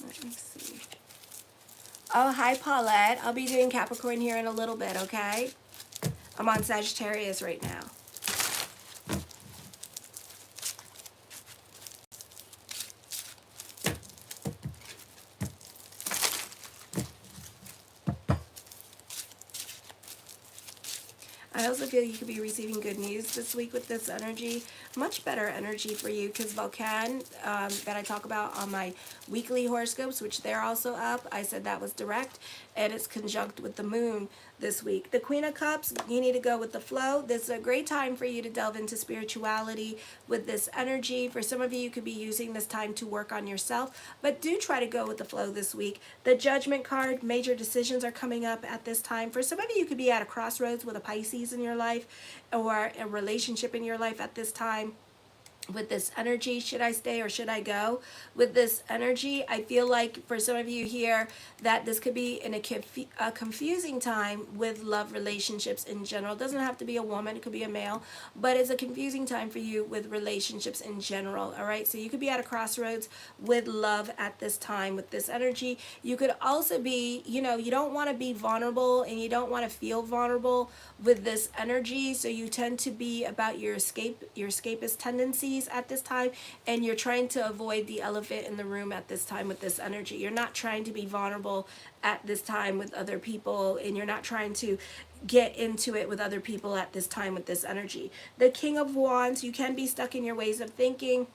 Let me see. Oh, hi, Paulette. I'll be doing Capricorn here in a little bit, okay? I'm on Sagittarius right now. I also feel you could be receiving good news this week with this energy. Much better energy for you, because Vulcan, that I talk about on my weekly horoscopes, which they're also up, I said that was direct, and it's conjunct with the moon. this week. The Queen of Cups, you need to go with the flow. This is a great time for you to delve into spirituality with this energy. For some of you, you could be using this time to work on yourself, but do try to go with the flow this week. The Judgment card, major decisions are coming up at this time. For some of you, you could be at a crossroads with a Pisces in your life or a relationship in your life at this time. With this energy, should I stay or should I go? With this energy, I feel like for some of you here that this could be in a confusing time with love relationships in general. It doesn't have to be a woman, it could be a male, but it's a confusing time for you with relationships in general. All right, so you could be at a crossroads with love at this time with this energy. You could also be, you know, you don't want to be vulnerable and you don't want to feel vulnerable with this energy, so you tend to be about your escapist tendencies at this time, and you're trying to avoid the elephant in the room at this time with this energy. You're not trying to be vulnerable at this time with other people, and you're not trying to get into it with other people at this time with this energy. The King of Wands, you can be stuck in your ways of thinking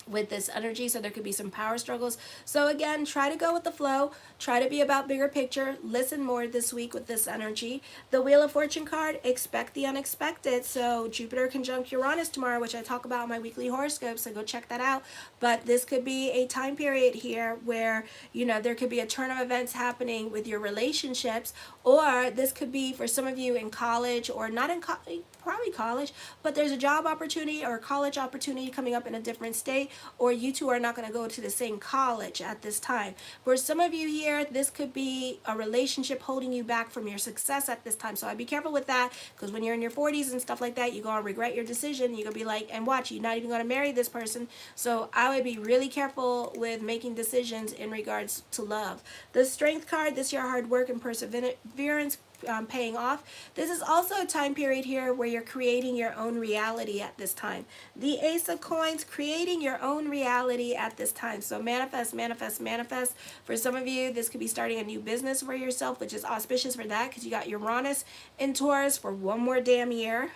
with this energy, so there could be some power struggles. So again, try to go with the flow, try to be about bigger picture, listen more this week with this energy. The Wheel of Fortune card, expect the unexpected. So Jupiter conjunct Uranus tomorrow, which I talk about in my weekly horoscope, so go check that out. But this could be a time period here where, you know, there could be a turn of events happening with your relationships, or this could be for some of you in college, or not in college, probably college, but there's a job opportunity or a college opportunity coming up in a different state, or you two are not going to go to the same college at this time. For some of you here, this could be a relationship holding you back from your success at this time. So I'd be careful with that, because when you're in your 40s and stuff like that, you're going to regret your decision. You're going to be like, and watch, you're not even going to marry this person. So I would be really careful with making decisions in regards to love. The Strength card, this year hard work and perseverance paying off. This is also a time period here where you're creating your own reality at this time. The Ace of Coins, creating your own reality at this time. So manifest, manifest, manifest. For some of you, this could be starting a new business for yourself, which is auspicious for that because you got Uranus in Taurus for one more damn year.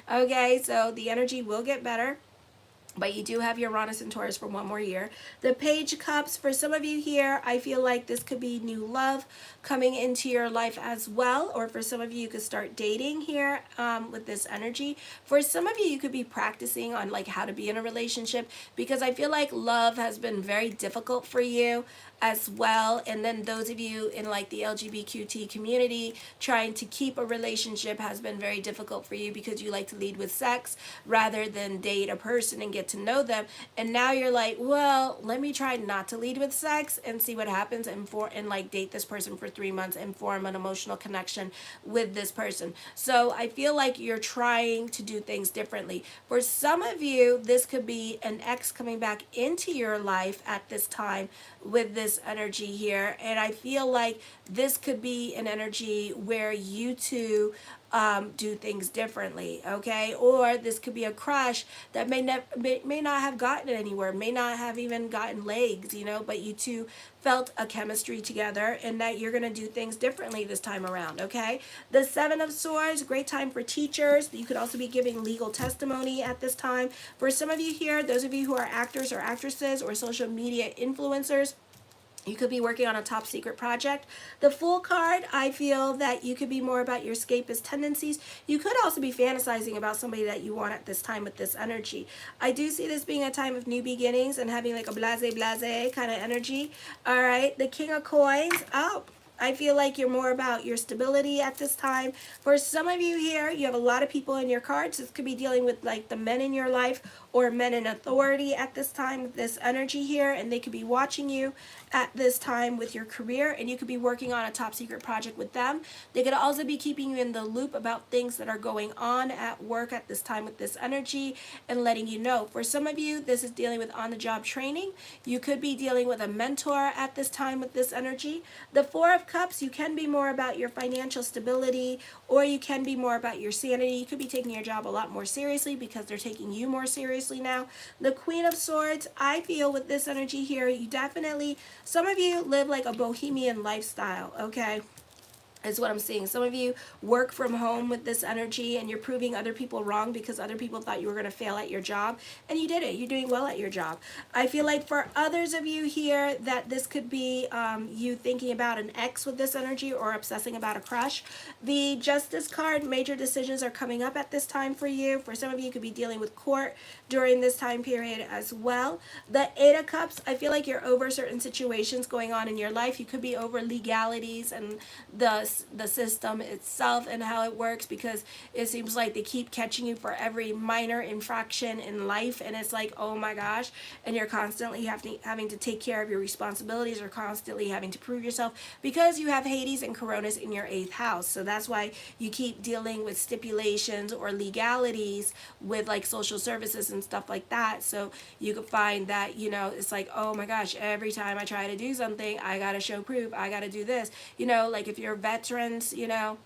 Okay, so the energy will get better, but you do have Uranus and Taurus for one more year. The Page of Cups, for some of you here, I feel like this could be new love coming into your life as well. Or for some of you, you could start dating here with this energy. For some of you, you could be practicing on like how to be in a relationship, because I feel like love has been very difficult for you as well. And then those of you in like the LGBTQ community, trying to keep a relationship has been very difficult for you because you like to lead with sex rather than date a person and get to know them. And now you're like, well, let me try not to lead with sex and see what happens, and like date this person for 3 months and form an emotional connection with this person. So I feel like you're trying to do things differently. For some of you, this could be an ex coming back into your life at this time with this energy here, and I feel like this could be an energy where you two do things differently, okay? Or this could be a crush that may not have gotten anywhere, may not have even gotten legs, you know, but you two felt a chemistry together, and that you're going to do things differently this time around, okay? The Seven of Swords, great time for teachers. You could also be giving legal testimony at this time. For some of you here, those of you who are actors or actresses or social media influencers, you could be working on a top secret project. The Fool card, I feel that you could be more about your escapist tendencies. You could also be fantasizing about somebody that you want at this time with this energy. I do see this being a time of new beginnings and having like a blase kind of energy. All right, the King of Coins. Oh, I feel like you're more about your stability at this time. For some of you here, you have a lot of people in your cards. This could be dealing with like the men in your life or men in authority at this time with this energy here, and they could be watching you at this time with your career, and you could be working on a top secret project with them. They could also be keeping you in the loop about things that are going on at work at this time with this energy and letting you know. For some of you, this is dealing with on-the-job training. You could be dealing with a mentor at this time with this energy. The Four of Cups, you can be more about your financial stability, or you can be more about your sanity. You could be taking your job a lot more seriously because they're taking you more seriously now. The Queen of Swords, I feel with this energy here, you definitely, some of you live like a bohemian lifestyle, okay? is what I'm seeing. Some of you work from home with this energy and you're proving other people wrong because other people thought you were going to fail at your job and you did it. You're doing well at your job. I feel like for others of you here that this could be you thinking about an ex with this energy or obsessing about a crush. The Justice card, major decisions are coming up at this time for you. For some of you, you could be dealing with court during this time period as well. The Eight of Cups, I feel like you're over certain situations going on in your life. You could be over legalities and the system itself and how it works, because it seems like they keep catching you for every minor infraction in life, and it's like, oh my gosh, and you're constantly having to take care of your responsibilities or constantly having to prove yourself because you have Hades and Coronas in your 8th house. So that's why you keep dealing with stipulations or legalities with like social services and stuff like that. So you could find that, you know, it's like, oh my gosh, every time I try to do something, I gotta show proof, I gotta do this, you know, like if you're veterans, you know,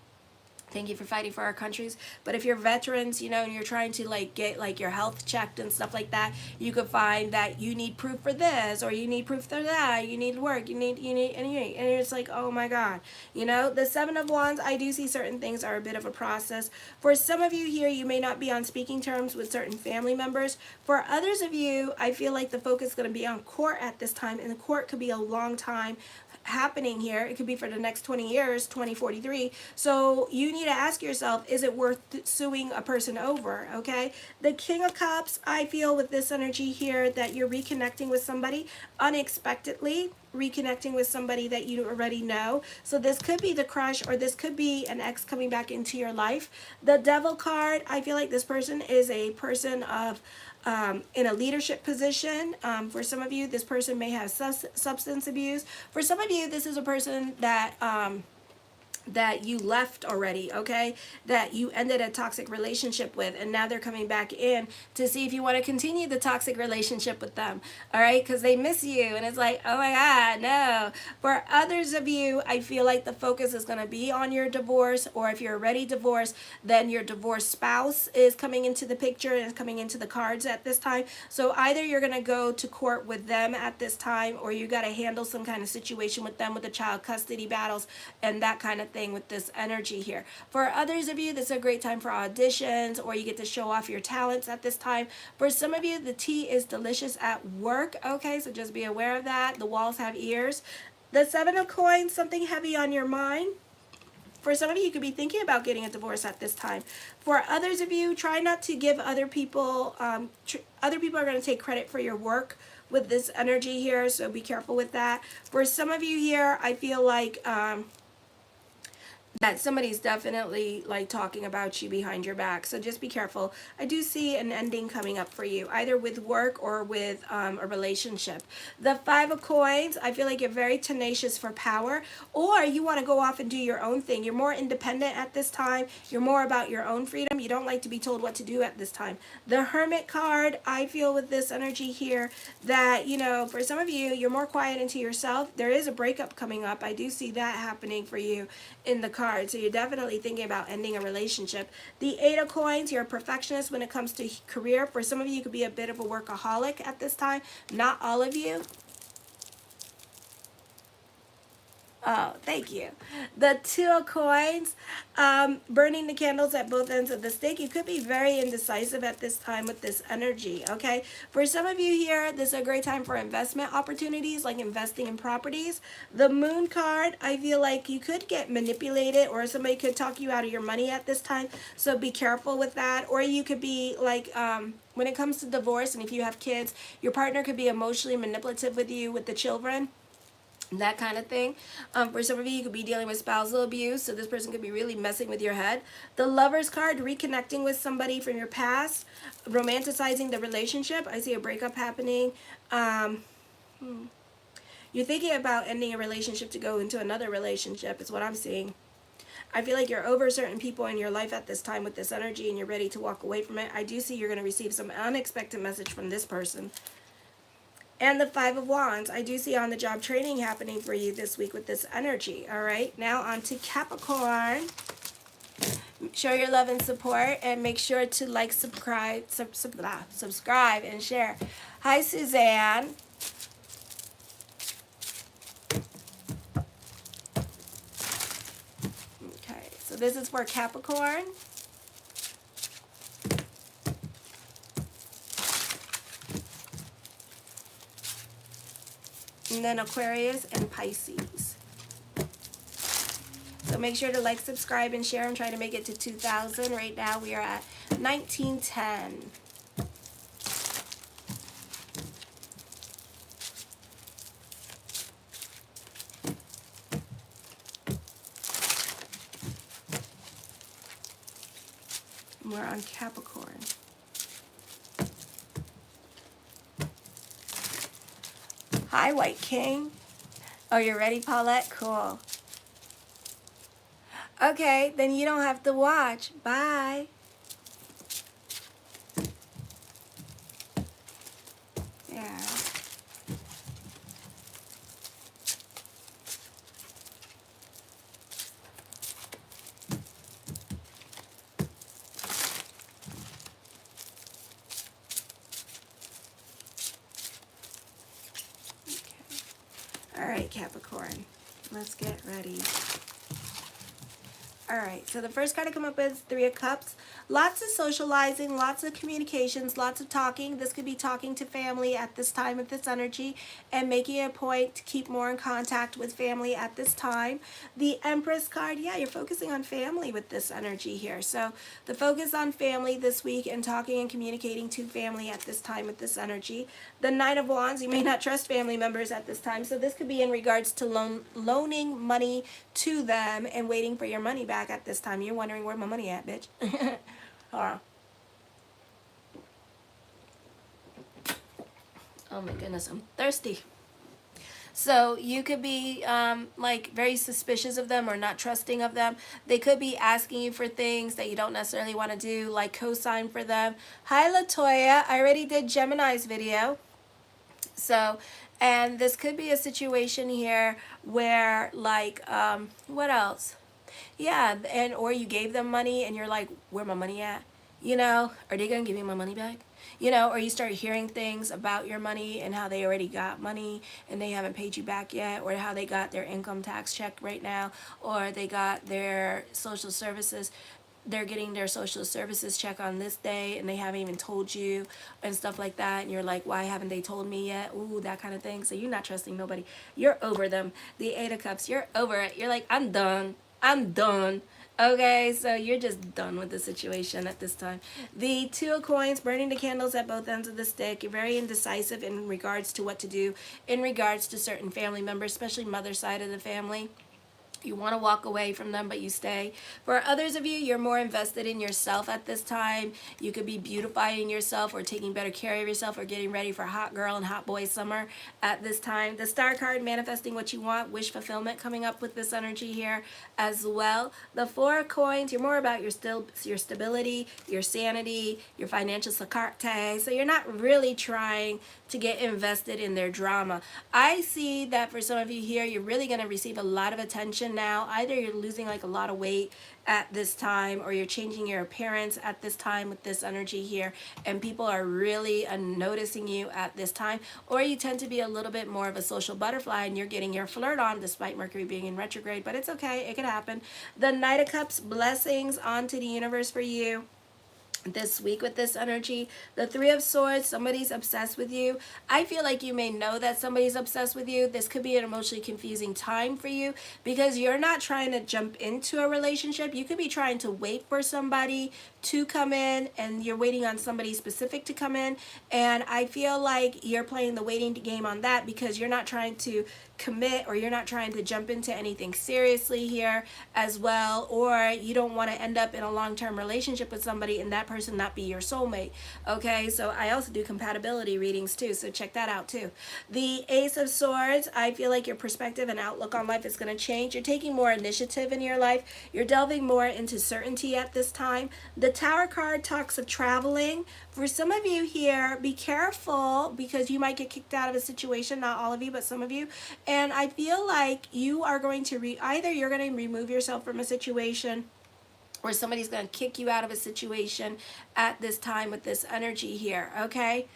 thank you for fighting for our countries. But if you're veterans, you know, and you're trying to like get like your health checked and stuff like that, you could find that you need proof for this or you need proof for that. You need work. And it's like, oh my God, you know, the Seven of Wands. I do see certain things are a bit of a process. For some of you here, you may not be on speaking terms with certain family members. For others of you, I feel like the focus is going to be on court at this time, and the court could be a long time happening here. It could be for the next 20 years, 2043. So you need to ask yourself, is it worth suing a person over? Okay. The King of Cups, I feel with this energy here that you're reconnecting with somebody unexpectedly, reconnecting with somebody that you already know. So this could be the crush, or this could be an ex coming back into your life. The Devil card, I feel like this person is a person of in a leadership position. For some of you, this person may have substance abuse. For some of you, this is a person that that you left already, okay, that you ended a toxic relationship with, and now they're coming back in to see if you want to continue the toxic relationship with them, all right, because they miss you, and it's like, oh my God, no. For others of you, I feel like the focus is going to be on your divorce, or if you're already divorced, then your divorced spouse is coming into the picture and is coming into the cards at this time. So either you're going to go to court with them at this time, or you got to handle some kind of situation with them with the child custody battles and that kind of thing with this energy here. For others of you, this is a great time for auditions, or you get to show off your talents at this time. For some of you, the tea is delicious at work, okay, so just be aware of that. The walls have ears. The Seven of Coins, something heavy on your mind. For some of you, you could be thinking about getting a divorce at this time. For others of you, try not to give other people, other people are going to take credit for your work with this energy here, so be careful with that. For some of you here, I feel like that somebody's definitely like talking about you behind your back, so just be careful. I do see an ending coming up for you, either with work or with a relationship. The Five of Coins, I feel like you're very tenacious for power, or you want to go off and do your own thing. You're more independent at this time. You're more about your own freedom. You don't like to be told what to do at this time. The Hermit card, I feel with this energy here that, you know, for some of you, you're more quiet into yourself. There is a breakup coming up. I do see that happening for you in the card. So you're definitely thinking about ending a relationship. The Eight of Coins, you're a perfectionist when it comes to career. For some of you, you could be a bit of a workaholic at this time. Not all of you. Oh, thank you. The Two of Coins, burning the candles at both ends of the stick. You could be very indecisive at this time with this energy, okay? For some of you here, this is a great time for investment opportunities, like investing in properties. The Moon card, I feel like you could get manipulated, or somebody could talk you out of your money at this time, so be careful with that. Or you could be like, when it comes to divorce, and if you have kids, your partner could be emotionally manipulative with you with the children, that kind of thing. For some of you, you could be dealing with spousal abuse, so this person could be really messing with your head. The Lovers card, reconnecting with somebody from your past, romanticizing the relationship. I see a breakup happening. You're thinking about ending a relationship to go into another relationship is what I'm seeing. I feel like you're over certain people in your life at this time with this energy, and you're ready to walk away from it. I do see you're going to receive some unexpected message from this person. And the Five of Wands, I do see on-the-job training happening for you this week with this energy. All right, now on to Capricorn. Show your love and support, and make sure to like, subscribe, and share. Hi, Suzanne. So this is for Capricorn. And then Aquarius and Pisces. So make sure to like, subscribe, and share. I'm trying to make it to 2,000. Right now we are at 1910. We're on Capricorn. Hi, White King. Oh, you're ready, Paulette? Cool. Okay, then you don't have to watch. Bye. Yeah. All right, Capricorn, let's get ready. All right, so the first card to come up is Three of Cups. Lots of socializing, lots of communications, lots of talking. This could be talking to family at this time with this energy and making a point to keep more in contact with family at this time. The Empress card, yeah, you're focusing on family with this energy here. So the focus on family this week and talking and communicating to family at this time with this energy. The Nine of Wands, you may not trust family members at this time. So this could be in regards to loaning money to them and waiting for your money back at this time. You're wondering where my money at, bitch. Oh my goodness, I'm thirsty. So you could be like very suspicious of them or not trusting of them. They could be asking you for things that you don't necessarily want to do, like co-sign for them. Hi, Latoya. I already did Gemini's video. So, and this could be a situation here where like, what else? Yeah, and or you gave them money and you're like, where my money at? You know, are they gonna give me my money back? You know, or you start hearing things about your money and how they already got money and they haven't paid you back yet, or how they got their income tax check right now, or they got their social services. They're getting their social services check on this day and they haven't even told you and stuff like that. And you're like, why haven't they told me yet? Ooh, that kind of thing. So you're not trusting nobody. You're over them. The Eight of Cups, you're over it. You're like, I'm done. I'm done. Okay, so you're just done with the situation at this time. The Two of Coins, burning the candles at both ends of the stick. You're very indecisive in regards to what to do in regards to certain family members, especially mother's side of the family. You want to walk away from them, but you stay. For others of you, you're more invested in yourself at this time. You could be beautifying yourself or taking better care of yourself or getting ready for hot girl and hot boy summer at this time. The Star card, manifesting what you want, wish fulfillment coming up with this energy here as well. The Four of Coins, you're more about your stability, your sanity, your financial security. So you're not really trying to get invested in their drama. I see that for some of you here, you're really going to receive a lot of attention now. Either you're losing like a lot of weight at this time, or you're changing your appearance at this time with this energy here, and people are really noticing you at this time. Or you tend to be a little bit more of a social butterfly and you're getting your flirt on despite Mercury being in retrograde, but it's okay, it could happen. The Knight of Cups, blessings onto the universe for you this week with this energy. The Three of Swords, somebody's obsessed with you. I feel like you may know that somebody's obsessed with you. This could be an emotionally confusing time for you because you're not trying to jump into a relationship. You could be trying to wait for somebody to come in, and you're waiting on somebody specific to come in, and I feel like you're playing the waiting game on that because you're not trying to commit, or you're not trying to jump into anything seriously here as well, or you don't want to end up in a long-term relationship with somebody and that person not be your soulmate. Okay, so I also do compatibility readings too, so check that out too. The Ace of Swords, I feel like your perspective and outlook on life is going to change. You're taking more initiative in your life. You're delving more into certainty at this time. The Tower card talks of traveling. For some of you here, be careful because you might get kicked out of a situation. Not all of you, but some of you. And I feel like you are going to either you're going to remove yourself from a situation, or somebody's going to kick you out of a situation at this time with this energy here, okay?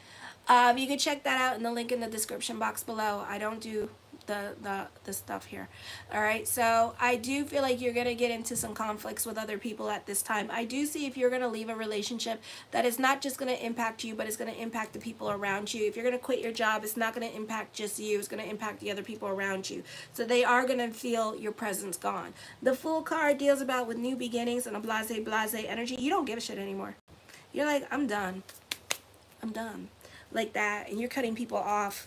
You can check that out in the link in the description box below. I don't do the stuff here. All right, so I do feel like you're going to get into some conflicts with other people at this time. I do see if you're going to leave a relationship that is not just going to impact you, but it's going to impact the people around you. If you're going to quit your job, it's not going to impact just you, it's going to impact the other people around you. So they are going to feel your presence gone. The Fool card deals about with new beginnings and a blase energy. You don't give a shit anymore. You're like, I'm done, like that, and you're cutting people off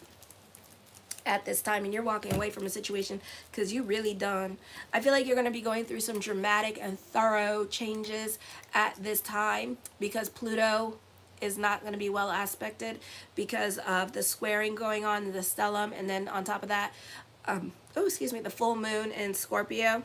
at this time, and you're walking away from a situation because you're really done. I feel like you're going to be going through some dramatic and thorough changes at this time because Pluto is not going to be well aspected because of the squaring going on in the stellium, and then on top of that, the full moon in Scorpio.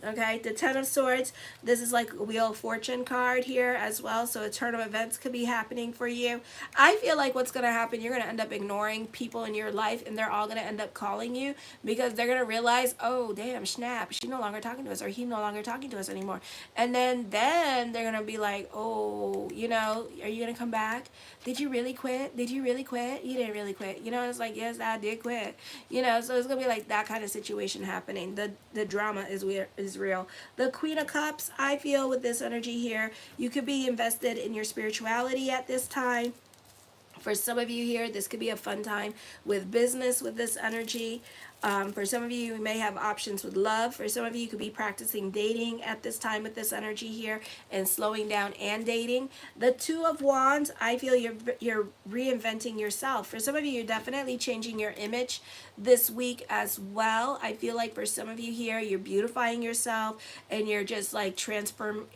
Okay, the Ten of Swords, this is like a Wheel of Fortune card here as well, so a turn of events could be happening for you. I feel like what's going to happen, you're going to end up ignoring people in your life, and they're all going to end up calling you because they're going to realize, oh, damn, snap, she's no longer talking to us, or he's no longer talking to us anymore. And then they're going to be like, oh, you know, are you going to come back? Did you really quit? Did you really quit? You didn't really quit. You know, it's like, yes, I did quit. You know, so it's going to be like that kind of situation happening. The drama is weird. Is real. The Queen of Cups, I feel with this energy here, you could be invested in your spirituality at this time. For some of you here, this could be a fun time with business with this energy. For some of you, you may have options with love. For some of you, you could be practicing dating at this time with this energy here and slowing down and dating. The Two of Wands, I feel you're reinventing yourself. For some of you, you're definitely changing your image this week as well. I feel like for some of you here, you're beautifying yourself and you're just like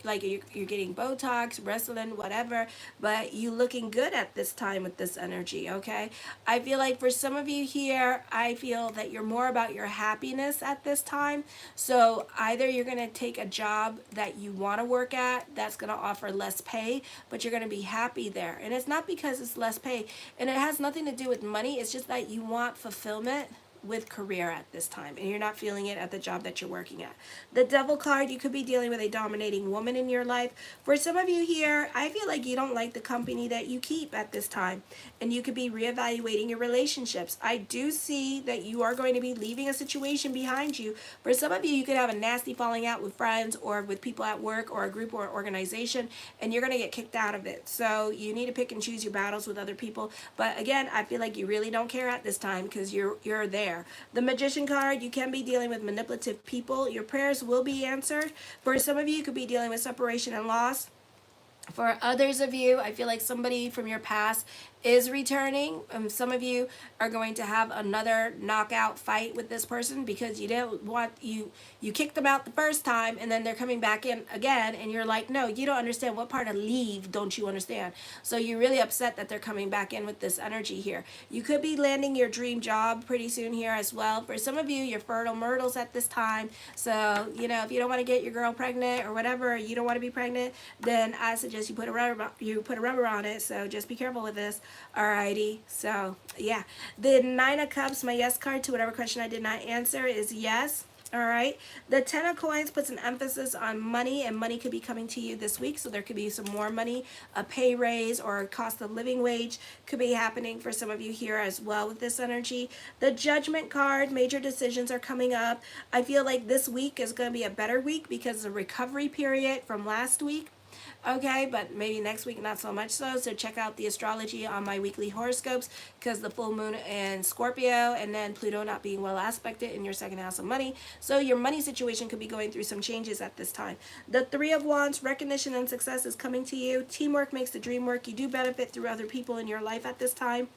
like you're getting Botox, wrestling, whatever, but you looking good at this time with this energy, okay? I feel like for some of you here, I feel that you're more about your happiness at this time. So either you're going to take a job that you want to work at that's going to offer less pay, but you're going to be happy there. And it's not because it's less pay, and it has nothing to do with money. It's just that you want fulfillment with career at this time, and you're not feeling it at the job that you're working at. The Devil card, you could be dealing with a dominating woman in your life. For some of you here, I feel like you don't like the company that you keep at this time, and you could be reevaluating your relationships. I do see that you are going to be leaving a situation behind you. For some of you, you could have a nasty falling out with friends or with people at work or a group or organization, and you're going to get kicked out of it. So you need to pick and choose your battles with other people. But again, I feel like you really don't care at this time because you're there. The Magician card, you can be dealing with manipulative people. Your prayers will be answered. For some of you, you could be dealing with separation and loss. For others of you, I feel like somebody from your past is returning. Some of you are going to have another knockout fight with this person because you didn't want, you kicked them out the first time, and then they're coming back in again, and you're like, no, you don't understand. What part of leave don't you understand? So you're really upset that they're coming back in with this energy here. You could be landing your dream job pretty soon here as well. For some of you, you're fertile myrtles at this time. So, you know, if you don't want to get your girl pregnant or whatever, you don't want to be pregnant, then I suggest you put a rubber on it. So just be careful with this. Alrighty, so yeah, the Nine of Cups, my yes card to whatever question I did not answer is yes. All right, the Ten of Coins puts an emphasis on money, and money could be coming to you this week, so there could be some more money. A pay raise or a cost of living wage could be happening for some of you here as well with this energy. The Judgment card, major decisions are coming up. I feel like this week is going to be a better week because of the recovery period from last week. Okay, but maybe next week not so much so check out the astrology on my weekly horoscopes, because the full moon in Scorpio and then Pluto not being well aspected in your second house of money, so your money situation could be going through some changes at this time. The Three of Wands, recognition and success is coming to you. Teamwork makes the dream work. You do benefit through other people in your life at this time.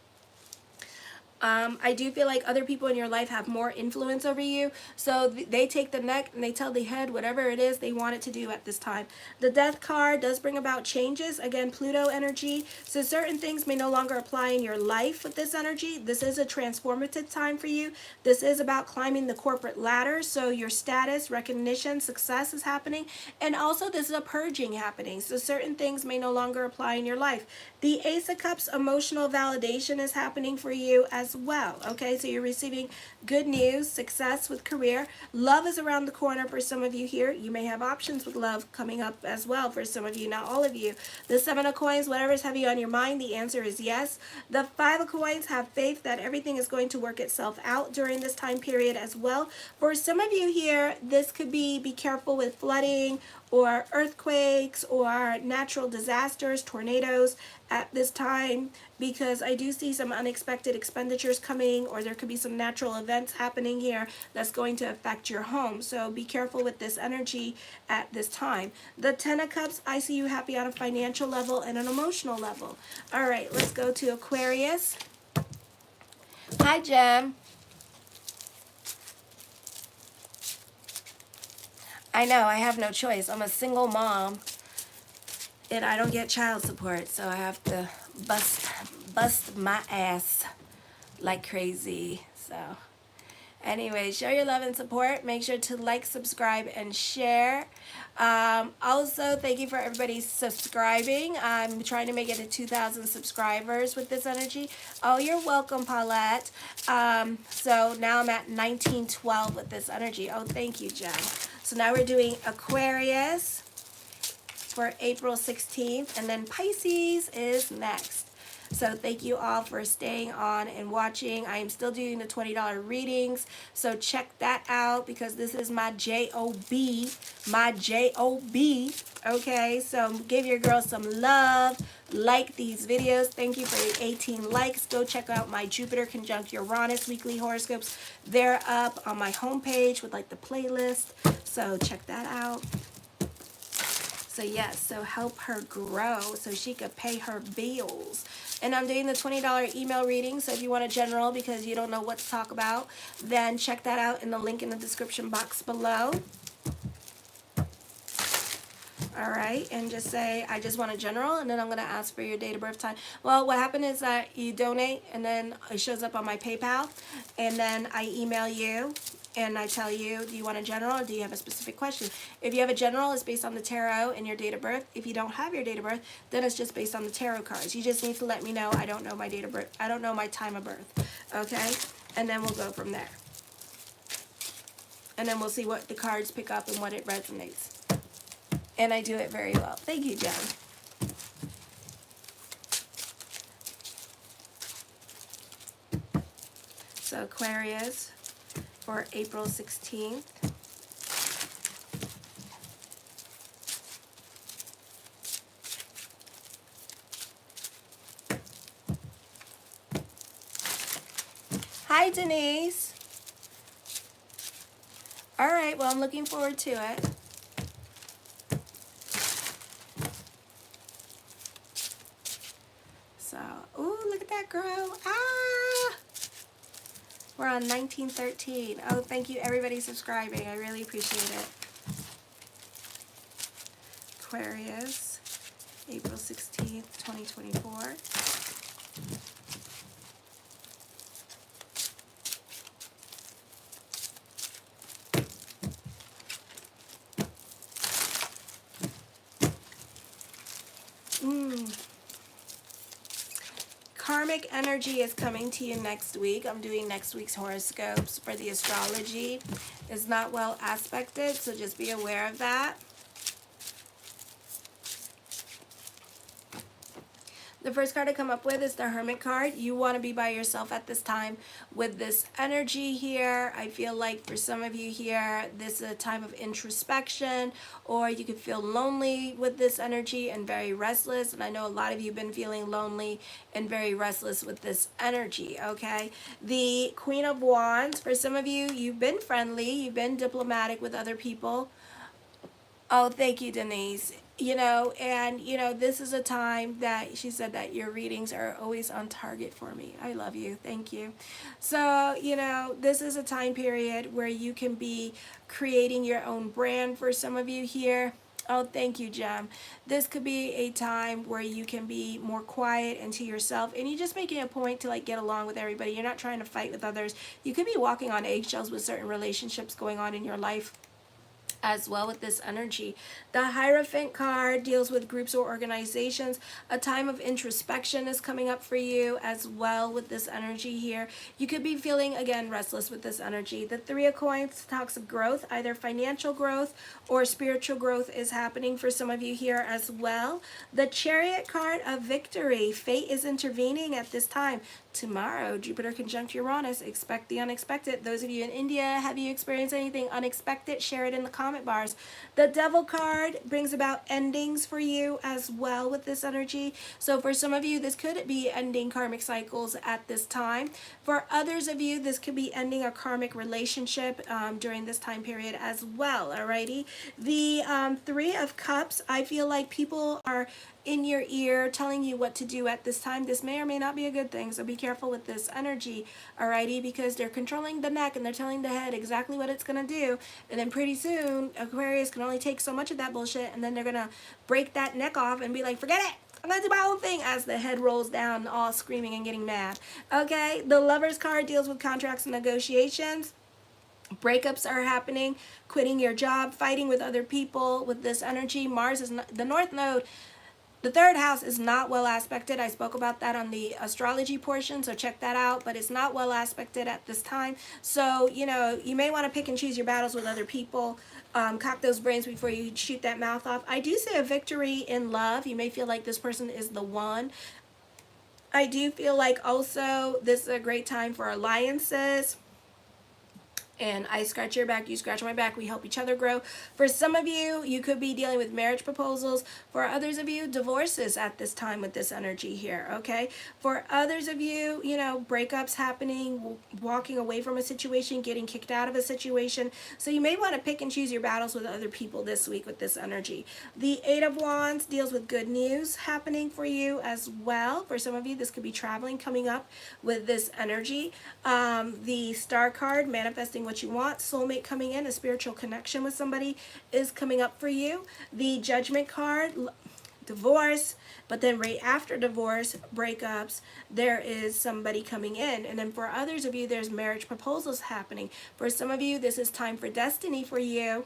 I do feel like other people in your life have more influence over you, so they take the neck and they tell the head whatever it is they want it to do at this time. The Death card does bring about changes. Again, Pluto energy, so certain things may no longer apply in your life with this energy. This is a transformative time for you. This is about climbing the corporate ladder, so your status, recognition, success is happening, and also this is a purging happening, so certain things may no longer apply in your life. The Ace of Cups, emotional validation is happening for you as as well. Okay, so you're receiving good news, success with career. Love is around the corner for some of you here. You may have options with love coming up as well for some of you, not all of you. The Seven of Coins, whatever's heavy on your mind, the answer is yes. The Five of Coins, have faith that everything is going to work itself out during this time period as well. For some of you here, this could be careful with flooding or earthquakes or natural disasters, tornadoes at this time, because I do see some unexpected expenditures coming, or there could be some natural events happening here that's going to affect your home. So be careful with this energy at this time. The Ten of Cups, I see you happy on a financial level and an emotional level. All right, let's go to Aquarius. Hi, Jem. I know, I have no choice. I'm a single mom, and I don't get child support, so I have to bust my ass like crazy. So anyway, show your love and support. Make sure to like, subscribe, and share. Also, thank you for everybody subscribing. I'm trying to make it to 2,000 subscribers with this energy. Oh, you're welcome, Paulette. So now I'm at 1912 with this energy. Oh, thank you, Jen. So now we're doing Aquarius for April 16th, and then Pisces is next. So thank you all for staying on and watching. I am still doing the $20 readings, so check that out, because this is my J-O-B, okay? So give your girl some love, like these videos. Thank you for the 18 likes. Go check out my Jupiter conjunct Uranus weekly horoscopes. They're up on my homepage with like the playlist, so check that out. So yes, so help her grow so she could pay her bills. And I'm doing the $20 email reading, so if you want a general because you don't know what to talk about, then check that out in the link in the description box below. All right, and just say, I just want a general, and then I'm going to ask for your date of birth time. Well, what happened is that you donate, and then it shows up on my PayPal, and then I email you, and I tell you, do you want a general, or do you have a specific question? If you have a general, it's based on the tarot and your date of birth. If you don't have your date of birth, then it's just based on the tarot cards. You just need to let me know, I don't know my date of birth. I don't know my time of birth, okay? And then we'll go from there. And then we'll see what the cards pick up and what it resonates. And I do it very well. Thank you, Jen. So Aquarius for April 16th. Hi, Denise. All right, well, I'm looking forward to it. So, ooh, look at that girl. Ah! We're on 1913. Oh, thank you, everybody subscribing. I really appreciate it. Aquarius, April 16th, 2024. Karmic energy is coming to you next week. I'm doing next week's horoscopes for the astrology. It's not well aspected, so just be aware of that. The first card I come up with is the Hermit card. You want to be by yourself at this time with this energy here. I feel like for some of you here, this is a time of introspection, or you could feel lonely with this energy and very restless. And I know a lot of you have been feeling lonely and very restless with this energy, okay? The Queen of Wands, for some of you, you've been friendly, you've been diplomatic with other people. Oh, thank you, Denise. You know, and, you know, this is a time that she said that your readings are always on target for me. I love you. Thank you. So, you know, this is a time period where you can be creating your own brand for some of you here. Oh, thank you, Jem. This could be a time where you can be more quiet and to yourself, and you're just making a point to like get along with everybody. You're not trying to fight with others. You could be walking on eggshells with certain relationships going on in your life. as well with this energy. The Hierophant card deals with groups or organizations. A time of introspection is coming up for you as well with this energy here. You could be feeling, again, restless with this energy. The Three of Coins talks of growth, either financial growth or spiritual growth is happening for some of you here as well. The Chariot card of victory. Fate is intervening at this time. Tomorrow, Jupiter conjunct Uranus. Expect the unexpected. Those of you in India, have you experienced anything unexpected? Share it in the comment bars. The Devil card brings about endings for you as well with this energy. So for some of you, this could be ending karmic cycles at this time. For others of you, this could be ending a karmic relationship during this time period as well. Alrighty. The Three of Cups, I feel like people are in your ear telling you what to do at this time. This may or may not be a good thing, so be careful with this energy, alrighty, because they're controlling the neck and they're telling the head exactly what it's going to do, and then pretty soon Aquarius can only take so much of that bullshit, and then they're going to break that neck off and be like, forget it, I'm going to do my own thing, as the head rolls down all screaming and getting mad. Okay, the Lovers card deals with contracts and negotiations. Breakups are happening, quitting your job, fighting with other people with this energy. Mars is not, the North Node. The third house is not well aspected. I spoke about that on the astrology portion, so check that out. But it's not well aspected at this time. So, you know, you may want to pick and choose your battles with other people. Cock those brains before you shoot that mouth off. I do see a victory in love. You may feel like this person is the one. I do feel like also this is a great time for alliances. And I scratch your back, you scratch my back, we help each other grow. For some of you, you could be dealing with marriage proposals. For others of you, divorces at this time with this energy here, okay? For others of you, you know, breakups happening, walking away from a situation, getting kicked out of a situation. So you may want to pick and choose your battles with other people this week with this energy. The Eight of Wands deals with good news happening for you as well. For some of you, this could be traveling coming up with this energy. The Star card, manifesting what you want, soulmate coming in, a spiritual connection with somebody is coming up for you. The Judgment card, divorce, but then right after divorce, breakups, there is somebody coming in. And then for others of you, there's marriage proposals happening. For some of you, this is time for destiny for you.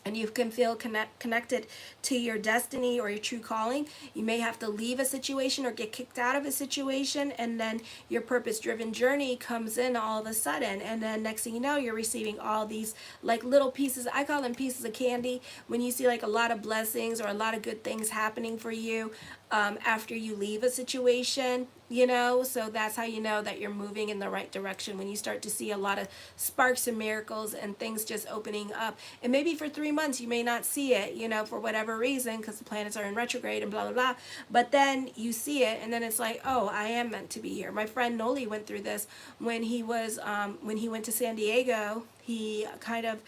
And you can feel connected to your destiny or your true calling. You may have to leave a situation or get kicked out of a situation, and then your purpose-driven journey comes in all of a sudden. And then next thing you know, you're receiving all these like little pieces. I call them pieces of candy. When you see like a lot of blessings or a lot of good things happening for you after you leave a situation, you know, so that's how you know that you're moving in the right direction, when you start to see a lot of sparks and miracles and things just opening up. And maybe for 3 months you may not see it, you know, for whatever reason, because the planets are in retrograde and blah blah blah, but then you see it and then it's like, oh, I am meant to be here. My friend Noli went through this when he was when he went to San Diego. He kind of,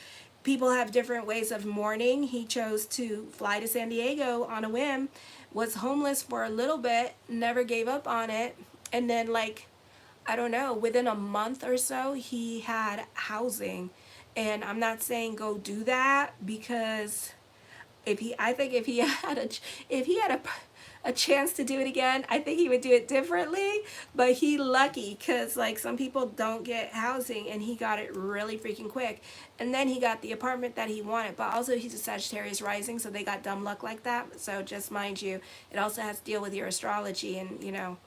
people have different ways of mourning. He chose to fly to San Diego on a whim, was homeless for a little bit, never gave up on it, and then like, I don't know, within a month or so he had housing. And I'm not saying go do that, because I think if he had a chance to do it again, I think he would do it differently. But he lucky, because like some people don't get housing, and he got it really freaking quick. And then he got the apartment that he wanted. But also he's a Sagittarius rising, so they got dumb luck like that. So just mind you, it also has to deal with your astrology and, you know,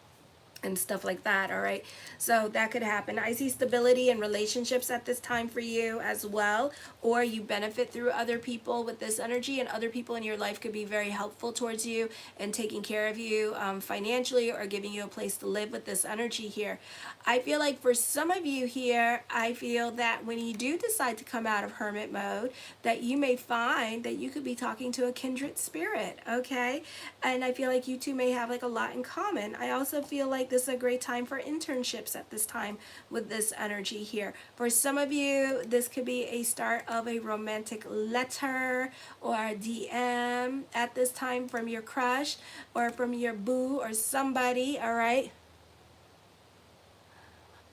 and stuff like that. All right, so that could happen. I see stability in relationships at this time for you as well, or you benefit through other people with this energy, and other people in your life could be very helpful towards you and taking care of you financially, or giving you a place to live with this energy here. I feel like for some of you here, I feel that when you do decide to come out of hermit mode, that you may find that you could be talking to a kindred spirit, okay? And I feel like you two may have like a lot in common. I also feel like this is a great time for internships at this time with this energy here. For some of you, this could be a start of a romantic letter or a DM at this time from your crush or from your boo or somebody, all right?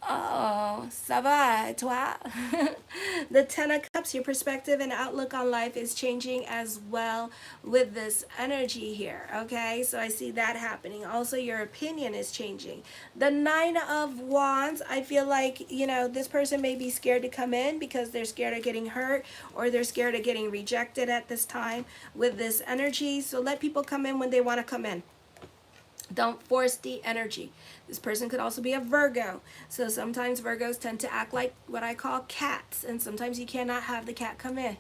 Oh, ça va, et toi? The Ten of Cups, your perspective and outlook on life is changing as well with this energy here, okay? So I see that happening. Also, your opinion is changing. The Nine of Wands, I feel like, you know, this person may be scared to come in because they're scared of getting hurt or they're scared of getting rejected at this time with this energy. So let people come in when they want to come in. Don't force the energy. This person could also be a Virgo. So sometimes Virgos tend to act like what I call cats. And sometimes you cannot have the cat come in.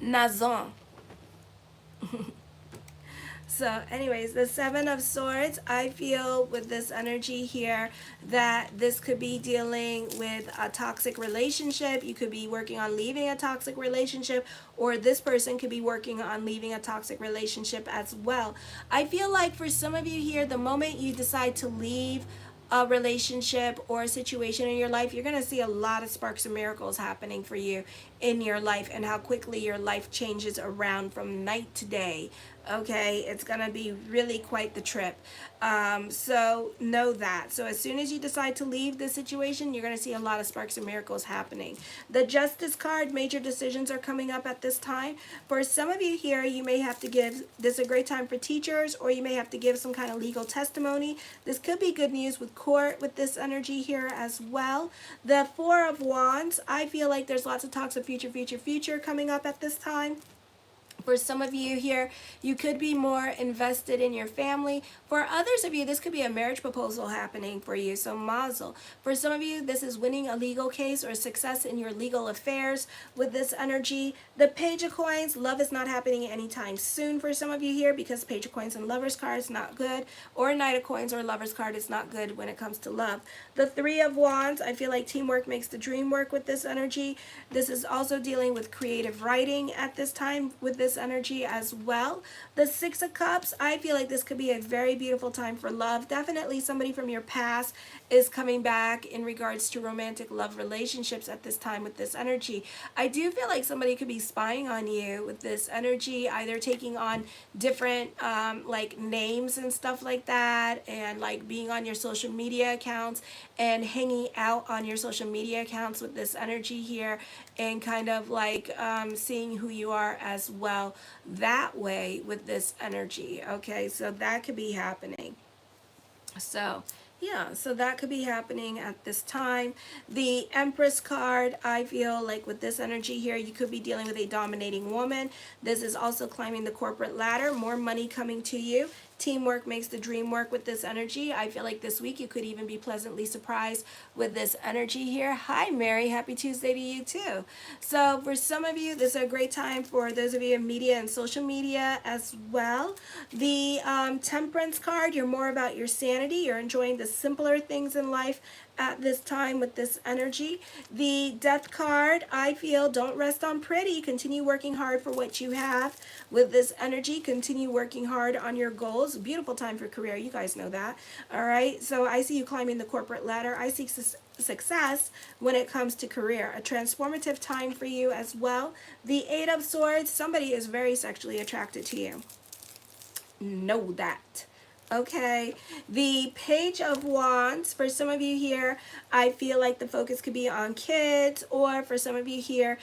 Nazon. So anyways, the Seven of Swords, I feel with this energy here that this could be dealing with a toxic relationship. You could be working on leaving a toxic relationship, or this person could be working on leaving a toxic relationship as well. I feel like for some of you here, the moment you decide to leave a relationship or a situation in your life, you're going to see a lot of sparks and miracles happening for you in your life, and how quickly your life changes around from night to day. Okay, it's gonna be really quite the trip. So know that. So as soon as you decide to leave this situation, you're gonna see a lot of sparks and miracles happening. The Justice card, major decisions are coming up at this time. For some of you here, you may have to give, this is a great time for teachers, or you may have to give some kind of legal testimony. This could be good news with court with this energy here as well. The Four of Wands, I feel like there's lots of talks of future coming up at this time. For some of you here, you could be more invested in your family. For others of you, this could be a marriage proposal happening for you, so mazel. For some of you, this is winning a legal case or success in your legal affairs with this energy. The Page of Coins, love is not happening anytime soon for some of you here, because Page of Coins and Lover's card is not good, or Knight of Coins or Lover's card is not good when it comes to love. The Three of Wands, I feel like teamwork makes the dream work with this energy. This is also dealing with creative writing at this time with this energy as well. The Six of Cups, I feel like this could be a very beautiful time for love. Definitely somebody from your past is coming back in regards to romantic love relationships at this time with this energy. I do feel like somebody could be spying on you with this energy, either taking on different like names and stuff like that, and like being on your social media accounts and hanging out on your social media accounts with this energy here, and kind of like seeing who you are as well that way with this energy. Okay, so that could be happening. So yeah, so that could be happening at this time. The Empress card, I feel like with this energy here, you could be dealing with a dominating woman. This is also climbing the corporate ladder, more money coming to you. Teamwork makes the dream work with this energy. I feel like this week you could even be pleasantly surprised with this energy here. Hi, Mary. Happy Tuesday to you, too. So for some of you, this is a great time for those of you in media and social media as well. The Temperance card, you're more about your sanity. You're enjoying the simpler things in life at this time with this energy. The Death card, I feel, don't rest on pretty. Continue working hard for what you have with this energy. Continue working hard on your goals. Beautiful time for career. You guys know that. All right. So I see you climbing the corporate ladder. I see success when it comes to career. A transformative time for you as well. The Eight of Swords, somebody is very sexually attracted to you. Know that. Okay, the Page of Wands, for some of you here, I feel like the focus could be on kids, or for some of you here,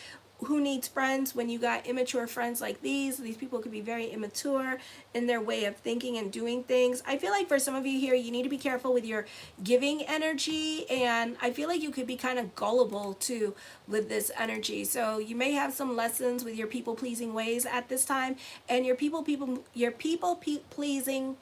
who needs friends when you got immature friends like these people could be very immature in their way of thinking and doing things. I feel like for some of you here, you need to be careful with your giving energy, and I feel like you could be kind of gullible too with this energy. So you may have some lessons with your people-pleasing ways at this time, and your people-pleasing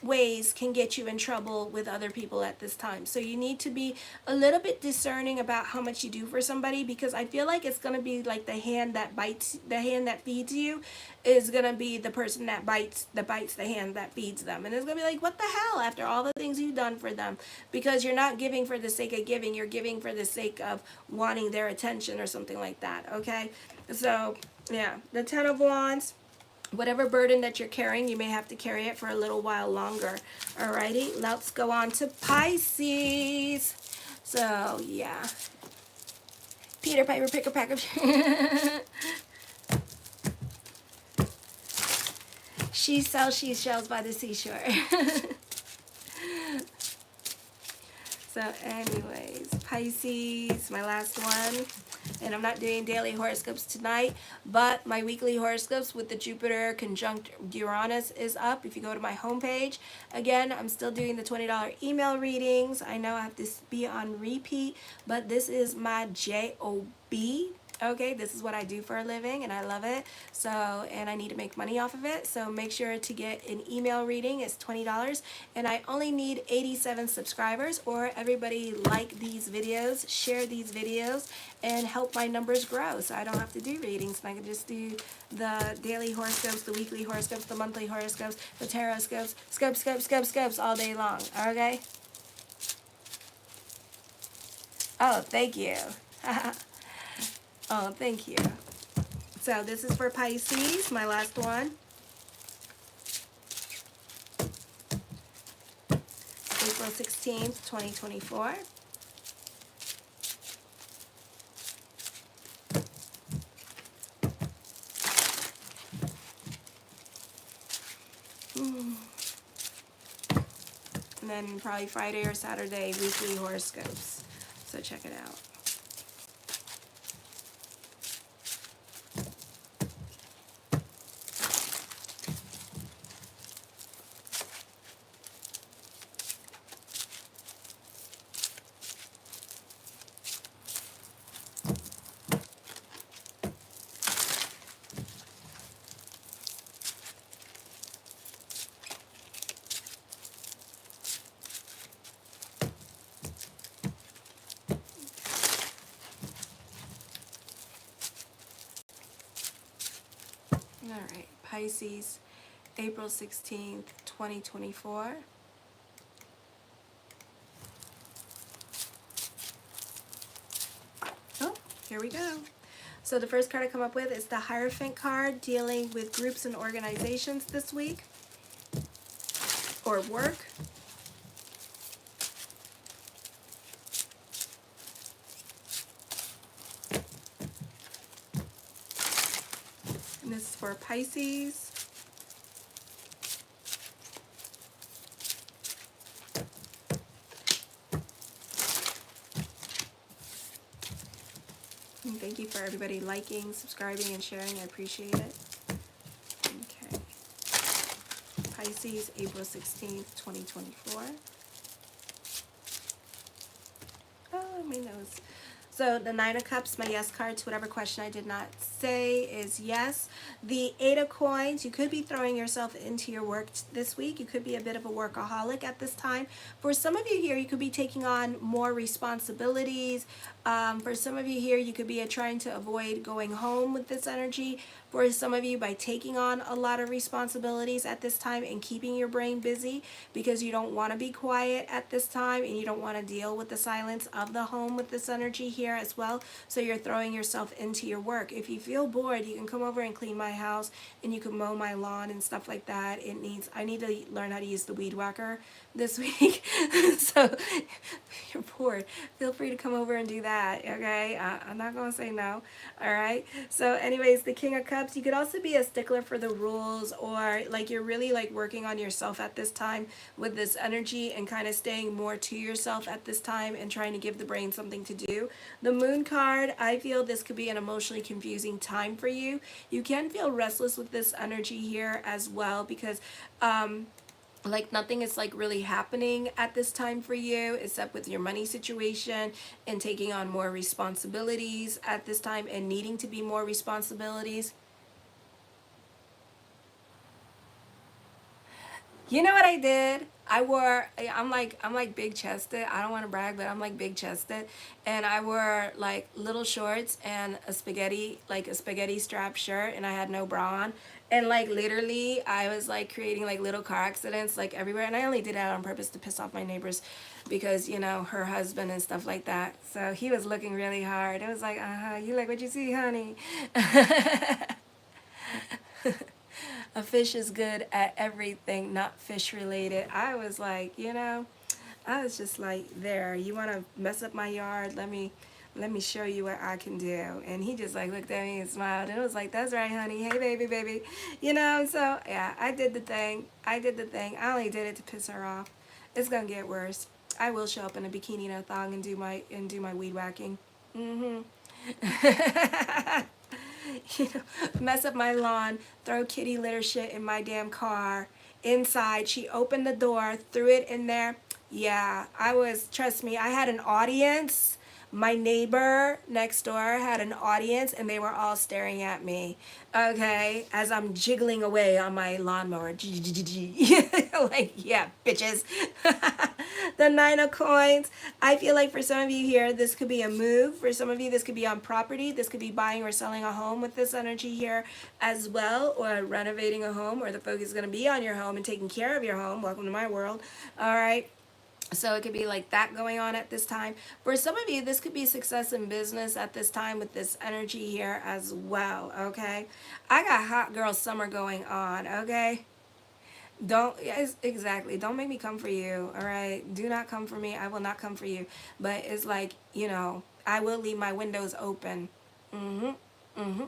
ways can get you in trouble with other people at this time. So you need to be a little bit discerning about how much you do for somebody, because I feel like it's going to be like the hand that bites, the hand that feeds you is going to be the person that bites the hand that feeds them. And it's going to be like, what the hell, after all the things you've done for them, because you're not giving for the sake of giving, you're giving for the sake of wanting their attention or something like that. Okay, so yeah, the Ten of Wands, whatever burden that you're carrying, you may have to carry it for a little while longer. Alrighty, let's go on to Pisces. So, yeah. Peter Piper, picker, packer. She sells seashells by the seashore. So anyways, Pisces, my last one. And I'm not doing daily horoscopes tonight, but my weekly horoscopes with the Jupiter conjunct Uranus is up. If you go to my homepage, again, I'm still doing the $20 email readings. I know I have to be on repeat, but this is my job. Okay, this is what I do for a living and I love it. So, and I need to make money off of it. So make sure to get an email reading. It's $20 and I only need 87 subscribers, or everybody like these videos, share these videos, and help my numbers grow so I don't have to do readings and I can just do the daily horoscopes, the weekly horoscopes, the monthly horoscopes, the tarot scopes all day long. Okay? Oh, thank you. Oh, thank you. So this is for Pisces, my last one. April 16th, 2024. And then probably Friday or Saturday, weekly horoscopes. So check it out. All right, Pisces, April 16th, 2024. Oh, here we go. So the first card I come up with is the Hierophant card, dealing with groups and organizations this week, or work. And this is for Pisces. And thank you for everybody liking, subscribing, and sharing. I appreciate it. Okay. Pisces, April 16th, 2024. Oh, my nose. So the Nine of Cups, my yes card to whatever question I did not say is yes. The Eight of Coins, you could be throwing yourself into your work this week. You could be a bit of a workaholic at this time. For some of you here, you could be taking on more responsibilities. For some of you here, you could be trying to avoid going home with this energy. For some of you, by taking on a lot of responsibilities at this time and keeping your brain busy because you don't want to be quiet at this time and you don't want to deal with the silence of the home with this energy here as well. So you're throwing yourself into your work. If you feel bored, you can come over and clean my house and you can mow my lawn and stuff like that. I need to learn how to use the weed whacker this week. So if you're bored, feel free to come over and do that, okay? I'm not going to say no, all right? So anyways, the King of Cups, you could also be a stickler for the rules, or like you're really like working on yourself at this time with this energy and kind of staying more to yourself at this time and trying to give the brain something to do. The Moon card, I feel this could be an emotionally confusing time for you. You can feel restless with this energy here as well because like nothing is like really happening at this time for you except with your money situation and taking on more responsibilities at this time and needing to be more responsibilities. You know what I did? I'm like big chested. I don't want to brag, but I'm like big chested. And I wore like little shorts and a spaghetti strap shirt, and I had no bra on. And like literally I was like creating like little car accidents like everywhere. And I only did that on purpose to piss off my neighbors because, you know, her husband and stuff like that. So he was looking really hard. It was like, you like what you see, honey? A fish is good at everything, not fish related. I was like, you know, I was just like, there, you want to mess up my yard? Let me let me show you what I can do. And he just like looked at me and smiled, and it was like, that's right, honey. Hey, baby, baby. You know, so yeah, I did the thing. I did the thing. I only did it to piss her off. It's gonna get worse. I will show up in a bikini and a thong and do my weed whacking. Mm-hmm. You know, mess up my lawn, throw kitty litter shit in my damn car. Inside, she opened the door, threw it in there. Yeah, trust me, I had an audience. My neighbor next door had an audience, and they were all staring at me, okay, as I'm jiggling away on my lawnmower. Like, yeah, bitches. The Nine of Coins. I feel like for some of you here, this could be a move. For some of you, this could be on property. This could be buying or selling a home with this energy here as well, or renovating a home, or the focus is going to be on your home and taking care of your home. Welcome to my world. All right. So it could be like that going on at this time. For some of you, this could be success in business at this time with this energy here as well, okay? I got hot girl summer going on, okay? Yes, exactly. Don't make me come for you, all right? Do not come for me. I will not come for you. But it's like, you know, I will leave my windows open. Mm-hmm. Mm-hmm.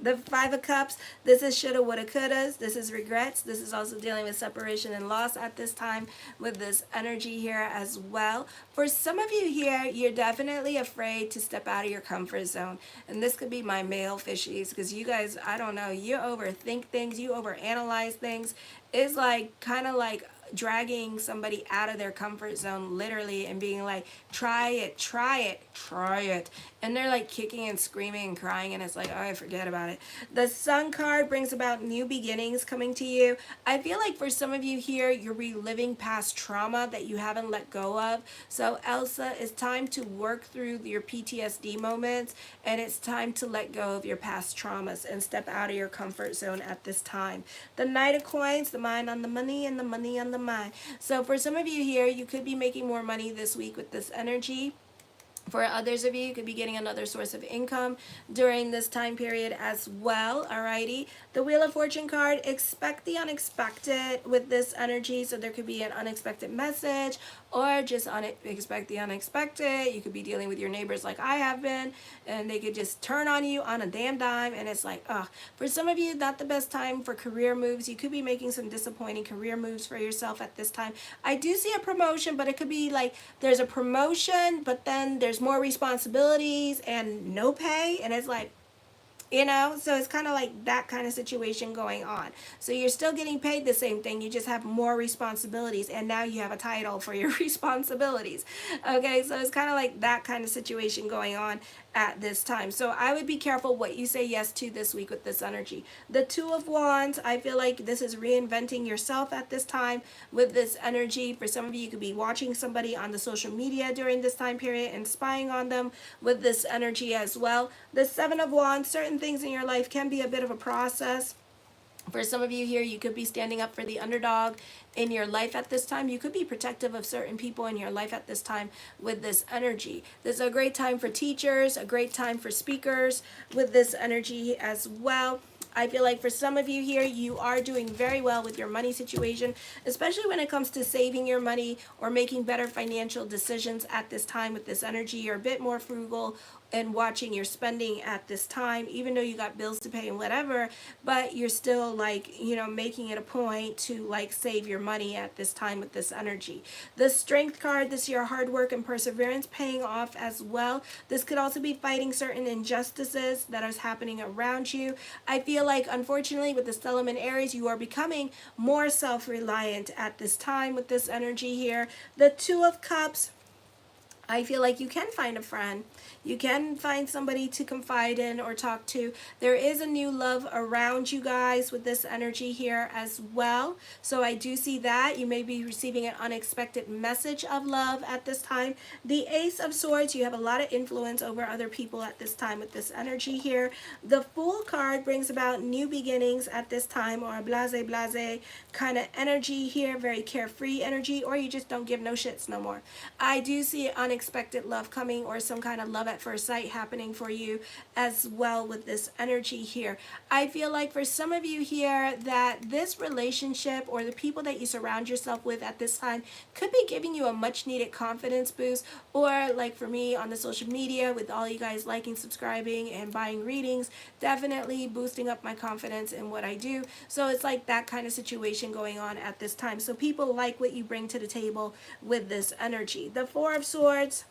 The Five of Cups, this is shoulda, woulda, couldas. This is regrets. This is also dealing with separation and loss at this time with this energy here as well. For some of you here, you're definitely afraid to step out of your comfort zone. And this could be my male fishies, because you guys, I don't know, you overthink things, you overanalyze things. It's like kind of like dragging somebody out of their comfort zone literally and being like, try it, try it, try it, and they're like kicking and screaming and crying, and it's like, oh, I forget about it. The Sun card brings about new beginnings coming to you. I feel like for some of you here, you're reliving past trauma that you haven't let go of. So Elsa, it's time to work through your PTSD moments, and it's time to let go of your past traumas and step out of your comfort zone at this time. The Knight of Coins, the mind on the money and the money on the mind. So for some of you here, you could be making more money this week with this energy. For others of you, you could be getting another source of income during this time period as well, alrighty? The Wheel of Fortune card, expect the unexpected with this energy. So there could be an unexpected message, or just expect the unexpected. You could be dealing with your neighbors like I have been, and they could just turn on you on a damn dime, and it's like, ugh. For some of you, not the best time for career moves. You could be making some disappointing career moves for yourself at this time. I do see a promotion, but it could be like there's a promotion, but then there's more responsibilities and no pay, and it's like, you know, so it's kind of like that kind of situation going on. So you're still getting paid the same thing, you just have more responsibilities, and now you have a title for your responsibilities. Okay, so it's kind of like that kind of situation going on at this time. So I would be careful what you say yes to this week with this energy. The Two of Wands, I feel like this is reinventing yourself at this time with this energy. For some of you, you could be watching somebody on the social media during this time period and spying on them with this energy as well. The Seven of Wands, certain things in your life can be a bit of a process. For some of you here, you could be standing up for the underdog in your life at this time. You could be protective of certain people in your life at this time with this energy. This is a great time for teachers, a great time for speakers with this energy as well. I feel like for some of you here, you are doing very well with your money situation, especially when it comes to saving your money or making better financial decisions at this time with this energy. You're a bit more frugal and watching your spending at this time, even though you got bills to pay and whatever, but you're still like, you know, making it a point to like save your money at this time with this energy. The Strength card, this is your hard work and perseverance paying off as well. This could also be fighting certain injustices that is happening around you. I feel like, unfortunately, with the Stellum in Aries, you are becoming more self-reliant at this time with this energy here. The Two of Cups, I feel like you can find a friend. You can find somebody to confide in or talk to. There is a new love around you guys with this energy here as well. So I do see that. You may be receiving an unexpected message of love at this time. The Ace of Swords, you have a lot of influence over other people at this time with this energy here. The Fool card brings about new beginnings at this time, or a blase kind of energy here, very carefree energy, or you just don't give no shits no more. I do see an unexpected love coming, or some kind of love at first sight happening for you as well with this energy here. I feel like for some of you here that this relationship or the people that you surround yourself with at this time could be giving you a much needed confidence boost, or like for me on the social media with all you guys liking, subscribing, and buying readings, definitely boosting up my confidence in what I do. So it's like that kind of situation going on at this time. So people like what you bring to the table with this energy. The Four of Swords,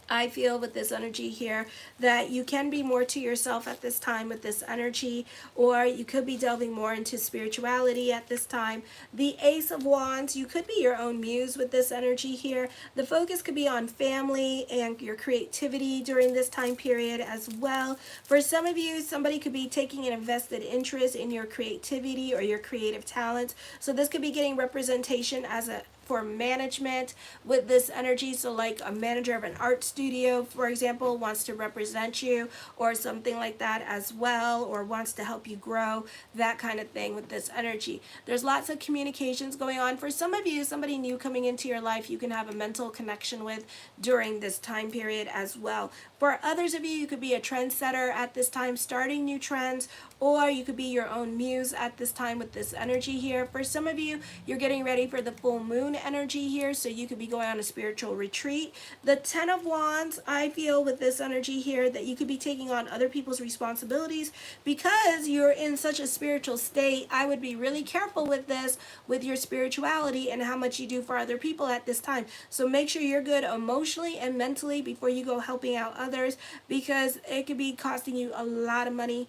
I feel with this energy here that you can be more to yourself at this time with this energy, or you could be delving more into spirituality at this time. The Ace of Wands, you could be your own muse with this energy here. The focus could be on family and your creativity during this time period as well. For some of you, somebody could be taking an invested interest in your creativity or your creative talents. So this could be getting representation as for management with this energy. So like a manager of an art studio, for example, wants to represent you or something like that as well, or wants to help you grow, that kind of thing with this energy. There's lots of communications going on. For some of you, somebody new coming into your life you can have a mental connection with during this time period as well. For others of you, you could be a trendsetter at this time, starting new trends, or you could be your own muse at this time with this energy here. For some of you, you're getting ready for the full moon energy here, so you could be going on a spiritual retreat. The Ten of Wands, I feel with this energy here that you could be taking on other people's responsibilities because you're in such a spiritual state. I would be really careful with this, with your spirituality and how much you do for other people at this time. So make sure you're good emotionally and mentally before you go helping out others, because it could be costing you a lot of money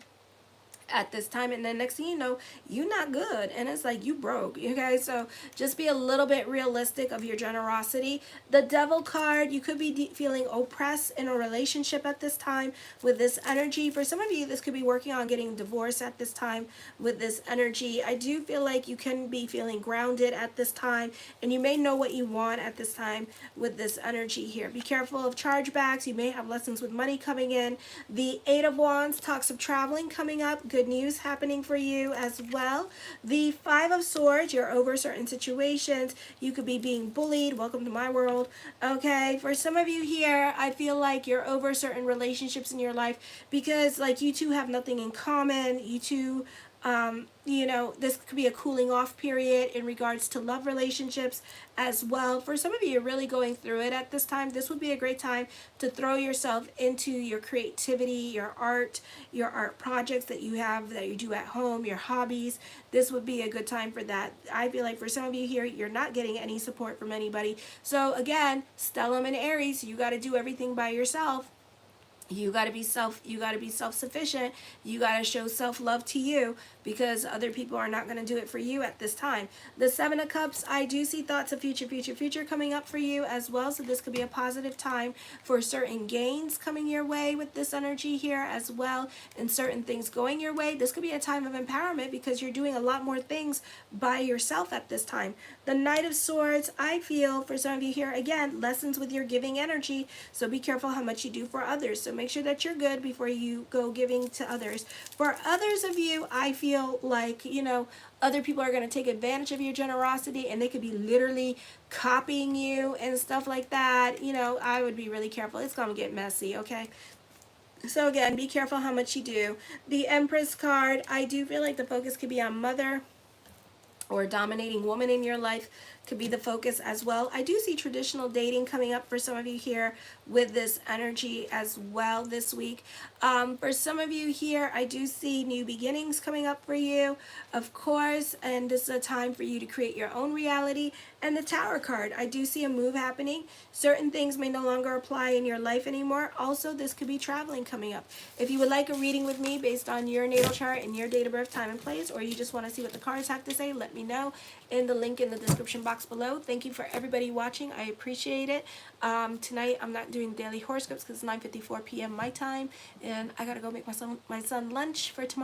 at this time, and then next thing you know, you're not good and it's like you broke, you guys. So just be a little bit realistic of your generosity. The Devil card, you could be feeling oppressed in a relationship at this time with this energy. For some of you, this could be working on getting divorced at this time with this energy. I do feel like you can be feeling grounded at this time, and you may know what you want at this time with this energy here. Be careful of chargebacks. You may have lessons with money coming in. The Eight of Wands, talks of traveling coming up. Good news happening for you as well. The Five of Swords, you're over certain situations. You could be being bullied. Welcome to my world. Okay, for some of you here, I feel like you're over certain relationships in your life because like you two have nothing in common. You two you know, this could be a cooling off period in regards to love relationships as well. For some of you, you're really going through it at this time. This would be a great time to throw yourself into your creativity, your art projects that you have, that you do at home, your hobbies. This would be a good time for that. I feel like for some of you here, you're not getting any support from anybody. So again, Stellum and Aries, you got to do everything by yourself. You got to be self-sufficient. You got to show self-love to you, because other people are not going to do it for you at this time. The Seven of Cups, I do see thoughts of future coming up for you as well. So this could be a positive time for certain gains coming your way with this energy here as well, and certain things going your way. This could be a time of empowerment because you're doing a lot more things by yourself at this time. The Knight of Swords, I feel for some of you here, again, lessons with your giving energy. So be careful how much you do for others. So make sure that you're good before you go giving to others. For others of you, I feel like, you know, other people are going to take advantage of your generosity, and they could be literally copying you and stuff like that. You know, I would be really careful. It's going to get messy, okay? So again, be careful how much you do. The Empress card, I do feel like the focus could be on mother or a dominating woman in your life could be the focus as well. I do see traditional dating coming up for some of you here with this energy as well this week. For some of you here, I do see new beginnings coming up for you, of course, and this is a time for you to create your own reality. And the Tower card, I do see a move happening. Certain things may no longer apply in your life anymore. Also, this could be traveling coming up. If you would like a reading with me based on your natal chart and your date of birth, time, and place, or you just want to see what the cards have to say, let me know in the link in the description box below. Thank you for everybody watching. I appreciate it. Tonight I'm not doing daily horoscopes because it's 9:54 p.m. my time, and I gotta go make my son lunch for tomorrow.